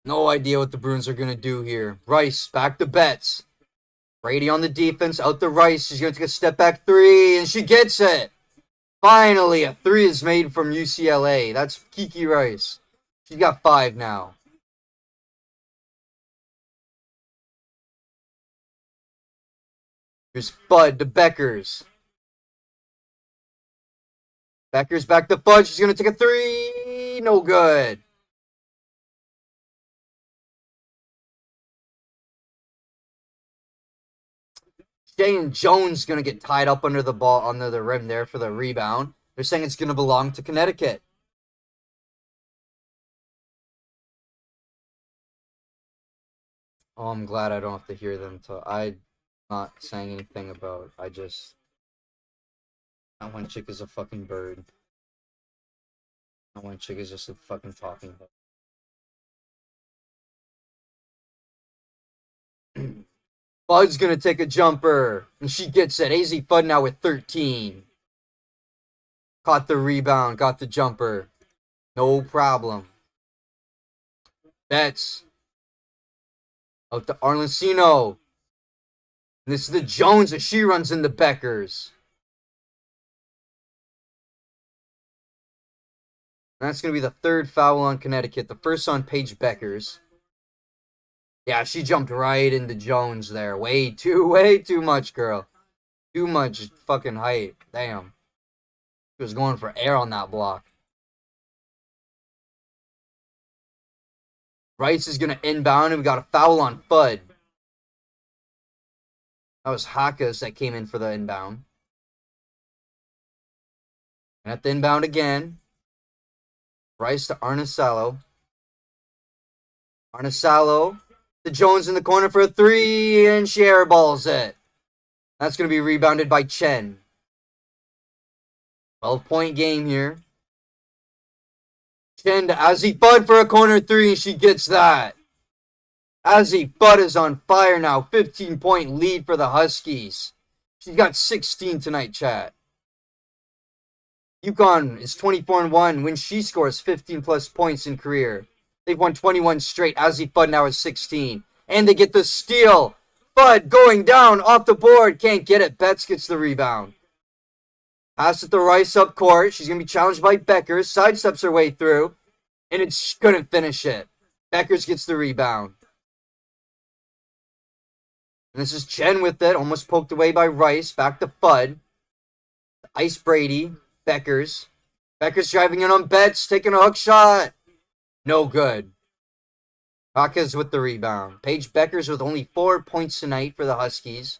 No idea what the Bruins are going to do here. Rice, back to Betts. Brady on the defense, out to Rice. She's going to take a step back 3, and she gets it. Finally, a 3 is made from UCLA. That's Kiki Rice. She's got 5 now. Here's Fudd to Beckers. Beckers back to Fudd. She's going to take a 3. No good. Shane Jones going to get tied up under the ball, under the rim there for the rebound. They're saying it's going to belong to Connecticut. Oh, I'm glad I don't have to hear them. I'm not saying anything about. That one chick is a fucking bird. That one chick is just a fucking talking head. Fudd's gonna take a jumper, and she gets it. AZ Fudd now with 13. Caught the rebound, got the jumper. No problem. Betts. Out to Arlencino. This is the Jones as she runs into Beckers. That's going to be the 3rd foul on Connecticut. The first on Paige Beckers. Yeah, she jumped right into Jones there. Way too much, girl. Too much fucking height. Damn. She was going for air on that block. Rice is going to inbound, and we got a foul on Fudd. That was Hakas that came in for the inbound. And at the inbound again. Rice to Arnesalo. Arnesalo to Jones in the corner for a 3, and she airballs it. That's going to be rebounded by Chen. 12-point game here. Chen to Azzy Fudd for a corner 3, and she gets that. Azzy Fudd is on fire now. 15-point lead for the Huskies. She's got 16 tonight, chat. UConn is 24-1 when she scores 15-plus points in career. They've won 21 straight. Azzy Fudd now is 16. And they get the steal. Fudd going down off the board. Can't get it. Betts gets the rebound. Pass it to Rice up court. She's going to be challenged by Beckers. Sidesteps her way through. And it couldn't finish it. Beckers gets the rebound. And this is Chen with it. Almost poked away by Rice. Back to Fudd. Ice Brady. Beckers. Beckers driving in on Betts. Taking a hook shot. No good. Hawkes with the rebound. Paige Beckers with only 4 points tonight for the Huskies.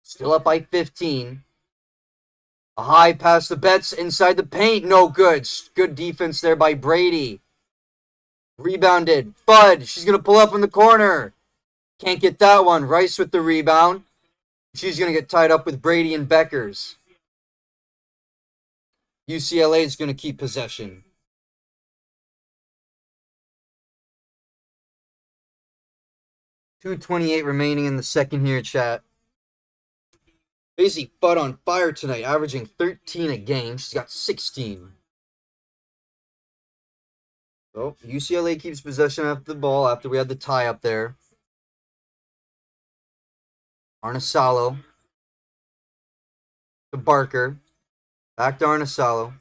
Still up by 15. A high pass to Betts inside the paint. No good. Good defense there by Brady. Rebounded. Fudd. She's going to pull up in the corner. Can't get that one. Rice with the rebound. She's going to get tied up with Brady and Beckers. UCLA is going to keep possession. 2:28 remaining in the second here, chat. Maisie Fudd on fire tonight, averaging 13 a game. She's got 16. So UCLA keeps possession of the ball after we had the tie up there. Arnasalo to Barker. Back to Arnasalo.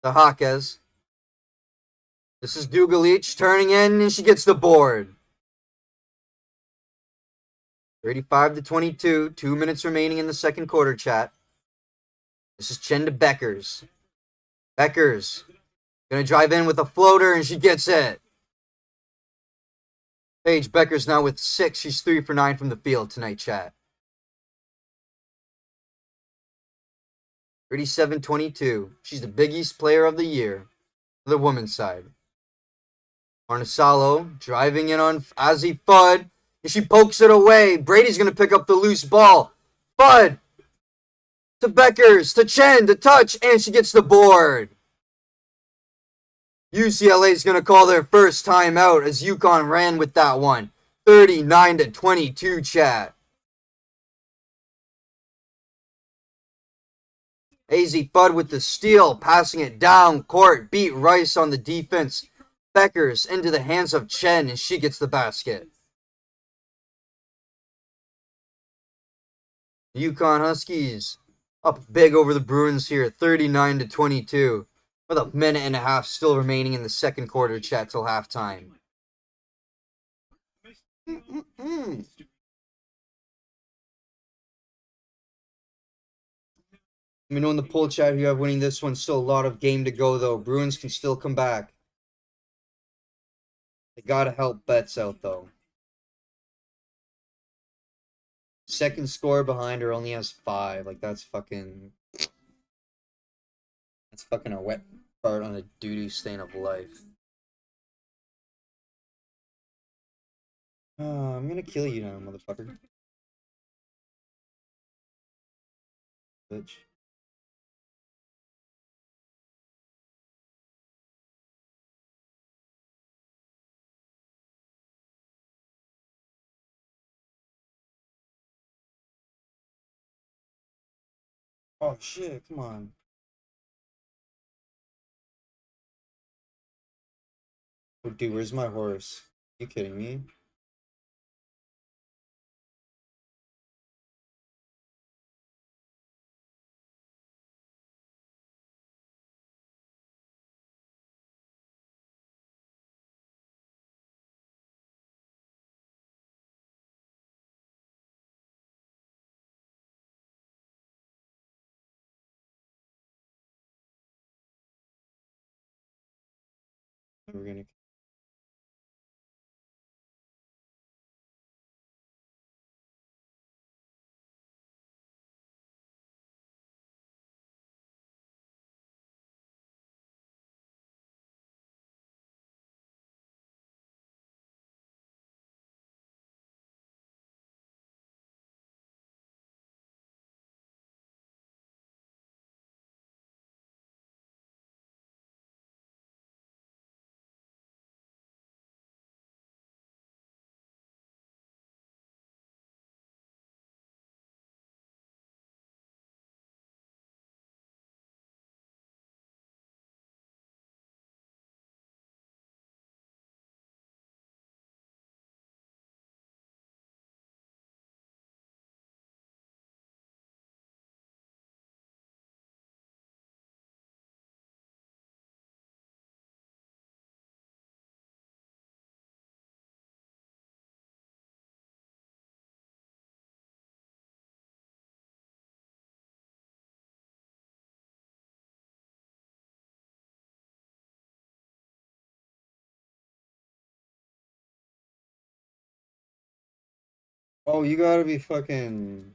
To Hawkes. This is Dugalich turning in, and she gets the board. 35-22. 2 minutes remaining in the second quarter, chat. This is Chen to Beckers. Beckers gonna drive in with a floater, and she gets it. Paige Beckers now with 6. She's 3 for 9 from the field tonight, chat. 37-22. She's the Big East Player of the Year for the women's side. Arnasalo driving in on Azzy Fudd, and she pokes it away. Brady's going to pick up the loose ball. Fudd to Beckers, to Chen, to touch, and she gets the board. UCLA is going to call their first timeout as UConn ran with that one. 39-22, chat. AZ Fudd with the steal, passing it down court, beat Rice on the defense. Beckers into the hands of Chen, and she gets the basket. The UConn Huskies up big over the Bruins here, 39-22. With a minute and a half still remaining in the second quarter, chat, till halftime. Let me know in the poll chat who you have winning this one. Still a lot of game to go, though. Bruins can still come back. They gotta help Betts out, though. Second score behind her only has 5. Like, that's fucking a wet fart on a doo-doo stain of life. I'm gonna kill you now, motherfucker. Bitch. Oh shit, come on. Oh, dude, where's my horse? You kidding me? We're gonna Oh, you gotta be fucking.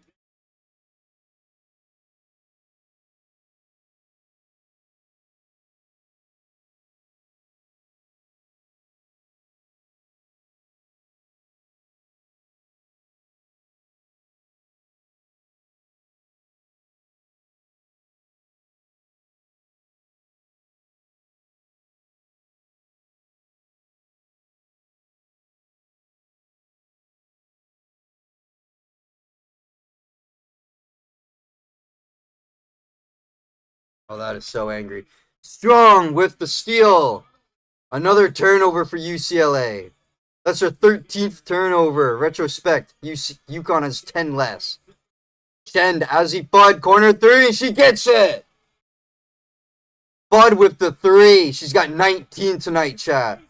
Oh, that is so angry. Strong with the steal. Another turnover for UCLA. That's her 13th turnover. Retrospect, UConn has 10 less. Chen, Azzy Fudd, corner three. She gets it. Fudd with the three. She's got 19 tonight, chat.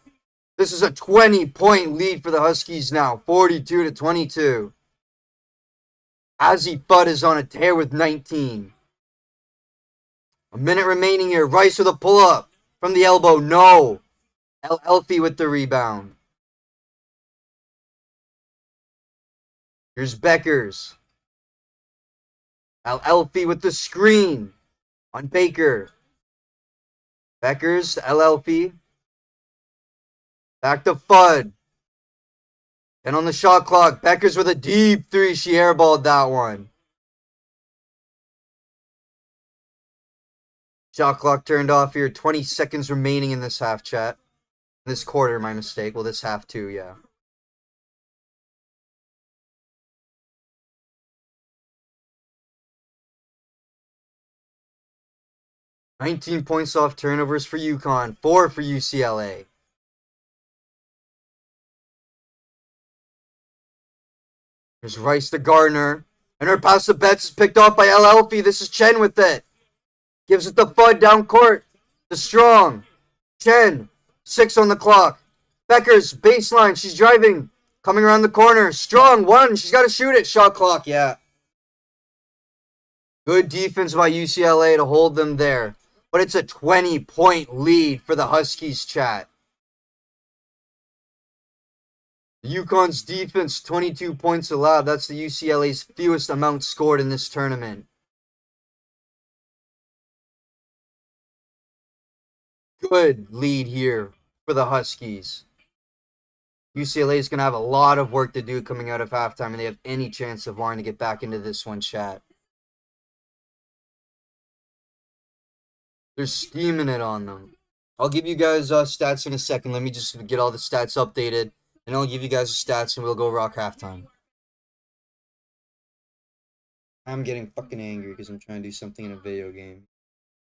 This is a 20-point lead for the Huskies now. 42-22. Azzy Fudd is on a tear with 19. A minute remaining here. Rice with a pull-up. From the elbow. No. Elfie with the rebound. Here's Beckers. Elfie with the screen on Baker. Beckers to LLP. Back to Fudd. And on the shot clock, Beckers with a deep three. She airballed that one. Shot clock turned off here. 20 seconds remaining in this half, chat. This quarter, my mistake. Well, this half too, yeah. "19 points off turnovers for UConn, 4 for UCLA. Here's Rice to Gardner. And her pass to Betts is picked off by LLP. This is Chen with it. Gives it to Fudd down court. To Strong. Chen. 6 on the clock. Beckers, baseline. She's driving. Coming around the corner. Strong, 1. She's got to shoot it. Shot clock, yeah. Good defense by UCLA to hold them there. But it's a 20-point lead for the Huskies, chat. UConn's defense, 22 points allowed. That's the UCLA's fewest amount scored in this tournament. Good lead here for the Huskies. UCLA is going to have a lot of work to do coming out of halftime, and they have any chance of wanting to get back into this one, chat. They're steaming it on them. I'll give you guys stats in a second. Let me just get all the stats updated, and I'll give you guys the stats, and we'll go rock halftime. I'm getting fucking angry because I'm trying to do something in a video game.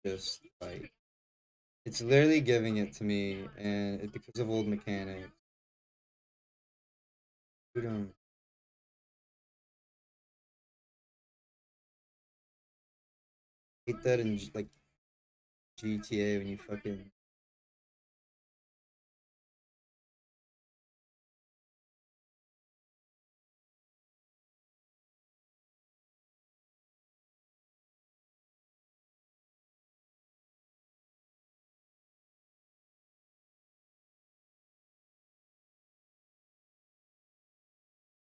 Just like, it's literally giving it to me, and it's because of old mechanics. We don't hate that in like GTA when you fucking.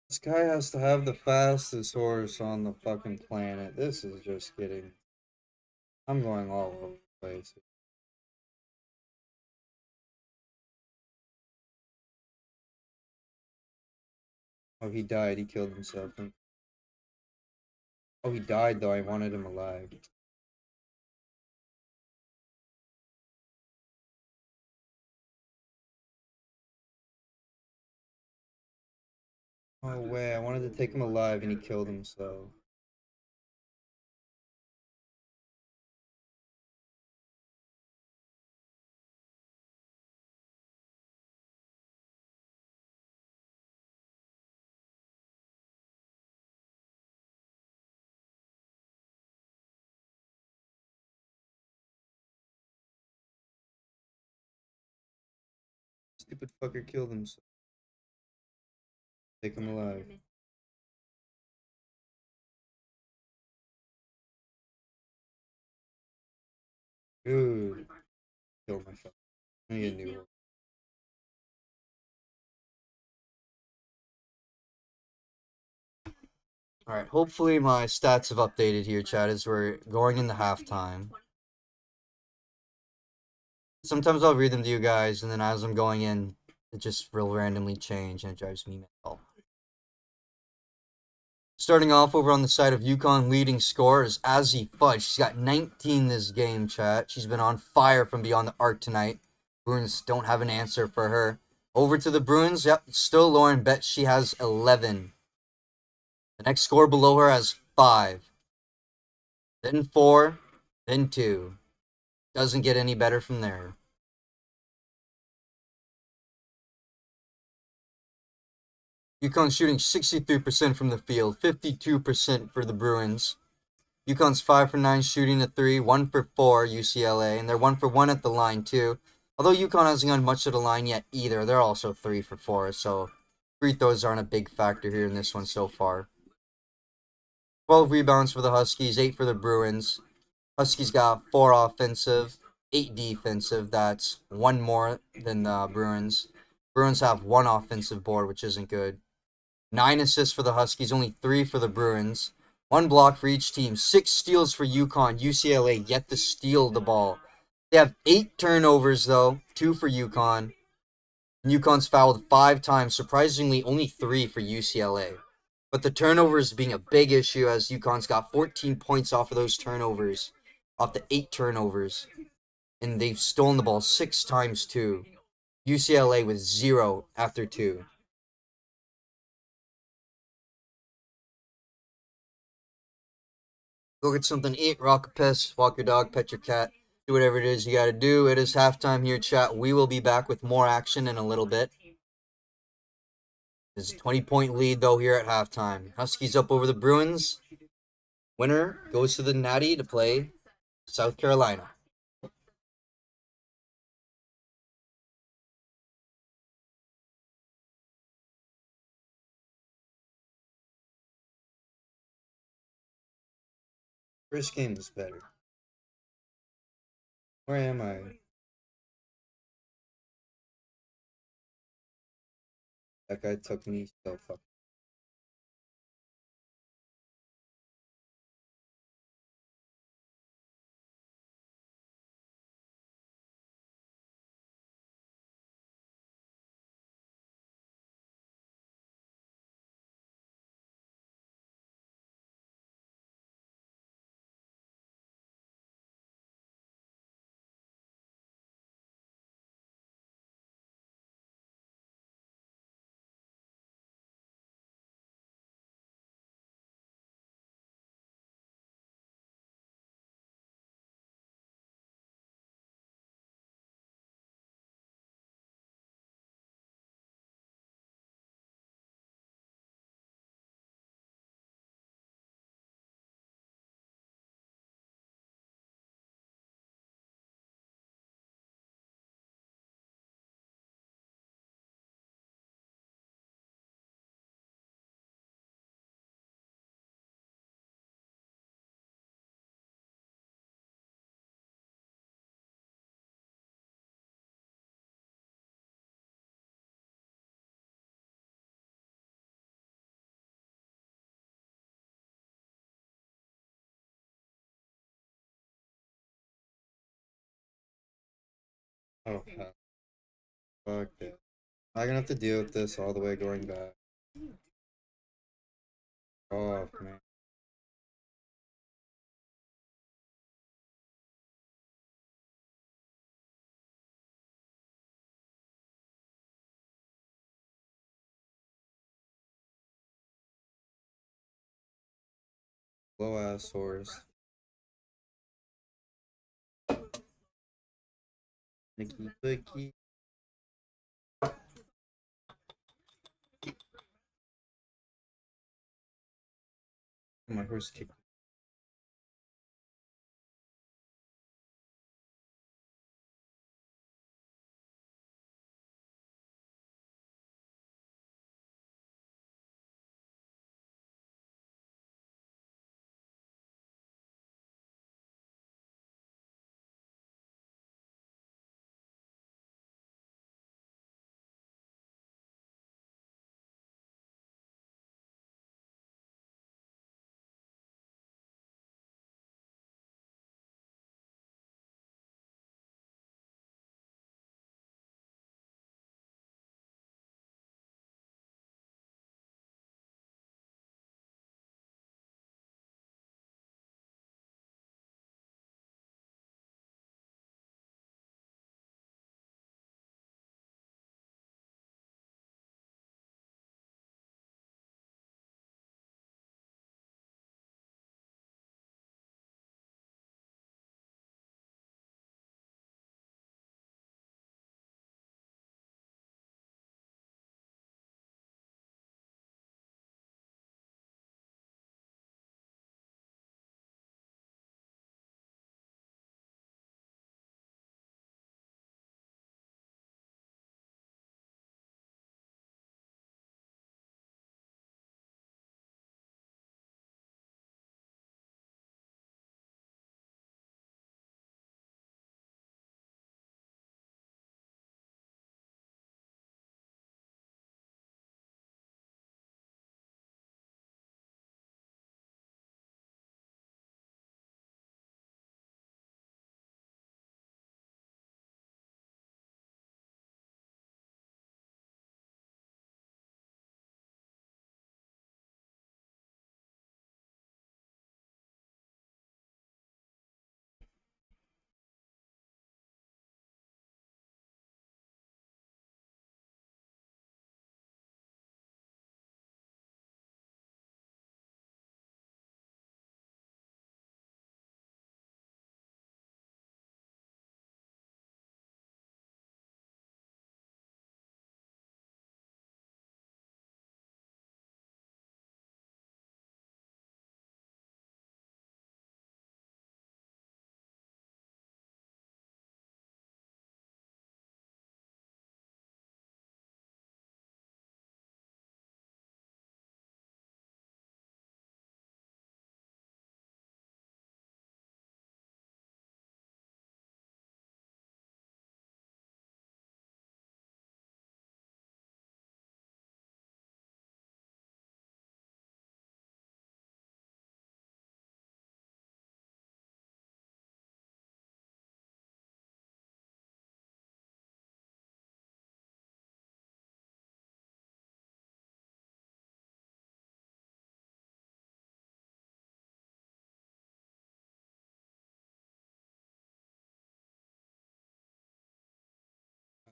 This guy has to have the fastest horse on the fucking planet. This is just getting. I'm going all over the place. Oh, he died. He killed himself. Oh, he died though. I wanted him alive. Oh, way. I wanted to take him alive and he killed himself. Stupid fucker killed himself. Take him alive. Dude. Kill my fucker. I need a new one. All right, hopefully my stats have updated here, chat, as we're going into halftime. Sometimes I'll read them to you guys, and then as I'm going in, it just will randomly change, and it drives me mad. Starting off over on the side of UConn, leading scorer is Azzy Fudge. She's got 19 this game, chat. She's been on fire from beyond the arc tonight. Bruins don't have an answer for her. Over to the Bruins. Yep, still Lauren Bet. She has 11. The next score below her has 5. Then 4. Then 2. Doesn't get any better from there. UConn shooting 63% from the field, 52% for the Bruins. UConn's 5 for 9 shooting a 3, 1 for 4 UCLA, and they're 1 for 1 at the line too. Although UConn hasn't gone much to the line yet either, they're also 3 for 4, so free throws aren't a big factor here in this one so far. 12 rebounds for the Huskies, 8 for the Bruins. Huskies got 4 offensive, 8 defensive. That's 1 more than the Bruins. Bruins have 1 offensive board, which isn't good. 9 assists for the Huskies, only 3 for the Bruins. 1 block for each team. 6 steals for UConn. UCLA yet to steal the ball. They have 8 turnovers, though. 2 for UConn. UConn's fouled 5 times. Surprisingly, only 3 for UCLA. But the turnovers being a big issue as UConn's got 14 points off of those turnovers. Off the 8 turnovers. And they've stolen the ball 6 times, too. UCLA with 0 after 2. Go get something to eat, rock a piss, walk your dog, pet your cat, do whatever it is you gotta do. It is halftime here, chat. We will be back with more action in a little bit. There's a 20-point lead, though, here at halftime. Huskies up over the Bruins. Winner goes to the Natty to play South Carolina. First game was better. Where am I? That guy took me so fucking. Oh, fuck it. I'm gonna have to deal with this all the way going back. Oh, man. Low ass horse. Nicky Picky. My horse kicked.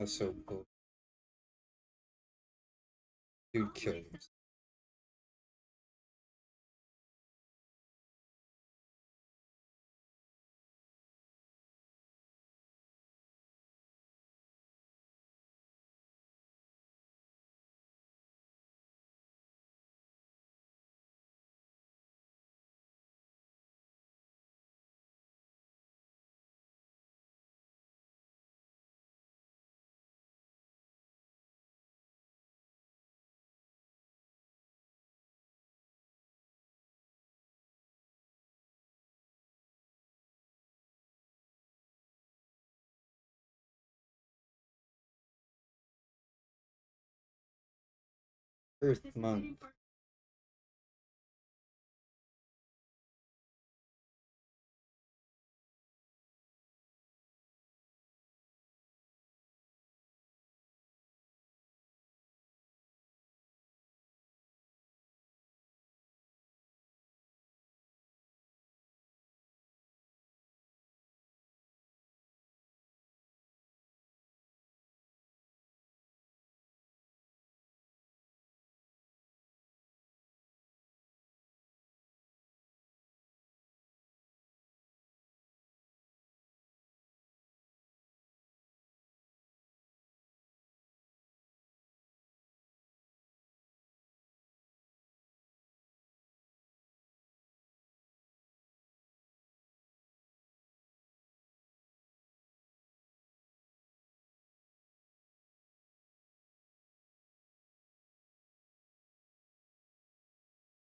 That's so cool. Dude kills. Earth month.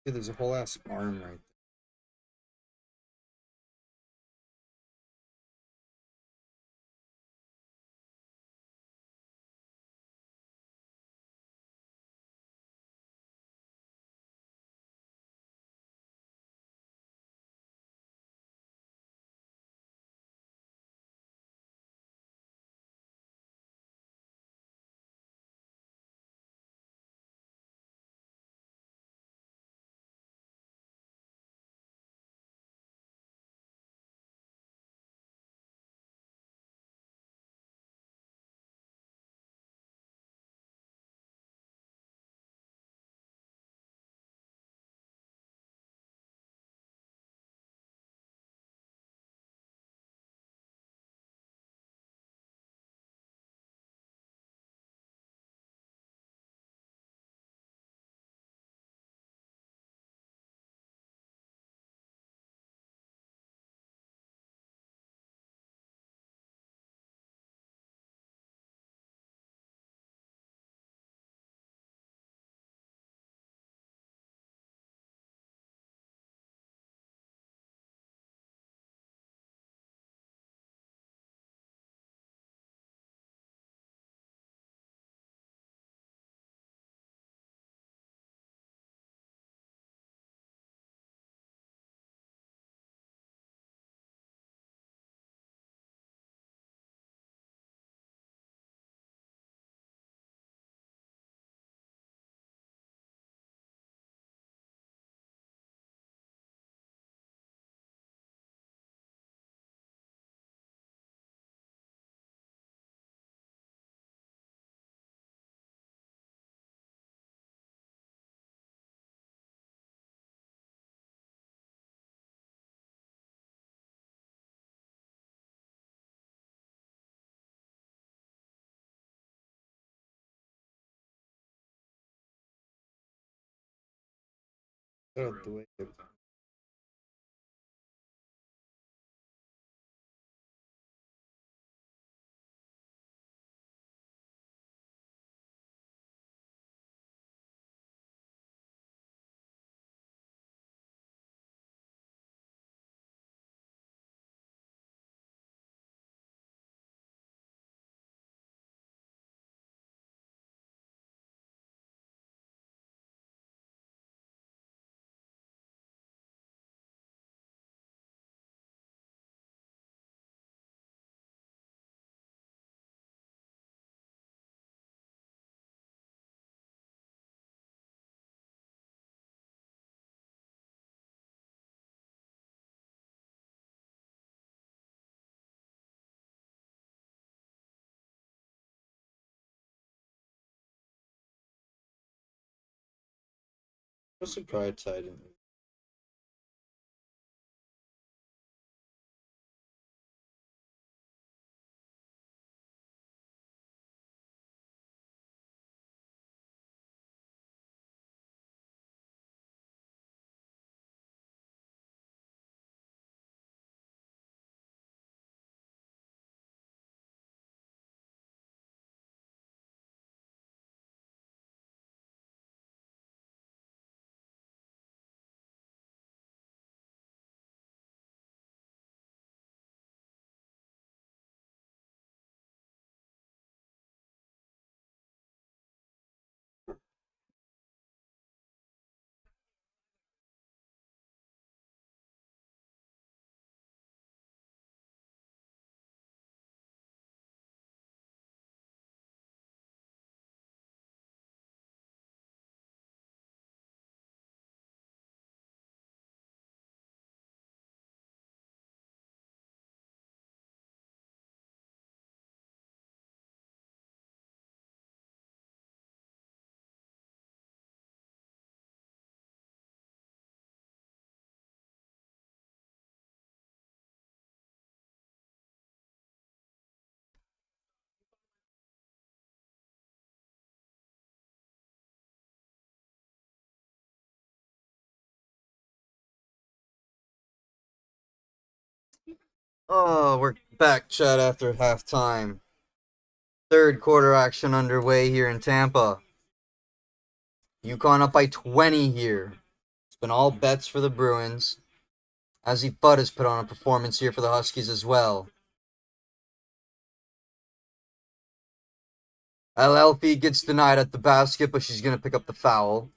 Dude, there's a whole ass arm right there. That'll do it. I'm surprised I didn't. Oh, we're back, Chad, after halftime. Third quarter action underway here in Tampa. UConn up by 20 here. It's been all bets for the Bruins. Azzy Fudd has put on a performance here for the Huskies as well. LLP gets denied at the basket, but she's going to pick up the foul.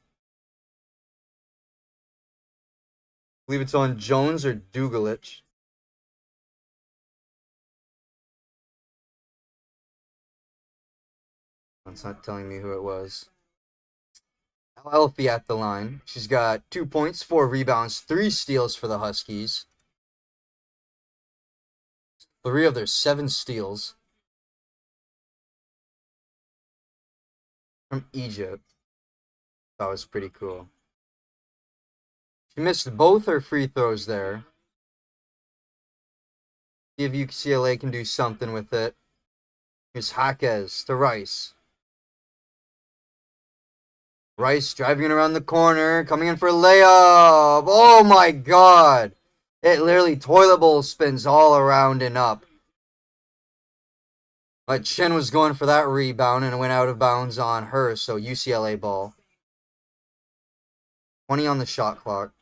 I believe it's on Jones or Dugalich. It's not telling me who it was. LLP at the line. She's got 2 points, 4 rebounds, 3 steals for the Huskies. 3 of their 7 steals from Egypt. That was pretty cool. She missed both her free throws there. See if UCLA can do something with it. Here's Jaquez to Rice. Rice driving it around the corner, coming in for a layup. Oh my god. It literally toilet bowl spins all around and up. But Chen was going for that rebound and it went out of bounds on her, so UCLA ball. 20 on the shot clock.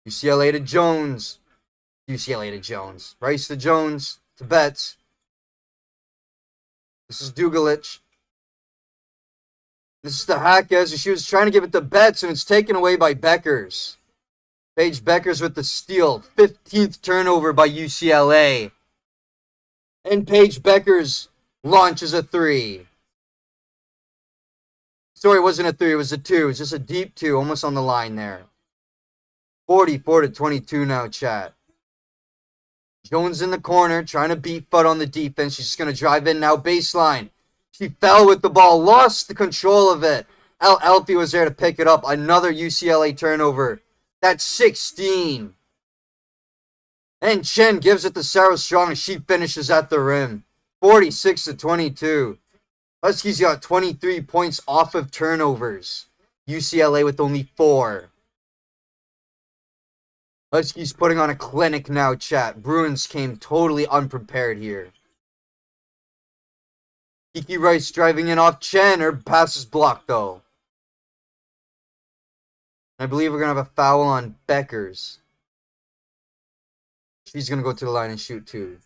UCLA to Jones. UCLA to Jones. Rice to Jones to Betts. This is Dugalich. This is the Jaquez. She was trying to give it to Betts, and it's taken away by Beckers. Paige Beckers with the steal. 15th turnover by UCLA. And Paige Beckers launches a 3. Sorry, it wasn't a 3. It was a 2. It's just a deep 2, almost on the line there. 44-22 now, chat. Jones in the corner, trying to beat Fudd on the defense. She's just going to drive in now, baseline. She fell with the ball, lost the control of it. Alfie was there to pick it up. Another UCLA turnover. That's 16. And Chen gives it to Sarah Strong, and she finishes at the rim. 46-22. Huskies got 23 points off of turnovers. UCLA with only 4. Huskies putting on a clinic now, chat. Bruins came totally unprepared here. Kiki Rice driving in off Chen. Her pass is blocked, though. I believe we're going to have a foul on Beckers. She's going to go to the line and shoot 2.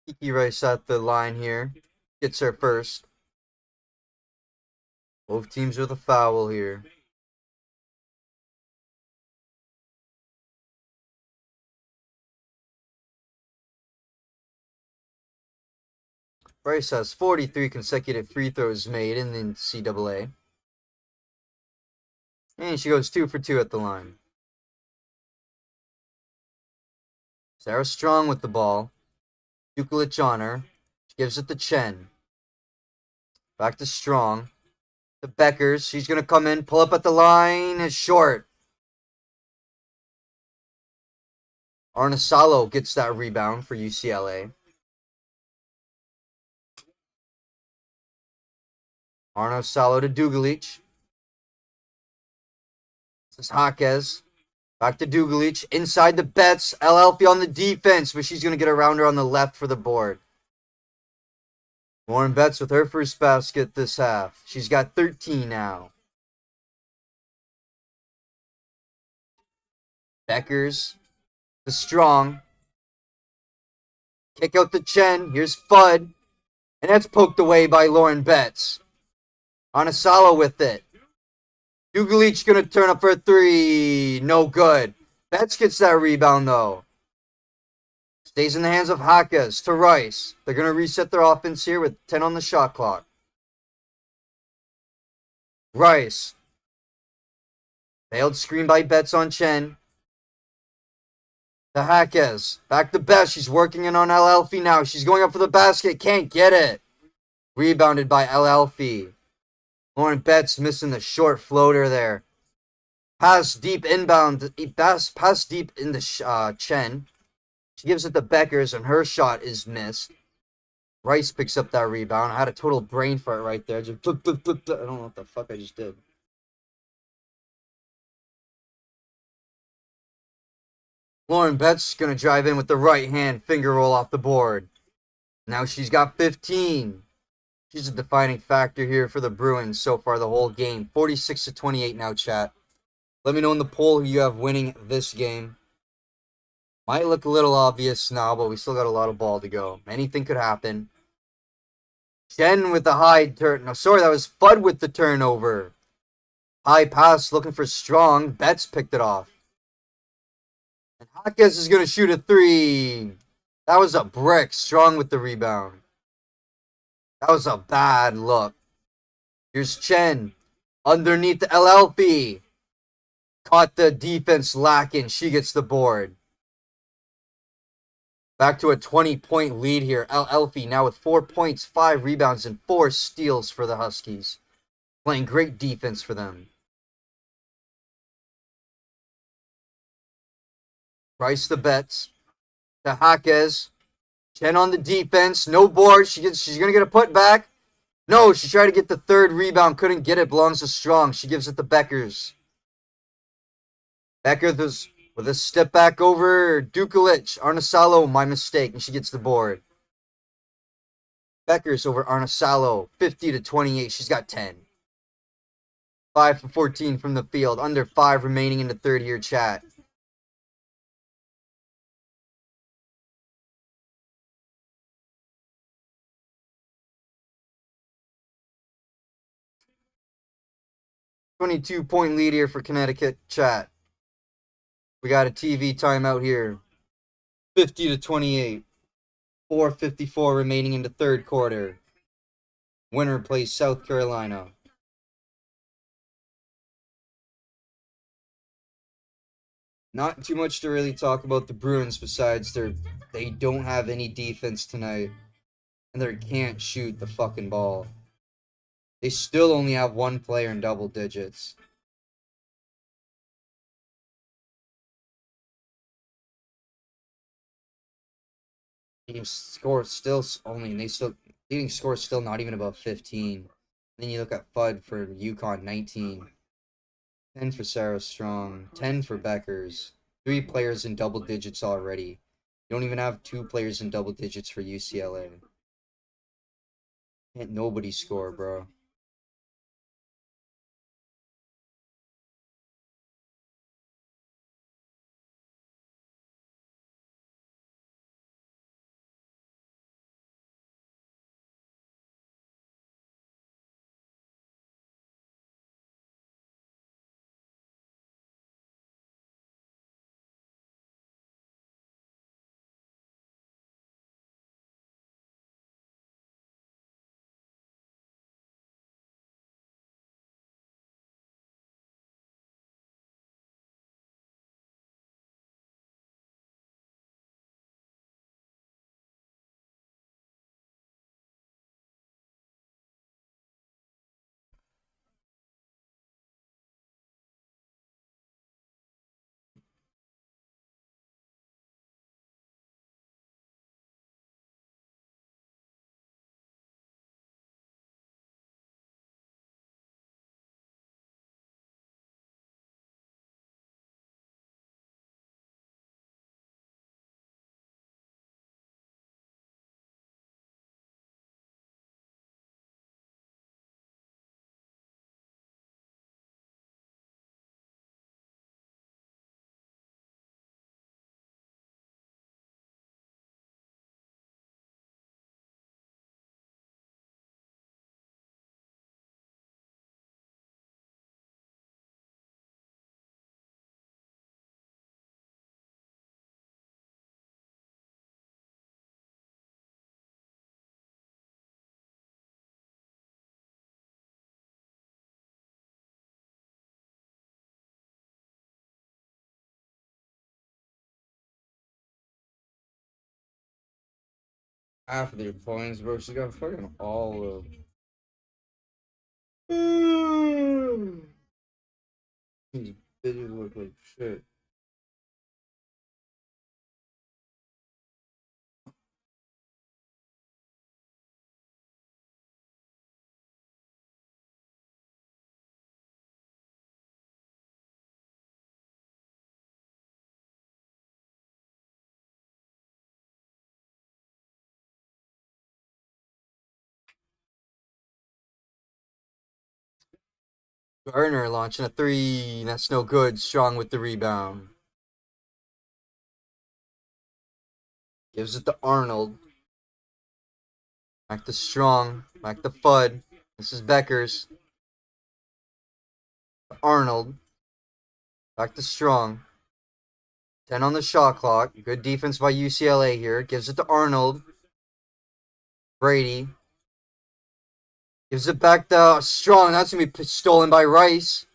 Kiki Rice at the line here. Gets her first. Both teams with a foul here. Rice has 43 consecutive free throws made in the NCAA. And she goes 2 for 2 at the line. Sarah Strong with the ball. Dukulich on her. She gives it to Chen. Back to Strong. To Beckers. She's going to come in, pull up at the line. Is short. Arnasalo gets that rebound for UCLA. Arnasalo to Dugulich. This is Jaquez. Back to Dugulich. Inside the Betts. Elfie on the defense, but she's going to get around her on the left for the board. Lauren Betts with her first basket this half. She's got 13 now. Beckers to Strong. Kick out to Chen. Here's Fudd. And that's poked away by Lauren Betts. Arnasalo with it. Dugulich going to turn up for a 3. No good. Betts gets that rebound, though. Stays in the hands of Jaquez to Rice. They're going to reset their offense here with 10 on the shot clock. Rice. Failed screen by Betts on Chen. To Jaquez. Back to Beth. She's working in on Elfie now. She's going up for the basket. Can't get it. Rebounded by Elfie. Lauren Betts missing the short floater there. Pass deep inbound. Pass deep into Chen. She gives it to Beckers, and her shot is missed. Rice picks up that rebound. I had a total brain fart right there. Just I don't know what the fuck I just did. Lauren Betts going to drive in with the right hand, finger roll off the board. Now she's got 15. She's a defining factor here for the Bruins so far the whole game. 46-28 now, chat. Let me know in the poll who you have winning this game. Might look a little obvious now, but we still got a lot of ball to go. Anything could happen. Chen with the high turn. No, sorry, that was Fudd with the turnover. High pass looking for Strong. Betts picked it off. And Jaquez is going to shoot a 3. That was a brick. Strong with the rebound. That was a bad look. Here's Chen. Underneath the LLP. Caught the defense lacking. She gets the board. Back to a 20-point lead here. Elfie now with 4 points, 5 rebounds, and 4 steals for the Huskies. Playing great defense for them. Price the Betts. To Jaquez. Chen on the defense. No board. She's going to get a putback. No, she tried to get the third rebound. Couldn't get it. Belongs to Strong. She gives it to Beckers. Beckers with a step back over Dukulich. Arnasalo, my mistake. And she gets the board. Beckers over Arnasalo. 50-28. She's got 10. 5 for 14 from the field. Under 5 remaining in the third year chat. $22-point lead here for Connecticut chat. We got a TV timeout here. 50-28. 4:54 remaining in the third quarter. Winner plays South Carolina. Not too much to really talk about the Bruins besides they don't have any defense tonight. And they can't shoot the fucking ball. They still only have one player in double digits. Leading score still not even above 15. Then you look at Fudd for UConn, 19. 10 for Sarah Strong. 10 for Beckers. 3 players in double digits already. You don't even have 2 players in double digits for UCLA. Can't nobody score, bro. half of their points, bro. She got fucking all of. These bitches look like shit. Garner launching a three. That's no good. Strong with the rebound. Gives it to Arnold. Back to Strong. Back to Fudd. This is Becker's. Arnold. Back to Strong. 10 on the shot clock. Good defense by UCLA here. Gives it to Arnold. Brady. Gives it back to Strong. That's going to be stolen by Rice.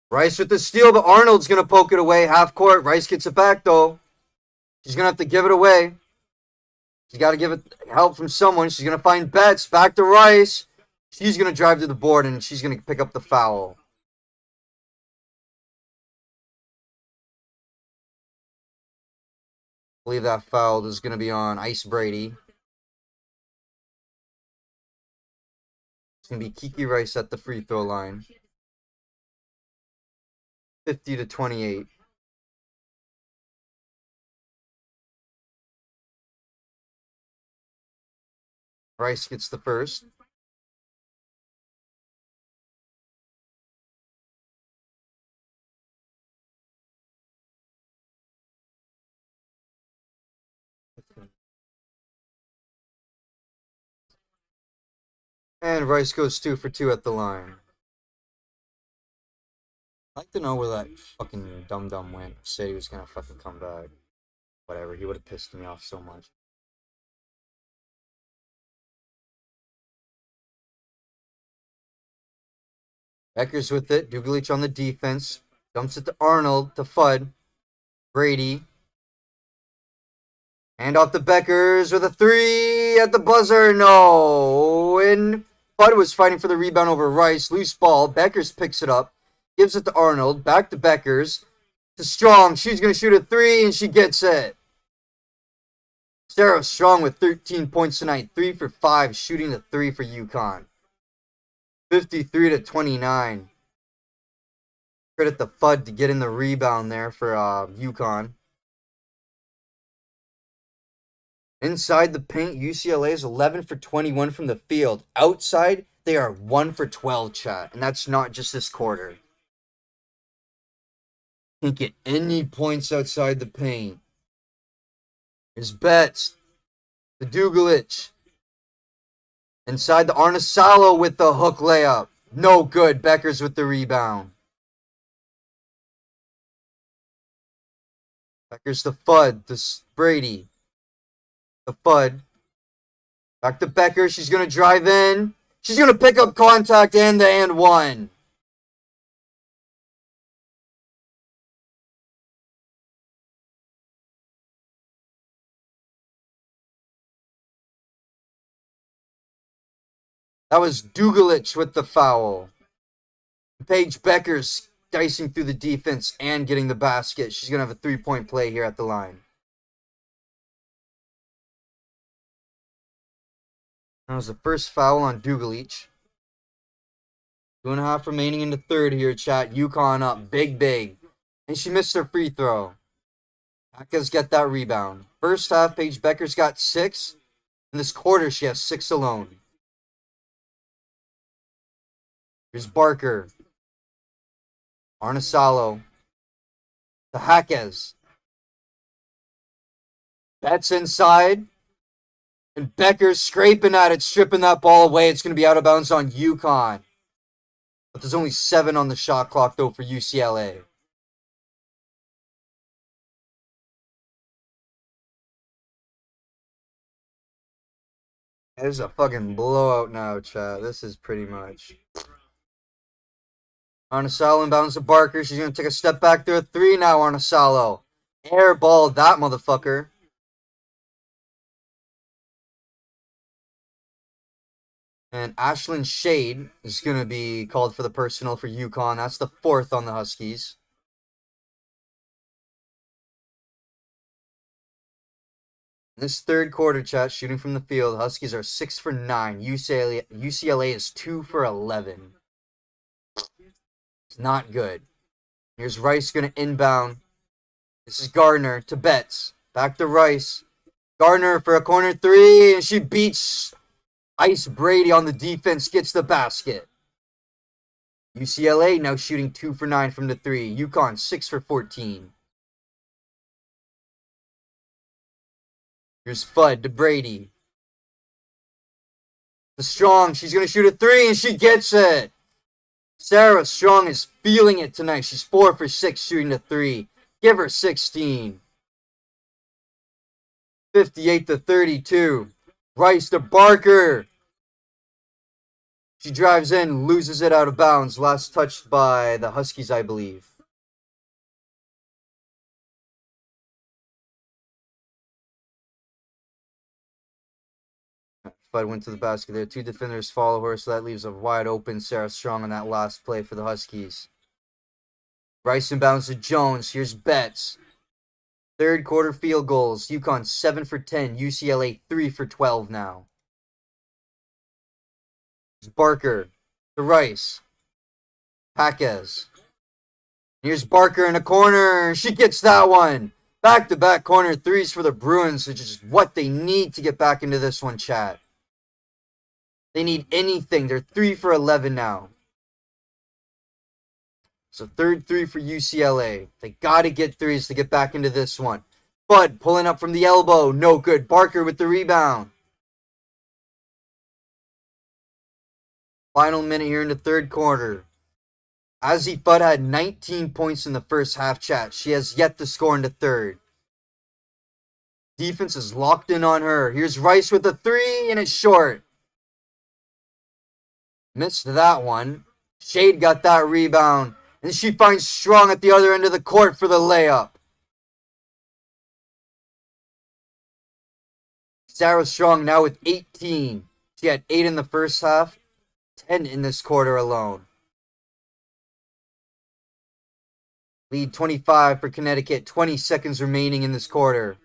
Rice with the steal, but Arnold's going to poke it away. Half court. Rice gets it back, though. She's going to have to give it away. She's got to give it help from someone. She's going to find Betts. Back to Rice. She's going to drive to the board, and she's going to pick up the foul. I believe that foul is going to be on Ice Brady. It's going to be Kiki Rice at the free throw line. 50-28. Rice gets the first. And Rice goes 2 for 2 at the line. I'd like to know where that fucking dum-dum went. Said he was going to fucking come back. Whatever, he would have pissed me off so much. Becker's with it. Dugalich on the defense. Dumps it to Arnold, to Fudd. Brady. Hand off to Beckers with a three at the buzzer. No. And Fudd was fighting for the rebound over Rice. Loose ball. Beckers picks it up. Gives it to Arnold. Back to Beckers. To Strong. She's going to shoot a three, and she gets it. Sarah Strong with 13 points tonight. 3 for 5. Shooting a three for UConn. 53-29. Credit the Fudd to get in the rebound there for UConn. Inside the paint, UCLA is 11 for 21 from the field. Outside, they are 1 for 12, chat. And that's not just this quarter. Can't get any points outside the paint. Here's Betts. The Dugalich. Inside the Arnisalo with the hook layup. No good. Beckers with the rebound. Beckers to Fudd. To Brady. The Fudd. Back to Becker. She's going to drive in. She's going to pick up contact and the and one. That was Dugalich with the foul. Paige Becker's dicing through the defense and getting the basket. She's going to have a three-point play here at the line. That was the first foul on Dugalich. 2.5 remaining in the third here, chat. UConn up big. And she missed her free throw. Packers get that rebound. First half, Paige Becker's got 6. In this quarter, she has 6 alone. Here's Barker. Arnisalo. To Jaquez. Betts inside. And Becker's scraping at it, stripping that ball away. It's going to be out of bounds on UConn. But there's only 7 on the shot clock, though, for UCLA. There's a fucking blowout now, chat. This is pretty much. Arnisalo inbounds to Barker. She's going to take a step back through a 3 now, Arnisalo. Airball that motherfucker. And Ashlyn Shade is going to be called for the personal for UConn. That's the 4th on the Huskies. This third quarter, chat, shooting from the field, Huskies are 6 for 9. UCLA is 2 for 11. It's not good. Here's Rice going to inbound. This is Gardner to Betts. Back to Rice. Gardner for a corner 3, and she beats Ice Brady on the defense, gets the basket. UCLA now shooting 2 for 9 from the 3. UConn 6 for 14. Here's Fudd to Brady. The Strong, she's going to shoot a 3, and she gets it. Sarah Strong is feeling it tonight. She's 4 for 6 shooting the 3. Give her 16. 58 to 32. Rice to Barker. She drives in, loses it out of bounds. Last touched by the Huskies, I believe. Fudd went to the basket there. 2 defenders follow her, so that leaves a wide open Sarah Strong on that last play for the Huskies. Rice inbounds to Jones. Here's Betts. Third quarter field goals. UConn 7 for 10. UCLA 3 for 12 now. Here's Barker to Rice. Paquez. Here's Barker in a corner. She gets that one. Back-to-back corner 3s for the Bruins, which is what they need to get back into this one, chat. They need anything. They're 3 for 11 now. So third 3 for UCLA. They got to get 3s to get back into this one. Fudd pulling up from the elbow. No good. Barker with the rebound. Final minute here in the third quarter. Azzi Fudd had 19 points in the first half, chat. She has yet to score in the third. Defense is locked in on her. Here's Rice with a 3, and it's short. Missed that one. Shade got that rebound. And she finds Strong at the other end of the court for the layup. Sarah Strong now with 18. She had 8 in the first half, 10 in this quarter alone. Lead 25 for Connecticut. 20 seconds remaining in this quarter.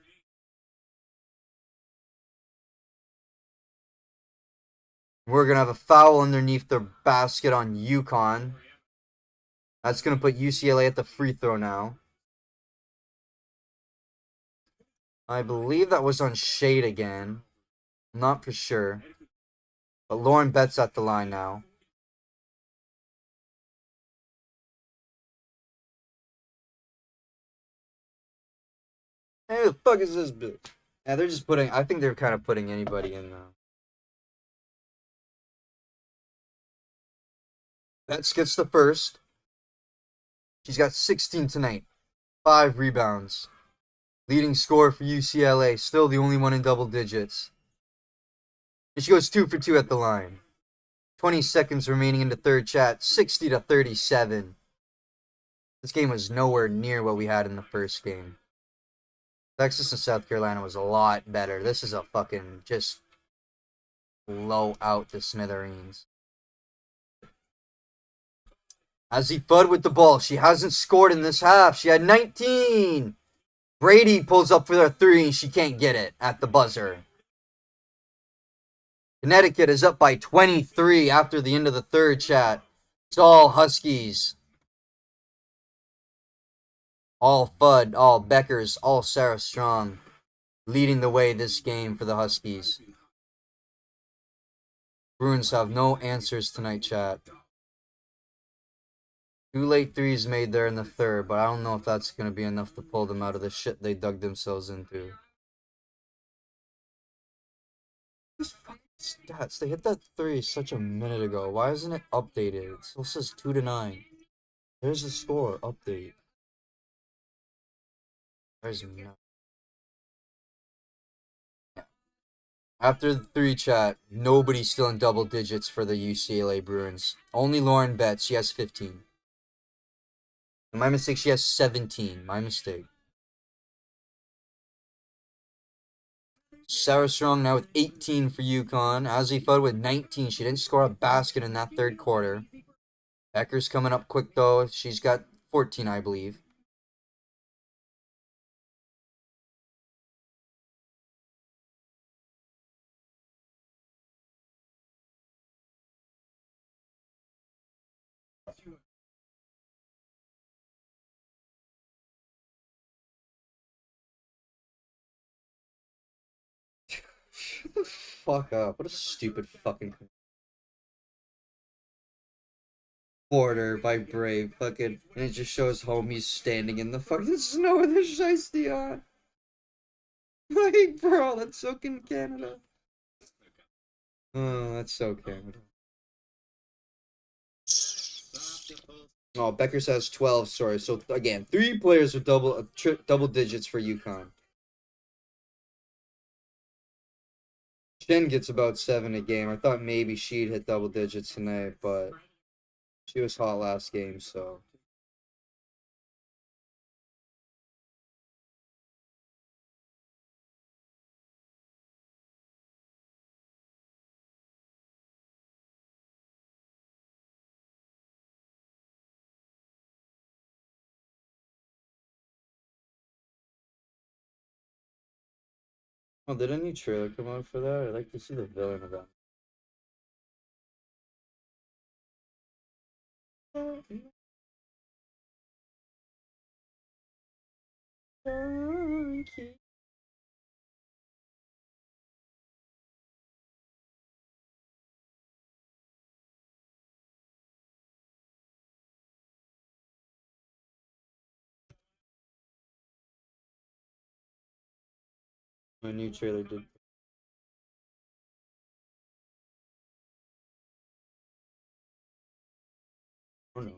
We're going to have a foul underneath the basket on UConn. That's going to put UCLA at the free throw now. I believe that was on Shade again. I'm not for sure. But Lauren Betts at the line now. Hey, who the fuck is this bitch? Yeah, they're just putting... I think they're kind of putting anybody in now. Betts gets the first. She's got 16 tonight. 5 rebounds. Leading scorer for UCLA. Still the only one in double digits. And she goes 2 for 2 at the line. 20 seconds remaining in the third, chat. 60 to 37. This game was nowhere near what we had in the first game. Texas and South Carolina was a lot better. This is a fucking just blow out the smithereens. Azzi Fudd with the ball. She hasn't scored in this half. She had 19. Brady pulls up for their 3 and she can't get it at the buzzer. Connecticut is up by 23 after the end of the third, chat. It's all Huskies. All Fudd, all Beckers, all Sarah Strong leading the way this game for the Huskies. Bruins have no answers tonight, chat. 2 late 3s made there in the third, but I don't know if that's going to be enough to pull them out of the shit they dug themselves into. These fucking stats. They hit that 3 such a minute ago. Why isn't it updated? It still says 2 to 9. There's the score. Update. There's no. After the 3, chat, nobody's still in double digits for the UCLA Bruins. Only Lauren Betts. She has 15. My mistake, she has 17. My mistake. Sarah Strong now with 18 for UConn. Azzy Fudd with 19. She didn't score a basket in that third quarter. Becker's coming up quick, though. She's got 14, I believe. Shut the fuck up. What a stupid fucking quarter by Brave. Fucking, and it just shows homies standing in the fucking snow with a shiesty on. Like, bro, that's so Canada. Oh, that's so Canada. Oh, Beckers has 12. Sorry. So again, 3 players with double digits for UConn. Jen gets about 7 a game. I thought maybe she'd hit double digits tonight, but she was hot last game, so. Oh, did a new trailer come out for that? I'd like to see the villain of that. My new trailer did. Oh no.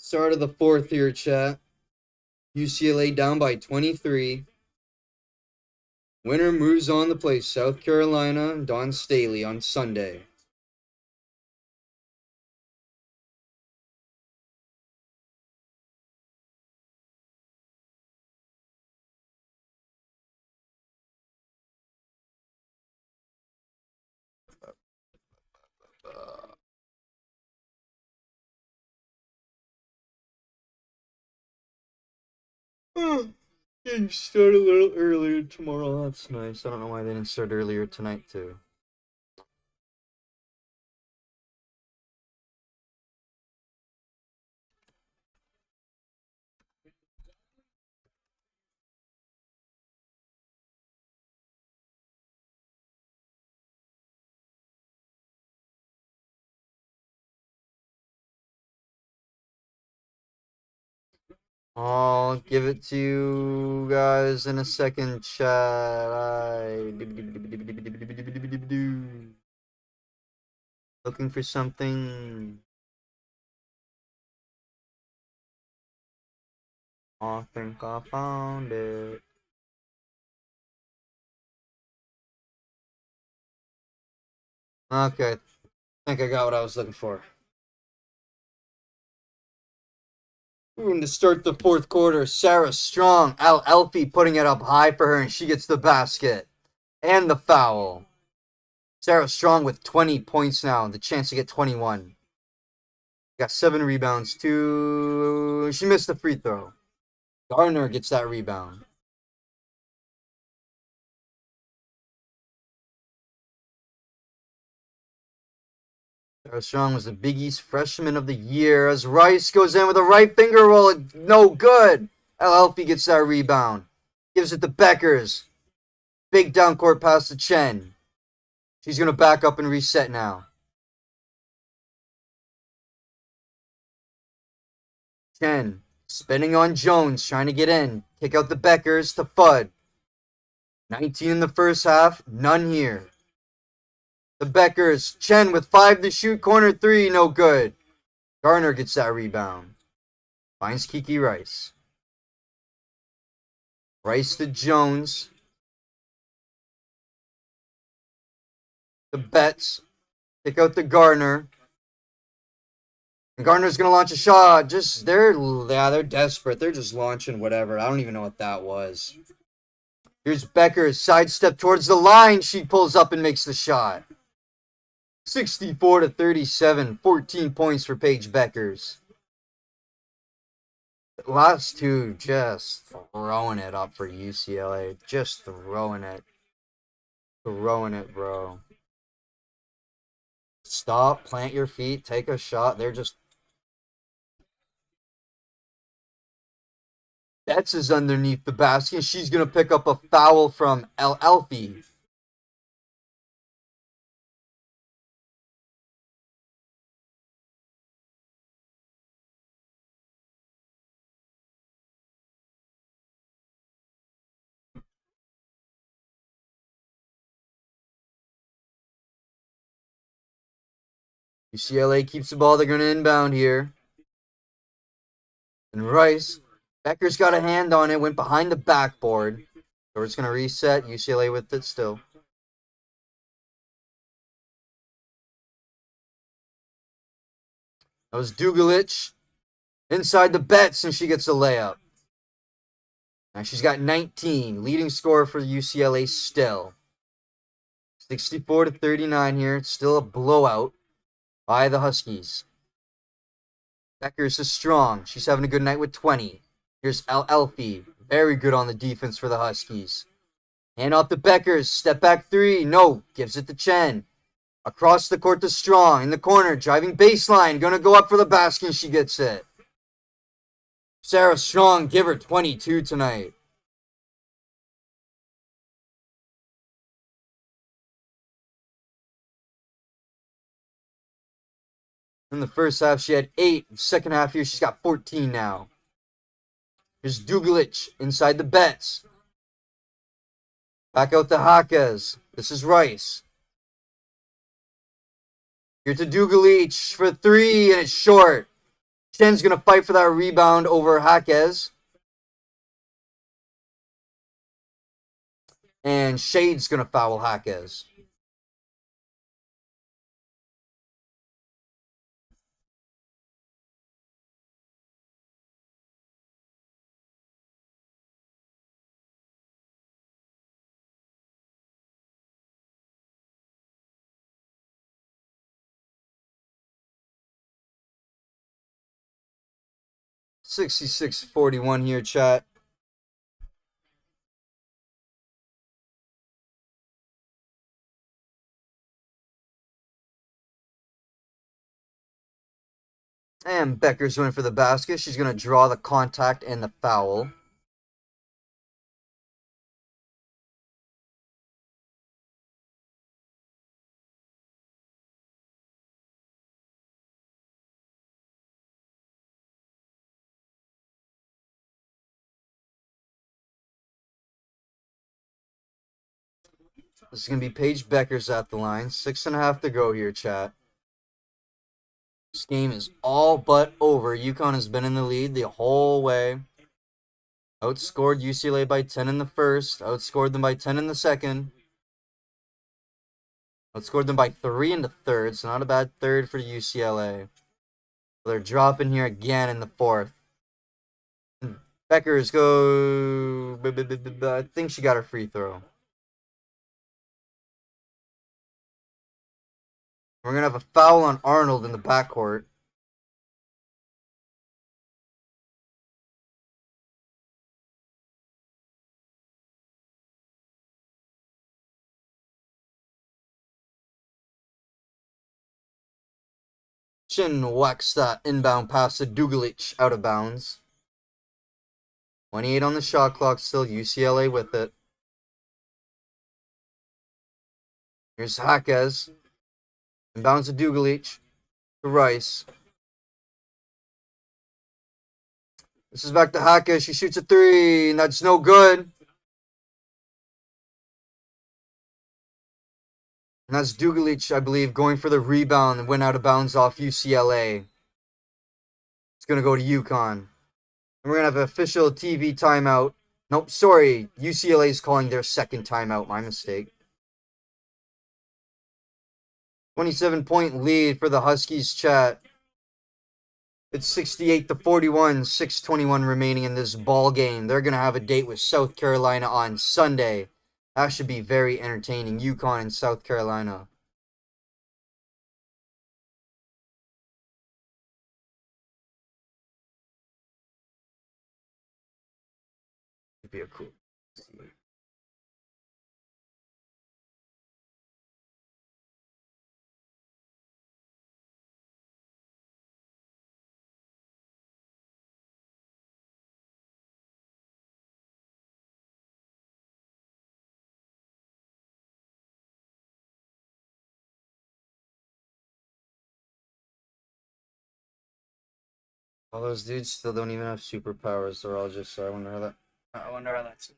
Start of the fourth here, chat. UCLA down by 23. Winner moves on to play South Carolina and Don Staley on Sunday. Getting start a little earlier tomorrow. That's nice. I don't know why they didn't start earlier tonight, too. I'll give it to you guys in a second, chat. Looking for something. I think I found it. Okay, I think I got what I was looking for. To start the fourth quarter, Sarah Strong, Elfie putting it up high for her, and she gets the basket and the foul. Sarah Strong with 20 points now, the chance to get 21. Got 7 rebounds, too. She missed the free throw. Gardner gets that rebound. Sarah Strong was the Big East Freshman of the Year as Rice goes in with a right finger roll. No good. Elfie gets that rebound. Gives it to Beckers. Big down court pass to Chen. She's going to back up and reset now. Chen spinning on Jones, trying to get in. Kick out the Beckers to Fudd. 19 in the first half, none here. The Beckers, Chen with 5 to shoot, corner 3, no good. Garner gets that rebound. Finds Kiki Rice. Rice to Jones. The Betts. Kick out to Garner. And Garner's gonna launch a shot. They're desperate. They're just launching whatever. I don't even know what that was. Here's Becker, sidestep towards the line. She pulls up and makes the shot. 64-37, 14 points for Paige Beckers. The last two just throwing it up for UCLA. Just throwing it. Throwing it, bro. Stop, plant your feet, take a shot. They're just... Betts is underneath the basket. She's going to pick up a foul from Elfie. UCLA keeps the ball. They're going to inbound here. And Rice. Becker's got a hand on it. Went behind the backboard. So we're just going to reset. UCLA with it still. That was Dugalich. Inside the Betts, and she gets a layup. Now she's got 19. Leading scorer for UCLA still. 64-39 here. It's still a blowout by the Huskies. Beckers is strong. She's having a good night with 20. Here's Elfie. Very good on the defense for the Huskies. Hand off to Beckers. Step back 3. No. Gives it to Chen. Across the court to Strong. In the corner. Driving baseline. Gonna go up for the basket. And she gets it. Sarah Strong. Give her 22 tonight. In the first half, she had 8. Second half here, she's got 14 now. Here's Dugalich inside the Betts. Back out to Jaquez. This is Rice. Here to Dugalich for 3, and it's short. Chen's going to fight for that rebound over Jaquez. And Shade's going to foul Jaquez. $66-41 here, chat. And Becker's going for the basket. She's going to draw the contact and the foul. This is going to be Paige Beckers at the line. 6.5 to go here, chat. This game is all but over. UConn has been in the lead the whole way. Outscored UCLA by 10 in the first. Outscored them by 10 in the second. Outscored them by 3 in the third. So not a bad third for UCLA. They're dropping here again in the fourth. Beckers go... I think she got her free throw. We're going to have a foul on Arnold in the backcourt. Chin whacks that inbound pass to Dugalich out of bounds. 28 on the shot clock still. UCLA with it. Here's Jaquez. Inbounds to Dugalich. To Rice. This is back to Jaquez. She shoots a three, and that's no good. And that's Dugalich, I believe, going for the rebound and went out of bounds off UCLA. It's going to go to UConn. And we're going to have an official TV timeout. Nope, sorry. UCLA is calling their second timeout. My mistake. 27-point lead for the Huskies, chat. It's 68-41, 6:21 remaining in this ball game. They're going to have a date with South Carolina on Sunday. That should be very entertaining. UConn and South Carolina. Should be a cool. All those dudes still don't even have superpowers. They're all just. I wonder how that. I wonder how that's.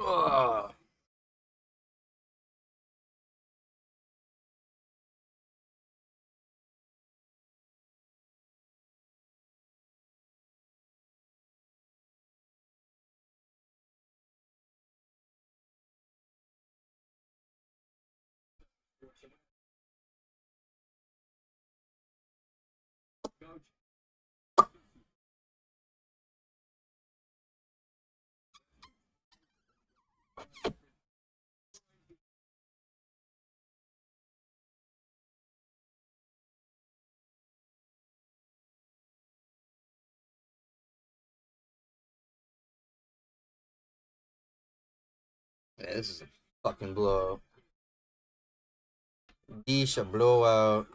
Ugh. Yeah, this is a fucking blowout. Yeesh, a blowout.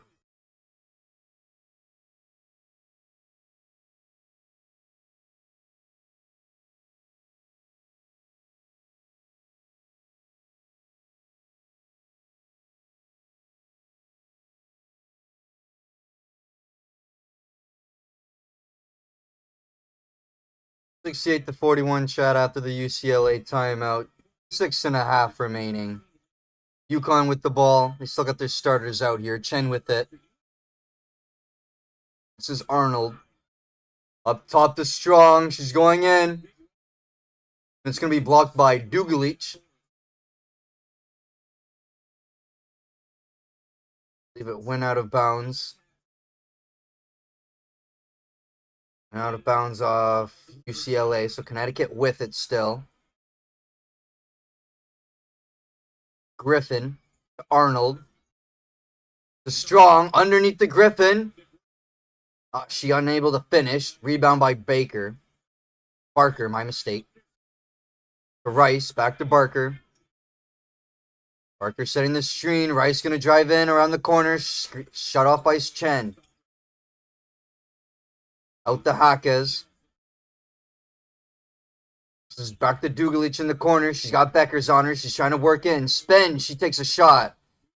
$68-41 chat after the UCLA timeout. 6.5 remaining. UConn with the ball. They still got their starters out here. Chen with it. This is Arnold. Up top to Strong. She's going in. It's going to be blocked by Dugalich. I believe it went out of bounds. Out of bounds off UCLA. So Connecticut with it still. Griffin. Arnold. The Strong underneath the Griffin. She unable to finish. Rebound by Barker, my mistake. To Rice, back to Barker. Barker setting the screen. Rice going to drive in around the corner. Shut off by Chen. Out to Hackes. This is back to Dugalich in the corner. She's got Beckers on her. She's trying to work in. Spin. She takes a shot.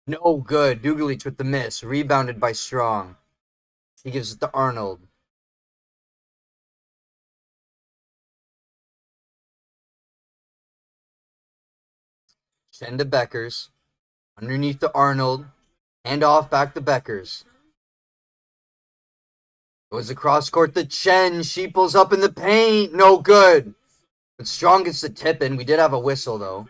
No good. Dugalich with the miss. Rebounded by Strong. He gives it to Arnold. Send to Beckers. Underneath to Arnold. Hand off back to Beckers. Goes across court to Chen. She pulls up in the paint. No good. But Strong gets the tip in. We did have a whistle, though.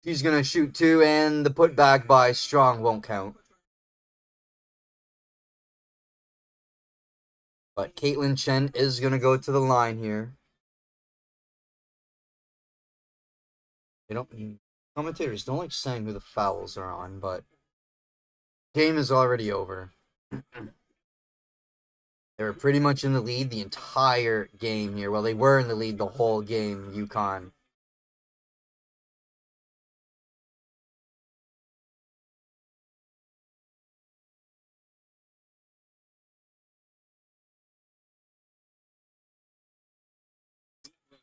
She's going to shoot two, and the putback by Strong won't count. But Caitlin Chen is going to go to the line here. Commentators don't like saying who the fouls are on, but game is already over. They were pretty much in the lead the entire game here. Well, they were in the lead the whole game, UConn.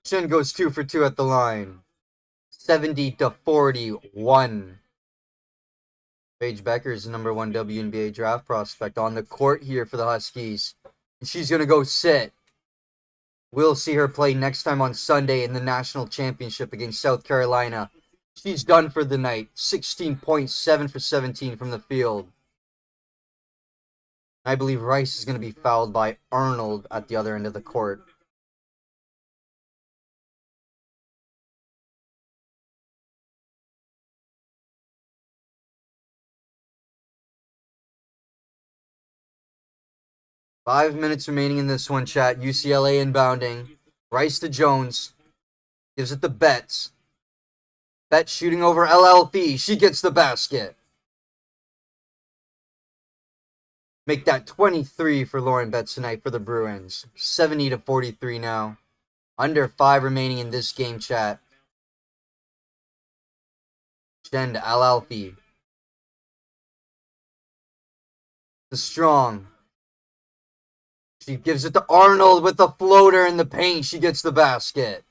Chen goes 2 for 2 at the line. 70-41. Paige Becker is the #1 WNBA draft prospect on the court here for the Huskies. And she's going to go sit. We'll see her play next time on Sunday in the national championship against South Carolina. She's done for the night. 16 points, 7 for 17 from the field. I believe Rice is going to be fouled by Arnold at the other end of the court. Five minutes remaining in this one, chat. UCLA inbounding. Rice to Jones. Gives it to Betts. Betts shooting over LLP. She gets the basket. Make that 23 for Lauren Betts tonight for the Bruins. 70-43 now. Under 5 remaining in this game, chat. Chen to Al-Alfi. The Strong. She gives it to Arnold with the floater in the paint. She gets the basket.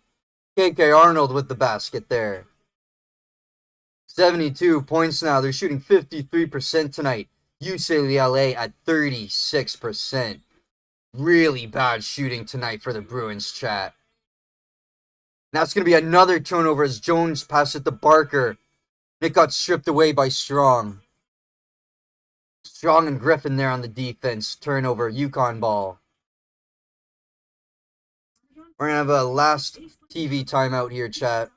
KK Arnold with the basket there. 72 points now. They're shooting 53% tonight. UCLA at 36%. Really bad shooting tonight for the Bruins, chat. That's going to be another turnover as Jones passed it to Barker. It got stripped away by Strong. Strong and Griffin there on the defense. Turnover, UConn ball. We're going to have a last TV timeout here, chat.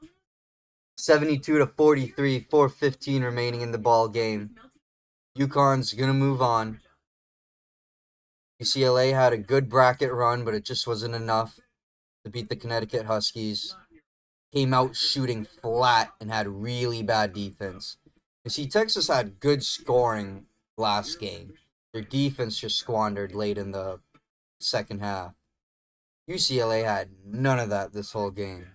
72-43, 4:15 remaining in the ball game. UConn's going to move on. UCLA had a good bracket run, but it just wasn't enough to beat the Connecticut Huskies. Came out shooting flat and had really bad defense. You see, Texas had good scoring last game. Their defense just squandered late in the second half. UCLA had none of that this whole game.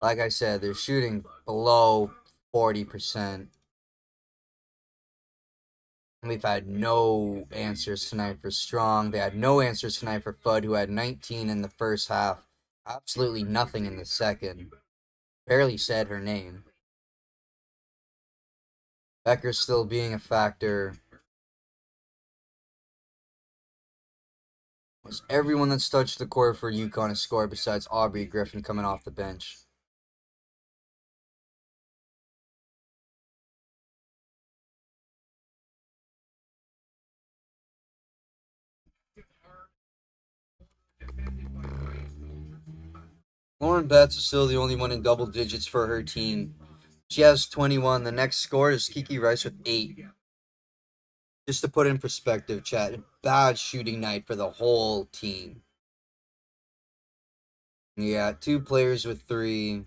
Like I said, they're shooting below 40%. We've had no answers tonight for Strong. They had no answers tonight for Fudd, who had 19 in the first half. Absolutely nothing in the second. Barely said her name. Becker still being a factor. Was everyone that's touched the court for UConn has scored besides Aubrey Griffin coming off the bench. Lauren Betts is still the only one in double digits for her team. She has 21. The next score is Kiki Rice with 8. Just to put in perspective, chat, bad shooting night for the whole team. Yeah, 2 players with 3.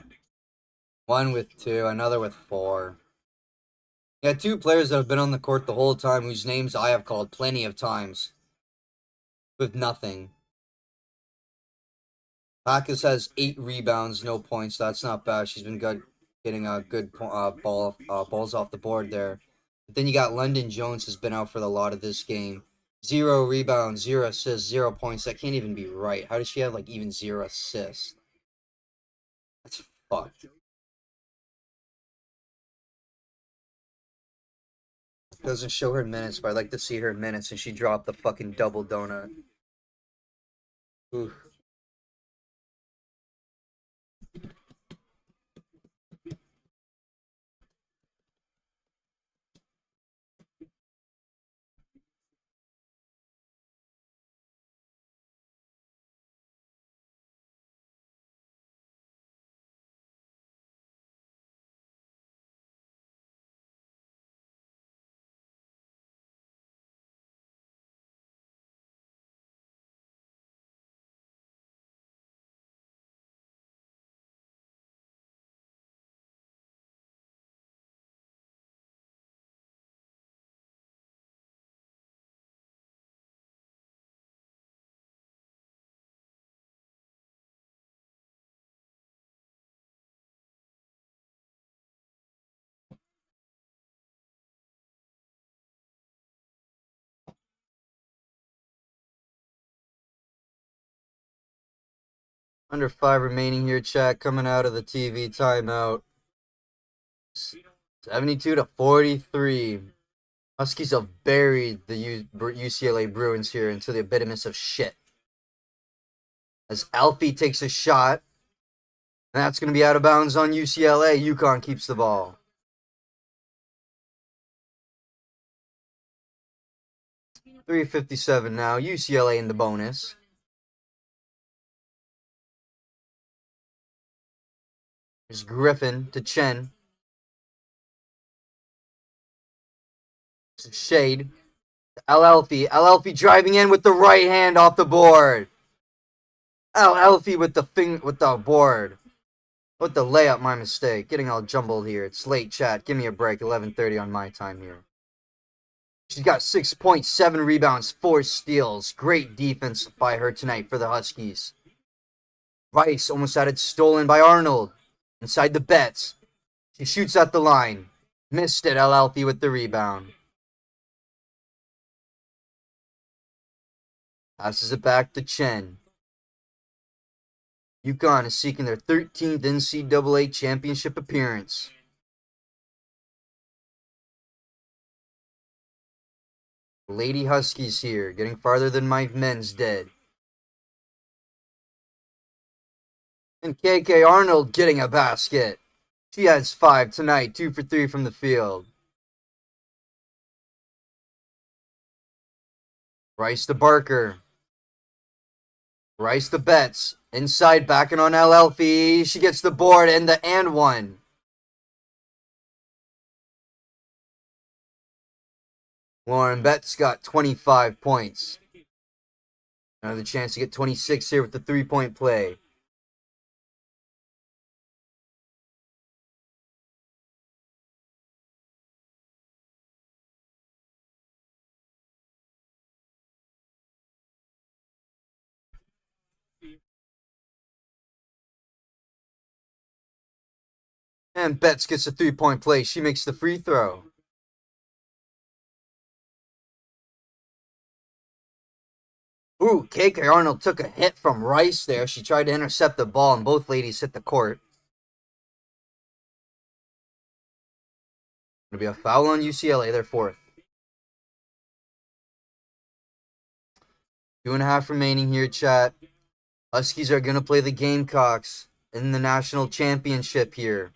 One with 2, another with 4. Yeah, 2 players that have been on the court the whole time whose names I have called plenty of times. With nothing. Bacchus has 8 rebounds, no points. That's not bad. She's been good, getting a good balls off the board there. But then you got London Jones has been out for a lot of this game. 0 rebounds, 0 assists, 0 points. That can't even be right. How does she have like even 0 assists? That's fucked. Doesn't show her minutes, but I'd like to see her minutes, and she dropped the fucking double donut. Oof. Under 5 remaining here, chat, coming out of the TV timeout. 72-43. Huskies have buried the UCLA Bruins here into the epitomis of shit. As Alfie takes a shot, and that's going to be out of bounds on UCLA. UConn keeps the ball. .357 now. UCLA in the bonus. There's Griffin to Chen. Some shade. Al-Elfi. Al-Elfi driving in with the right hand off the board. Al-Elfi with the board. With the layup, my mistake. Getting all jumbled here. It's late, chat. Give me a break. 11:30 on my time here. She's got 6.7 rebounds, 4 steals. Great defense by her tonight for the Huskies. Rice almost had it stolen by Arnold. Inside the Bets. She shoots at the line. Missed it, Al-Alfi with the rebound. Passes it back to Chen. UConn is seeking their 13th NCAA championship appearance. Lady Huskies here, getting farther than my men's did. And KK Arnold getting a basket. She has 5 tonight, 2 for 3 from the field. Rice to Barker. Rice to Betts. Inside, backing on Al-Elfi. She gets the board and the and one. Lauren Betts got 25 points. Another chance to get 26 here with the 3-point play. And Betts gets a 3-point play. She makes the free throw. Ooh, KK Arnold took a hit from Rice there. She tried to intercept the ball, and both ladies hit the court. It'll be a foul on UCLA, their 4th. 2.5 remaining here, chat. Huskies are going to play the Gamecocks in the national championship here.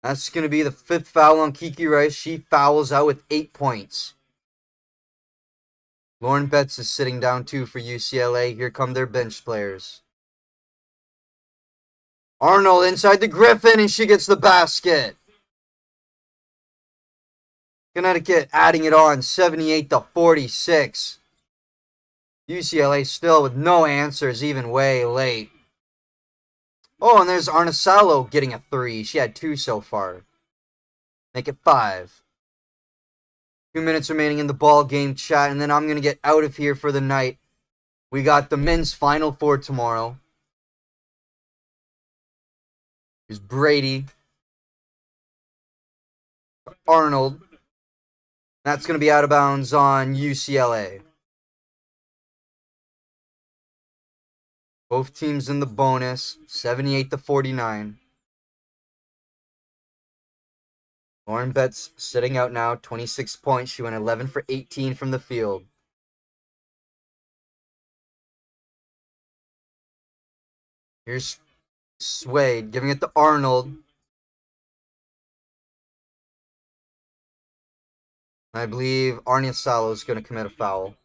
That's going to be the 5th foul on Kiki Rice. She fouls out with 8 points. Lauren Betts is sitting down too for UCLA. Here come their bench players. Arnold inside the Griffin, and she gets the basket. Connecticut adding it on, 78-46. UCLA still with no answers, even way late. Oh, and there's Arnisalo getting a 3. She had 2 so far. Make it 5. 2 minutes remaining in the ball game, chat, and then I'm going to get out of here for the night. We got the men's Final Four tomorrow. There's Brady. Arnold. That's going to be out of bounds on UCLA. Both teams in the bonus, 78-49. Lauren Betts sitting out now, 26 points. She went 11 for 18 from the field. Here's Swade giving it to Arnold. I believe Arnie Salo is going to commit a foul.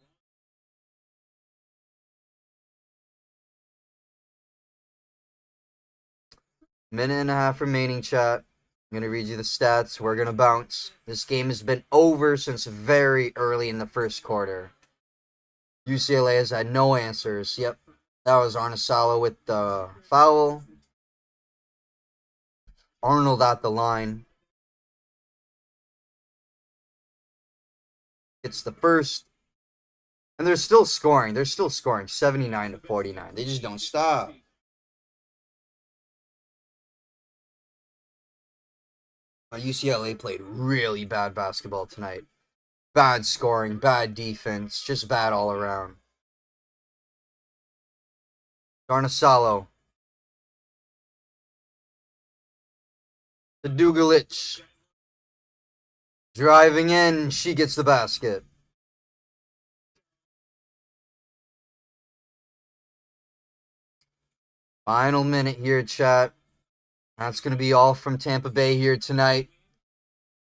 Minute and a half remaining, chat. I'm going to read you the stats. We're going to bounce. This game has been over since very early in the first quarter. UCLA has had no answers. Yep, that was Arnisalo with the foul. Arnold at the line. It's the first. And they're still scoring. 79-49. They just don't stop. UCLA played really bad basketball tonight. Bad scoring, bad defense, just bad all around. Garnasalo. The Dugalich. Driving in, she gets the basket. Final minute here, chat. That's going to be all from Tampa Bay here tonight.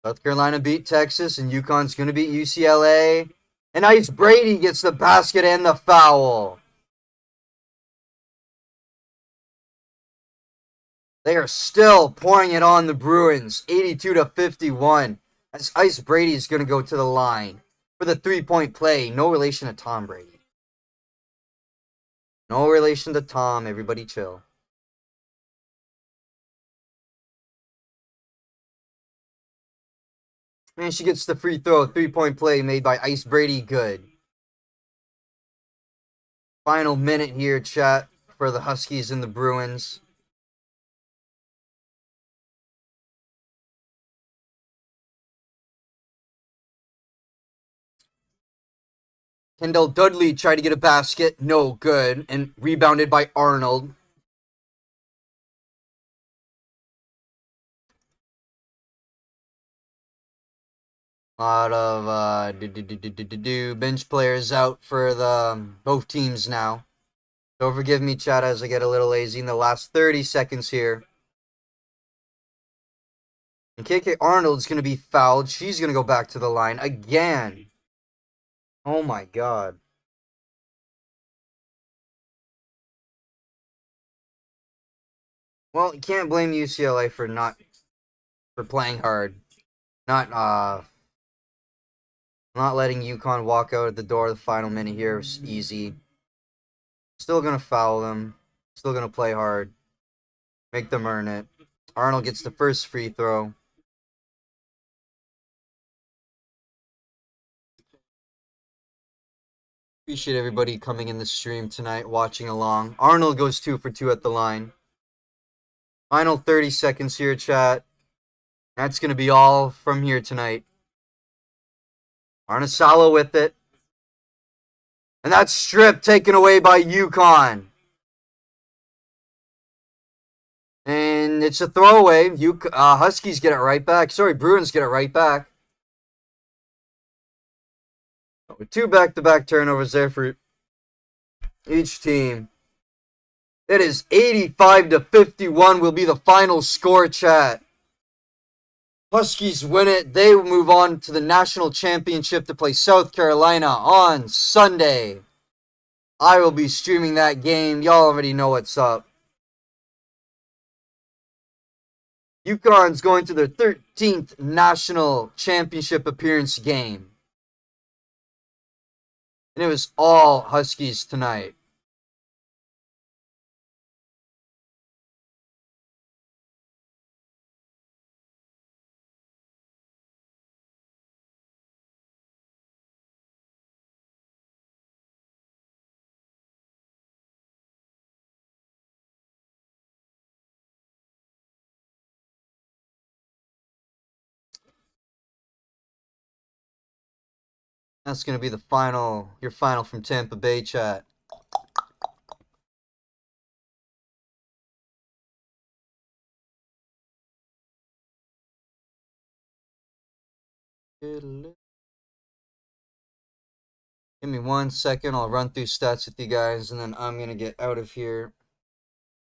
South Carolina beat Texas, and UConn's going to beat UCLA. And Ice Brady gets the basket and the foul. They are still pouring it on the Bruins, 82-51. As Ice Brady is going to go to the line for the three-point play. No relation to Tom Brady. No relation to Tom. Everybody chill. And she gets the free throw. Three-point play made by Ice Brady. Good. Final minute here, chat, for the Huskies and the Bruins. Kendall Dudley tried to get a basket. No good. And rebounded by Arnold. A lot of bench players out for the both teams now. Don't forgive me, chat, as I get a little lazy in the last 30 seconds here. And KK Arnold's going to be fouled. She's going to go back to the line again. Oh my god. Well, you can't blame UCLA for playing hard. Not letting UConn walk out at the door. The final minute here was easy. Still going to foul them. Still going to play hard. Make them earn it. Arnold gets the first free throw. Appreciate everybody coming in the stream tonight, watching along. Arnold goes 2 for 2 at the line. Final 30 seconds here, chat. That's going to be all from here tonight. Arnisalo with it. And that strip taken away by UConn. And it's a throwaway. Huskies get it right back. Sorry, Bruins get it right back. With 2 back-to-back turnovers there for each team. It is 85-51 will be the final score, chat. Huskies win it. They will move on to the national championship to play South Carolina on Sunday. I will be streaming that game. Y'all already know what's up. UConn's going to their 13th national championship appearance game. And it was all Huskies tonight. That's going to be the final, your final from Tampa Bay, chat. Give me 1 second. I'll run through stats with you guys, and then I'm going to get out of here.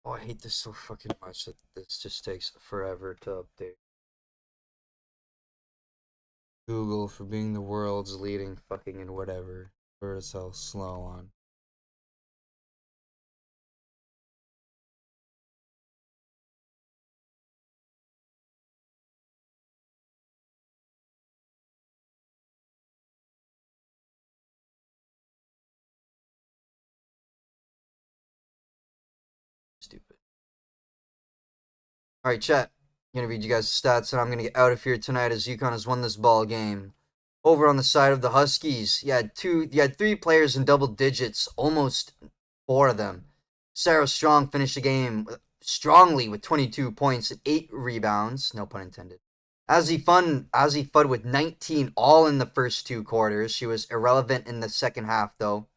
Oh, I hate this so fucking much that this just takes forever to update. Google for being the world's leading fucking and whatever. Or it's all slow on. Stupid. All right, chat. I'm gonna read you guys' stats, and I'm gonna get out of here tonight as UConn has won this ball game. Over on the side of the Huskies, you had 3 players in double digits, almost 4 of them. Sarah Strong finished the game strongly with 22 points and 8 rebounds, no pun intended. Azzy Fudd with 19, all in the first 2 quarters. She was irrelevant in the second half, though.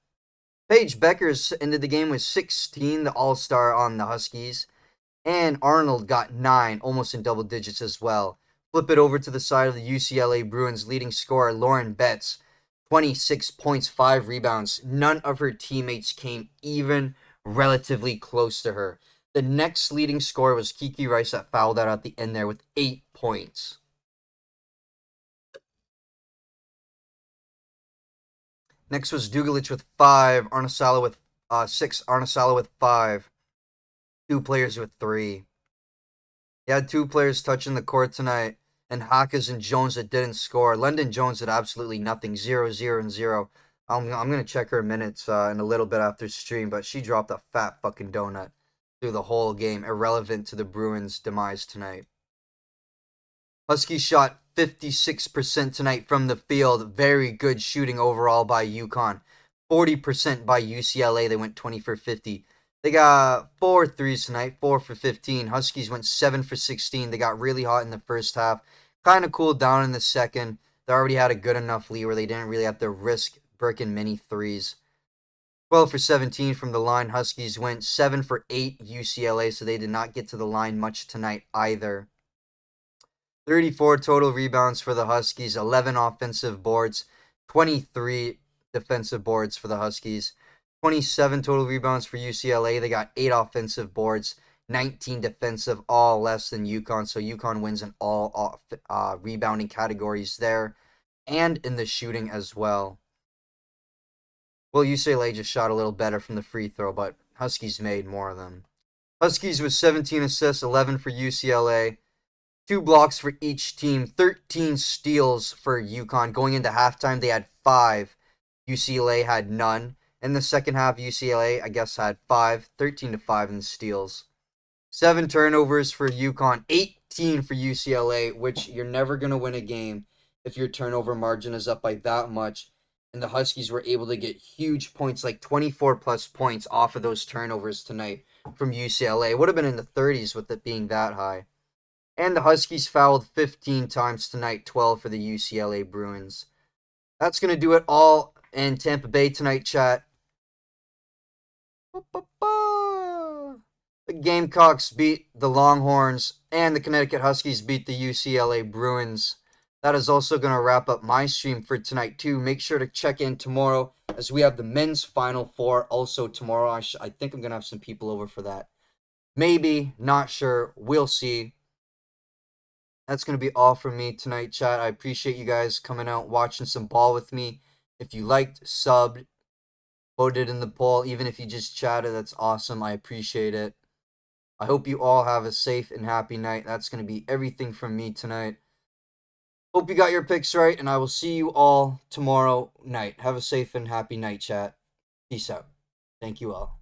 Paige Beckers ended the game with 16, the all-star on the Huskies. And Arnold got 9, almost in double digits as well. Flip it over to the side of the UCLA Bruins leading scorer, Lauren Betts, 26 points, 5 rebounds. None of her teammates came even relatively close to her. The next leading scorer was Kiki Rice that fouled out at the end there with 8 points. Next was Dugalich with 5, Arnosala with 6, Arnosala with 5. 2 players with 3. You had 2 players touching the court tonight, and Hawkins and Jones that didn't score. London Jones did absolutely nothing, 0, 0, and 0. I'm going to check her minutes in a little bit after stream, but she dropped a fat fucking donut through the whole game, irrelevant to the Bruins' demise tonight. Huskies shot 56% tonight from the field. Very good shooting overall by UConn. 40% by UCLA. They went 20 for 50. They got 4 threes tonight, 4 for 15. Huskies went 7 for 16. They got really hot in the first half. Kind of cooled down in the second. They already had a good enough lead where they didn't really have to risk breaking many threes. 12 for 17 from the line. Huskies went 7 for 8 UCLA, so they did not get to the line much tonight either. 34 total rebounds for the Huskies, 11 offensive boards, 23 defensive boards for the Huskies. 27 total rebounds for UCLA. They got 8 offensive boards, 19 defensive, all less than UConn. So UConn wins in all rebounding categories there and in the shooting as well. Well, UCLA just shot a little better from the free throw, but Huskies made more of them. Huskies with 17 assists, 11 for UCLA. 2 blocks for each team, 13 steals for UConn. Going into halftime, they had 5. UCLA had none. In the second half, UCLA, I guess, had 5, 13 to 5 in the steals. 7 turnovers for UConn, 18 for UCLA, which you're never going to win a game if your turnover margin is up by that much. And the Huskies were able to get huge points, like 24 plus points off of those turnovers tonight from UCLA. It would have been in the 30s with it being that high. And the Huskies fouled 15 times tonight, 12 for the UCLA Bruins. That's going to do it all in Tampa Bay tonight, chat. The Gamecocks beat the Longhorns, and the Connecticut Huskies beat the UCLA Bruins. That is also going to wrap up my stream for tonight, too. Make sure to check in tomorrow as we have the men's Final Four also tomorrow. I think I'm going to have some people over for that. Maybe, not sure. We'll see. That's going to be all from me tonight, chat. I appreciate you guys coming out, watching some ball with me. If you liked, subbed, voted in the poll, even if you just chatted, that's awesome. I appreciate it. I hope you all have a safe and happy night. That's going to be everything from me tonight. Hope you got your picks right, and I will see you all tomorrow night. Have a safe and happy night, chat. Peace out. Thank you all.